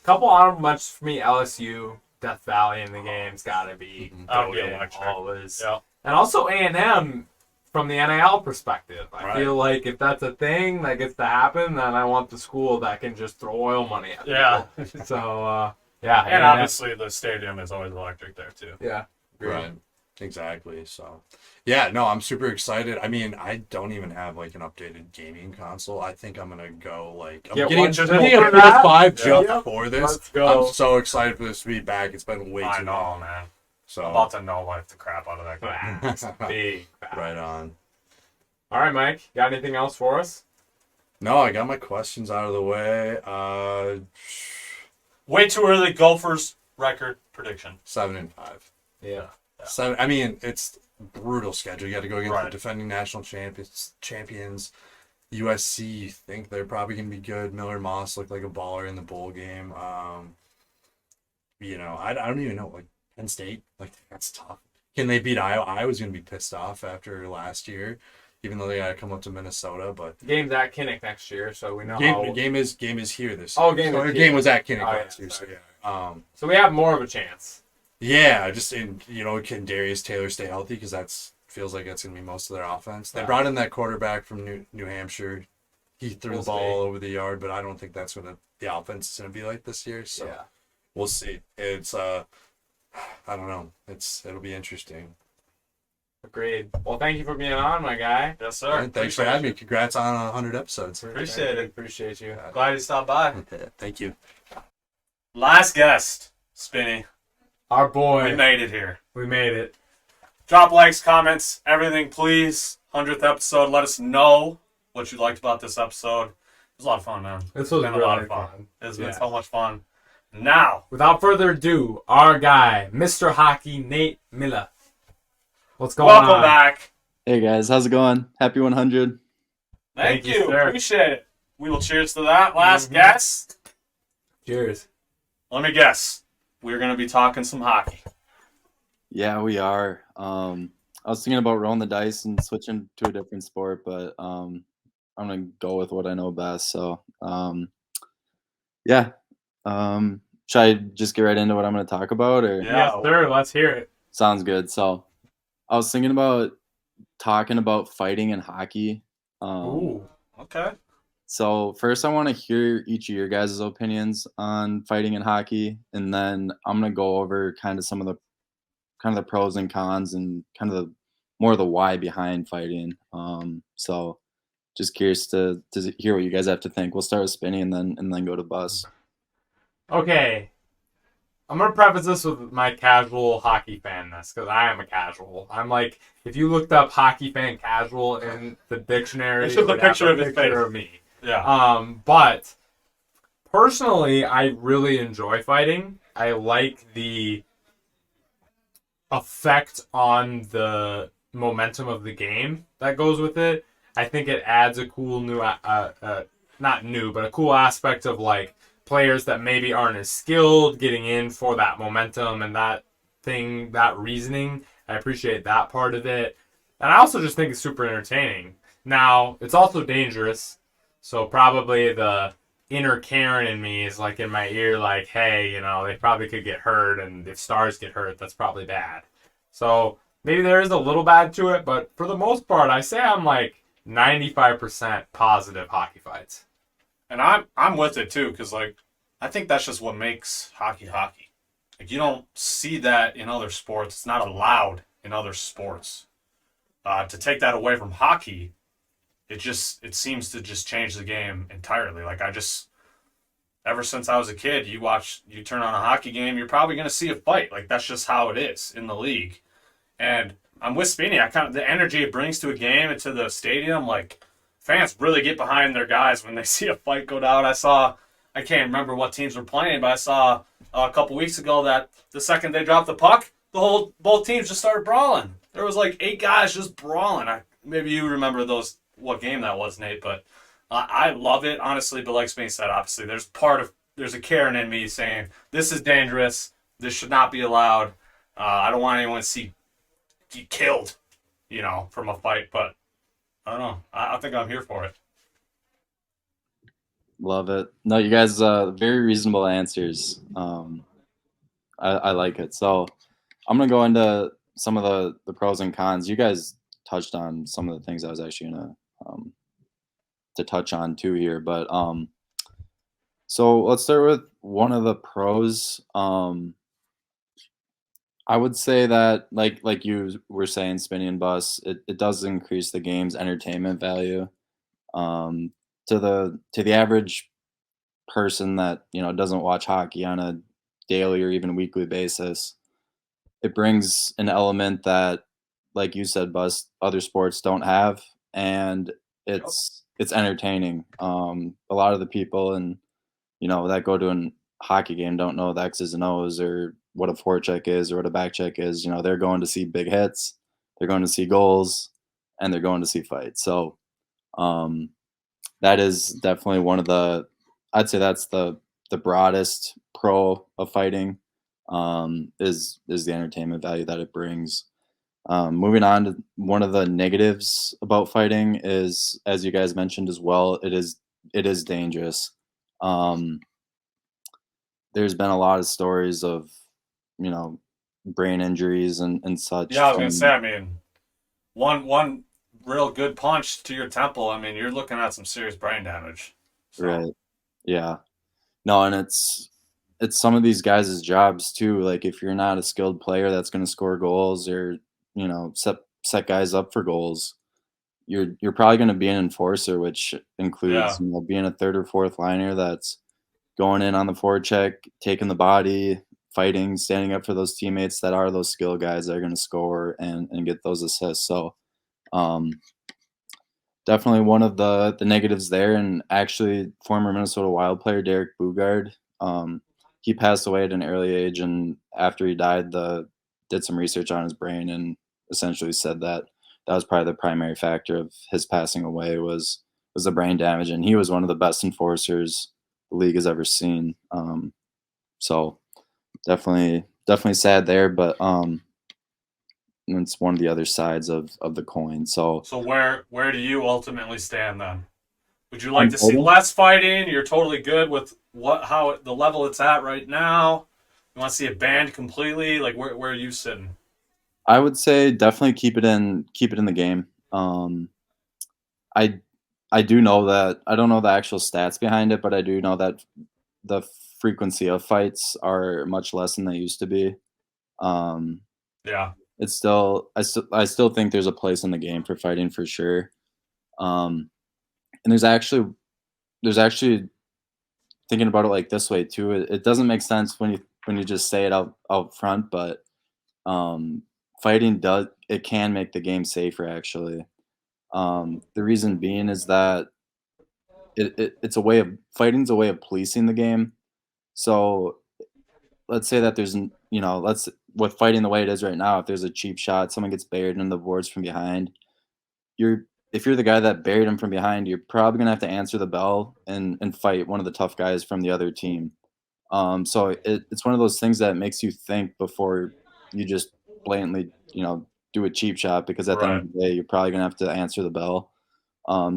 Couple honorable mentions for me: LSU, Death Valley in the game's got to be electric. Always. Yeah. And also A&M from the NIL perspective. I Right. feel like if that's a thing that gets to happen, then I want the school that can just throw oil money at people. So, yeah. And A&M. obviously the stadium is always electric there, too. Yeah. Right. Exactly. So, yeah, no, I'm super excited. I mean, I don't even have an updated gaming console. I think I'm gonna go I'm getting a PS5 just for this. Let's go. I'm so excited for this to be back. It's been way too long, man. So I'm about to no-life the crap out of that game. It's big. Right on. All right, Mike. Got anything else for us? No, I got my questions out of the way. Way too early. Gophers record prediction. 7-5. Yeah. I mean, it's brutal schedule. You got to go against the defending national champions. USC, you think they're probably going to be good. Miller Moss looked like a baller in the bowl game. I don't even know. Penn State, that's tough. Can they beat Iowa? Iowa's going to be pissed off after last year, even though they got to come up to Minnesota. But Game's at Kinnick next year, so we know game is here this year. Oh, game was at Kinnick last year. Sorry. So yeah. So we have more of a chance. Yeah, just can Darius Taylor stay healthy? Because feels like that's going to be most of their offense. They brought in that quarterback from New Hampshire. He threw the ball all over the yard, but I don't think that's what the offense is going to be like this year. So we'll see. It's I don't know. It'll be interesting. Agreed. Well, thank you for being on, my guy. Yes, sir. And thanks for having me. Congrats on 100 episodes. Appreciate it. Appreciate you. Glad you stopped by. Thank you. Last guest, Spinny. Our boy. We made it here. We made it. Drop likes, comments, everything, please. 100th episode. Let us know what you liked about this episode. It was a lot of fun, man. This was been really a lot of fun. It's been Yeah. so much fun. Now, without further ado, our guy, Mr. Hockey, Nate Miller. What's going on? welcome back. Hey guys, how's it going? Happy 100. Thank you. sir. Appreciate it. We will cheers to that. Last guest. Cheers. Let me guess. We're going to be talking some hockey. Yeah, we are. I was thinking about rolling the dice and switching to a different sport, but I'm gonna go with what I know best. So, yeah. Should I just get right into what I'm gonna talk about, or? Yes, sir. Let's hear it. Sounds good. So, I was thinking about talking about fighting in hockey. Ooh, okay. So first, I want to hear each of your guys' opinions on fighting in hockey, and then I'm gonna go over kind of some of the pros and cons and kind of more of the why behind fighting. So just curious to hear what you guys have to think. We'll start with Spinny and then go to Buss. Okay. I'm going to preface this with my casual hockey fanness, because I am a casual. I'm like, if you looked up hockey fan casual in the dictionary, It's just it would a picture have of his face. of me. Yeah. But personally, I really enjoy fighting. I like the effect on the momentum of the game that goes with it. I think it adds a cool new, not new, but a cool aspect of like players that maybe aren't as skilled getting in for that momentum and that thing, that reasoning. I appreciate that part of it. And I also just think it's super entertaining. Now, it's also dangerous. So probably the inner Karen in me is like in my ear, like, hey, you know, they probably could get hurt. And if stars get hurt, that's probably bad. So maybe there is a little bad to it. But for the most part, I say I'm like 95% positive hockey fights. And I'm with it too, because like I think that's just what makes hockey hockey. Like you don't see that in other sports. It's not allowed in other sports. To take that away from hockey, it seems to just change the game entirely. Like ever since I was a kid, you turn on a hockey game, you're probably gonna see a fight. Like that's just how it is in the league. And I'm with Spinny. The energy it brings to a game and to the stadium, like fans really get behind their guys when they see a fight go down. I can't remember what teams were playing, but I saw a couple weeks ago that the second they dropped the puck, both teams just started brawling. There was like 8 guys just brawling. Maybe you remember what game that was, Nate, but I love it, honestly. But like Spain said, obviously, there's a Karen in me saying, this is dangerous. This should not be allowed. I don't want anyone to get killed, from a fight, but I don't know. I think I'm here for it. Love it. No, you guys, very reasonable answers. I like it. So I'm gonna go into some of the pros and cons. You guys touched on some of the things I was actually gonna to touch on too here, but so let's start with one of the pros. I would say that like you were saying, Spinny and Buss, it does increase the game's entertainment value. To the average person that doesn't watch hockey on a daily or even weekly basis, it brings an element that, like you said, Buss, other sports don't have, and it's entertaining. A lot of the people that go to a hockey game don't know the X's and O's or what a forecheck is or what a back check is. They're going to see big hits, they're going to see goals, and they're going to see fights. So that is definitely one of I'd say that's the broadest pro of fighting, is the entertainment value that it brings. Moving on to one of the negatives about fighting is, as you guys mentioned as well, it is dangerous. There's been a lot of stories of brain injuries and such. Yeah, I was gonna say, I mean, one real good punch to your temple, I mean, you're looking at some serious brain damage. So. Right. Yeah. No, and it's some of these guys' jobs too. Like if you're not a skilled player that's going to score goals or set guys up for goals, you're probably going to be an enforcer, which includes being a third or fourth liner that's going in on the forecheck, taking the body, fighting, standing up for those teammates that are those skill guys that are going to score and get those assists. So definitely one of the negatives there. And actually, former Minnesota Wild player Derek Bugard, he passed away at an early age, and after he died, did some research on his brain and essentially said that was probably the primary factor of his passing away was the brain damage, and he was one of the best enforcers the league has ever seen. So definitely sad there, but it's one of the other sides of the coin. So where do you ultimately stand then? Would you like to see less fighting? You're totally good with the level it's at right now. You want to see it banned completely? Like where are you sitting? I would say definitely keep it in the game. I I do know that I don't know the actual stats behind it, but I do know that the frequency of fights are much less than they used to be. Um, Yeah. it's still I still think there's a place in the game for fighting for sure. And there's actually thinking about it like this way too. It doesn't make sense when you just say it out front, but fighting can make the game safer actually. The reason being is that it's a way of fighting's a way of policing the game. So let's say that let's with fighting the way it is right now, if there's a cheap shot, someone gets buried in the boards from behind, if you're the guy that buried him from behind, you're probably gonna have to answer the bell and fight one of the tough guys from the other team. So it's one of those things that makes you think before you just blatantly, do a cheap shot because at the end Right. of the day, you're probably gonna have to answer the bell.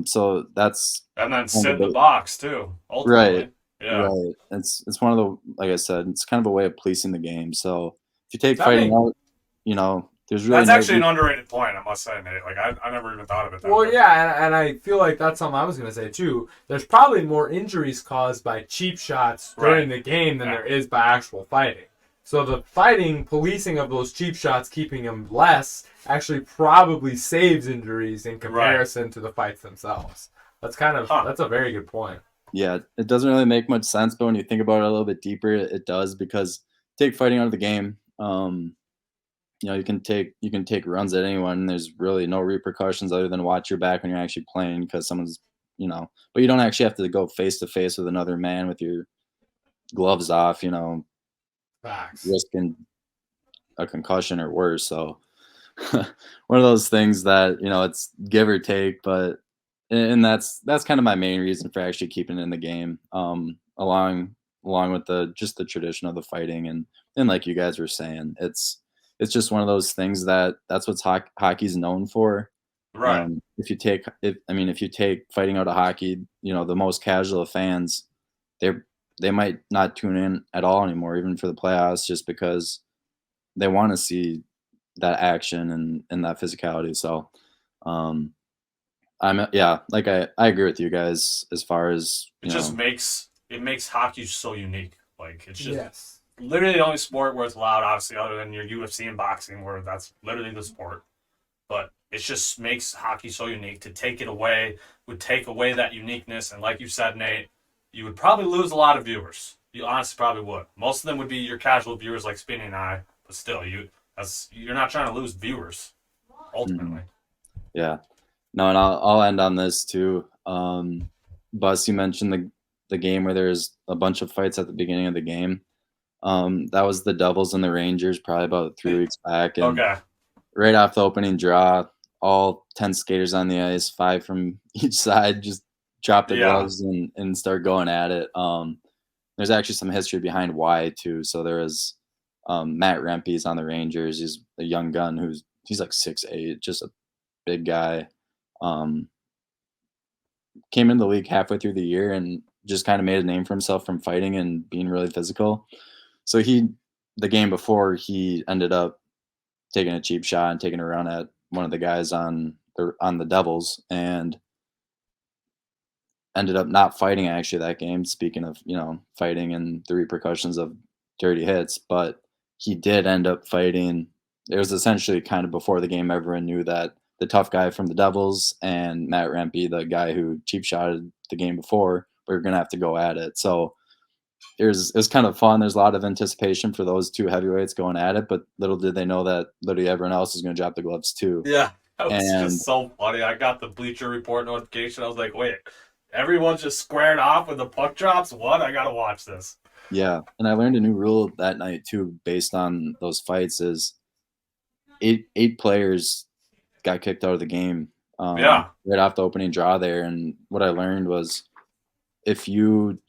So that's And then kind of sit a in the bit- box too, ultimately. right, Yeah. right. It's one of the like I said, it's kind of a way of policing the game. So if you take That fighting make- out, there's really That's no actually an underrated point, I must say, Nate. Like I never even thought of it that Well, way. yeah, and I feel like that's something I was going to say too. There's probably more injuries caused by cheap shots during the game than there is by actual fighting. So the fighting, policing of those cheap shots, keeping them less, actually probably saves injuries in comparison to the fights themselves. That's that's a very good point. Yeah, it doesn't really make much sense, but when you think about it a little bit deeper, it does because take fighting out of the game. You can take runs at anyone. And there's really no repercussions other than watch your back when you're actually playing because but you don't actually have to go face to face with another man with your gloves off. Facts. Risking a concussion or worse. So one of those things that it's give or take, but and that's kind of my main reason for actually keeping it in the game. Along with the tradition of the fighting and like you guys were saying, it's just one of those things that's what hockey's known for. Right. If you take fighting out of hockey, the most casual of fans, they might not tune in at all anymore, even for the playoffs, just because they want to see that action and that physicality. So, I agree with you guys as far as it makes hockey so unique. Like it's just literally the only sport where it's allowed, obviously, other than your UFC and boxing, where that's literally the sport. But it just makes hockey so unique. To take it away would take away that uniqueness, and like you said, Nate, you would probably lose a lot of viewers. You honestly probably would. Most of them would be your casual viewers like Spinny and I, but still, you're not trying to lose viewers, ultimately. Yeah. No, and I'll end on this too. Buss, you mentioned the game where there's a bunch of fights at the beginning of the game. That was the Devils and the Rangers probably about 3 weeks back. And right off the opening draw, all 10 skaters on the ice, 5 from each side, just drop the gloves and start going at it. There's actually some history behind why too. So there was Matt Rempe's on the Rangers. He's a young gun he's like 6'8", just a big guy. Came into the league halfway through the year and just kind of made a name for himself from fighting and being really physical. So the game before, he ended up taking a cheap shot and taking a run at one of the guys on the Devils and ended up not fighting actually that game. Speaking of, fighting and the repercussions of dirty hits, but he did end up fighting. It was essentially kind of before the game, everyone knew that the tough guy from the Devils and Matt Rempe, the guy who cheap shotted the game before, were going to have to go at it. So it was kind of fun. There's a lot of anticipation for those two heavyweights going at it, but little did they know that literally everyone else is going to drop the gloves too. Yeah, that was just so funny. I got the Bleacher Report notification. I was like, wait, everyone's just squared off with the puck drops? What? I got to watch this. Yeah, and I learned a new rule that night too based on those fights is eight players got kicked out of the game right off the opening draw there. And what I learned was if you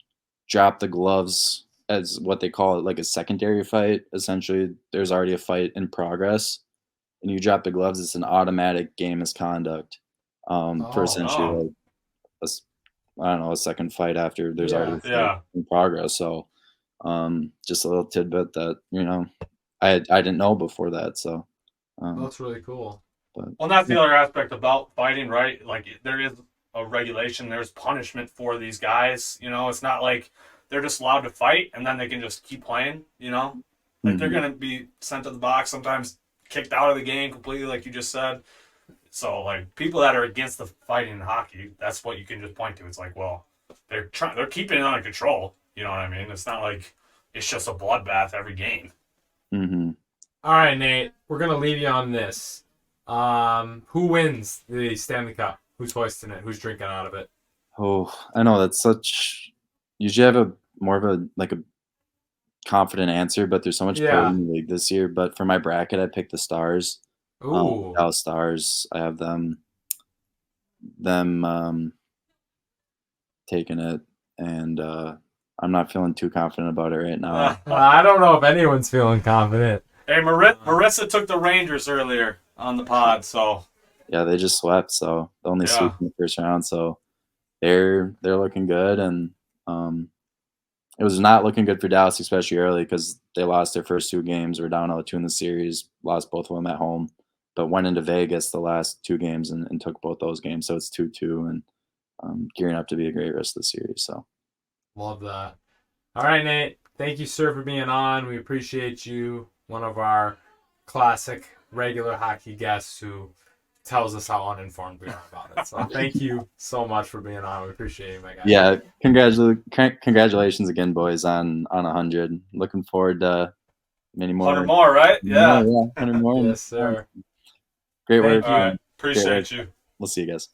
drop the gloves as what they call it, like a secondary fight, essentially there's already a fight in progress and you drop the gloves, it's an automatic game misconduct for essentially a second fight after there's already a fight in progress. So just a little tidbit that I didn't know before that. So That's really cool. Well, and that's the other aspect about fighting, right? Like, there is a regulation, there's punishment for these guys. You know, it's not like they're just allowed to fight and then they can just keep playing, you know? Like, they're going to be sent to the box, sometimes kicked out of the game completely, like you just said. So, like, people that are against the fighting in hockey, that's what you can just point to. It's like, well, they're keeping it under control. You know what I mean? It's not like it's just a bloodbath every game. Mm-hmm. All right, Nate, we're going to leave you on this. Who wins the Stanley Cup? Who's hoisting it? Who's drinking out of it? Oh, I know that's such. Usually, I have a more of a confident answer, but there's so much parity in the league this year. But for my bracket, I picked the Stars. Ooh. Dallas Stars. I have them taking it, and I'm not feeling too confident about it right now. I don't know if anyone's feeling confident. Hey, Marissa took the Rangers earlier on the pod, so. Yeah, they just swept, so they only swept in the first round, so they're looking good, and it was not looking good for Dallas, especially early, because they lost their first 2 games. Were down 0-2 in the series, lost both of them at home, but went into Vegas the last 2 games and took both those games. So it's 2-2 and gearing up to be a great rest of the series. So love that. All right, Nate. Thank you, sir, for being on. We appreciate you. One of our classic regular hockey guests who tells us how uninformed we are about it. So thank you so much for being on. We appreciate you, my guy. Yeah, congratulations again, boys, on 100. Looking forward to many more. 100 more, right? Yeah. 100 more. Yes, sir. Great work. All right. Appreciate you. We'll see you guys.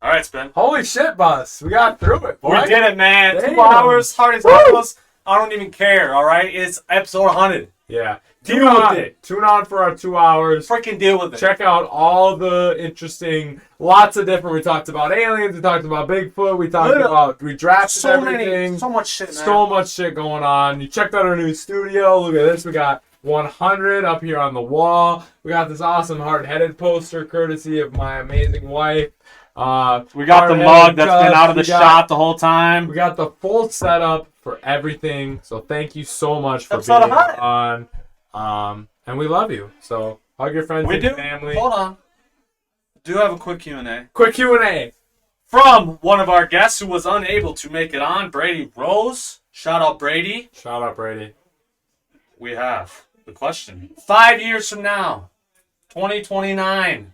All right, Spin. Holy shit, Buss. We got through it, boy. We did it, man. Damn. 2 hours, hard as nails. I don't even care, all right? It's episode 100. Yeah. Deal with it. Tune on for our 2 hours. Freaking deal with it. Check out all the interesting, lots of different. We talked about aliens. We talked about Bigfoot. We talked about, we drafted everything. So much shit, man. So much shit going on. You checked out our new studio. Look at this. We got 100 up here on the wall. We got this awesome hard-headed poster courtesy of my amazing wife. We got the mug that's been out of the shop the whole time. We got the full setup for everything. So thank you so much for Episode being 100. on. And we love you. So hug your friends and family. Hold on. Do have a quick Q&A. Quick Q&A. From one of our guests who was unable to make it on, Brady Rose. Shout out, Brady. Shout out, Brady. We have the question. 5 years from now, 2029,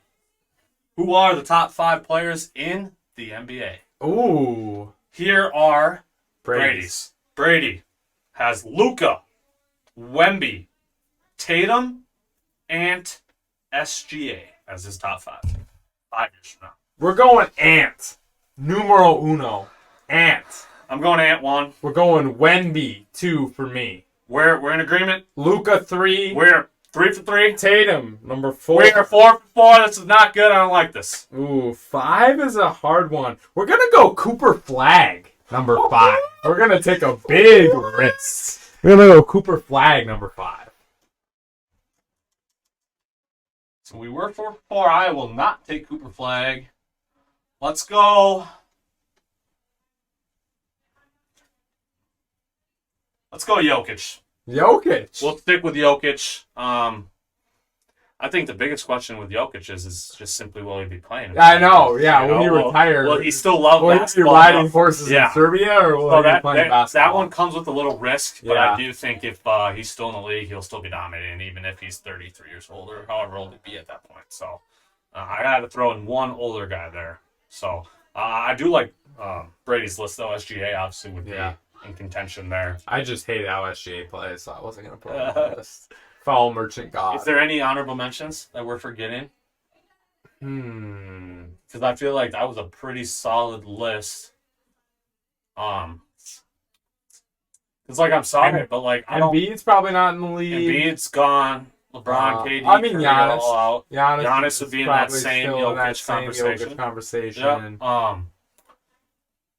who are the top 5 players in the NBA? Ooh. Here are Brady's. Brady has Luka, Wemby, Tatum, and SGA as his top 5. 5 years from now. We're going Ant. Numero uno. Ant. I'm going Ant 1. We're going Wemby 2 for me. We're in agreement. Luka 3. We're 3 for 3. Tatum number 4. We're 4 for 4. This is not good. I don't like this. Ooh, 5 is a hard one. We're gonna go Cooper Flag number 5. We're gonna take a big risk. We're gonna go Cooper Flag number 5. So we were 4 for 4. I will not take Cooper Flag. Let's go. Let's go Jokic. Jokic. We'll stick with Jokic. I think the biggest question with Jokic is just simply will he be playing? I know. Yeah. Will he retire? Will he still love will basketball? Will he be riding horses in Serbia, or will he be playing basketball? That one comes with a little risk, but I do think if he's still in the league, he'll still be dominating, even if he's 33 years old or however old he'd be at that point. So I had to throw in one older guy there. So I do like Brady's list, though. SGA obviously would be in contention there. I just hate how SGA plays, so I wasn't going to put him on the list. Foul merchant god. Is there any honorable mentions that we're forgetting? Because I feel like that was a pretty solid list. It's like, I'm sorry, but like I don't. Embiid's probably not in the league. Embiid's gone. LeBron, KD. I mean, Curry Giannis. all out. Giannis would be in that probably same still in that Jokic same conversation. Jokic conversation. Yep.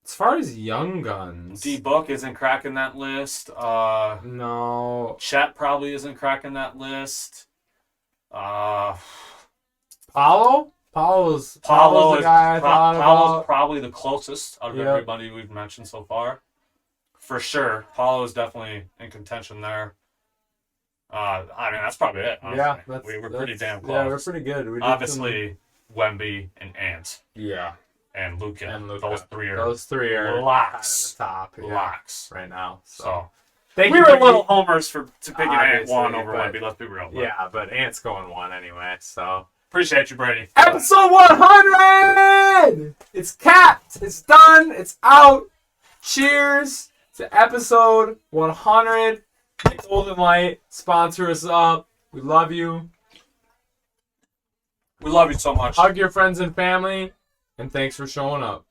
As far as young guns, D-Book isn't cracking that list. No. Chet probably isn't cracking that list. Paulo's Paulo the is guy I thought Paulo's about. probably the closest out of everybody we've mentioned so far. For sure. Paulo is definitely in contention there. I mean, that's probably it. Honestly. Yeah, we were pretty damn close. Yeah, we're pretty good. We did Obviously, Wemby and Ant. Yeah. And Luka. Those three are locks. Kind of the top. Locks. Right now. So. Thank we you, were Brady. little homers to picking Ant 1 Obviously, over but- Wemby. Let's be real. But Yeah, but Ant's going 1 anyway, so. appreciate you, Brady. Episode 100! It's capped. It's done. It's out. Cheers to episode 100. Golden Light, sponsor us up. We love you. We love you so much. Hug your friends and family, and thanks for showing up.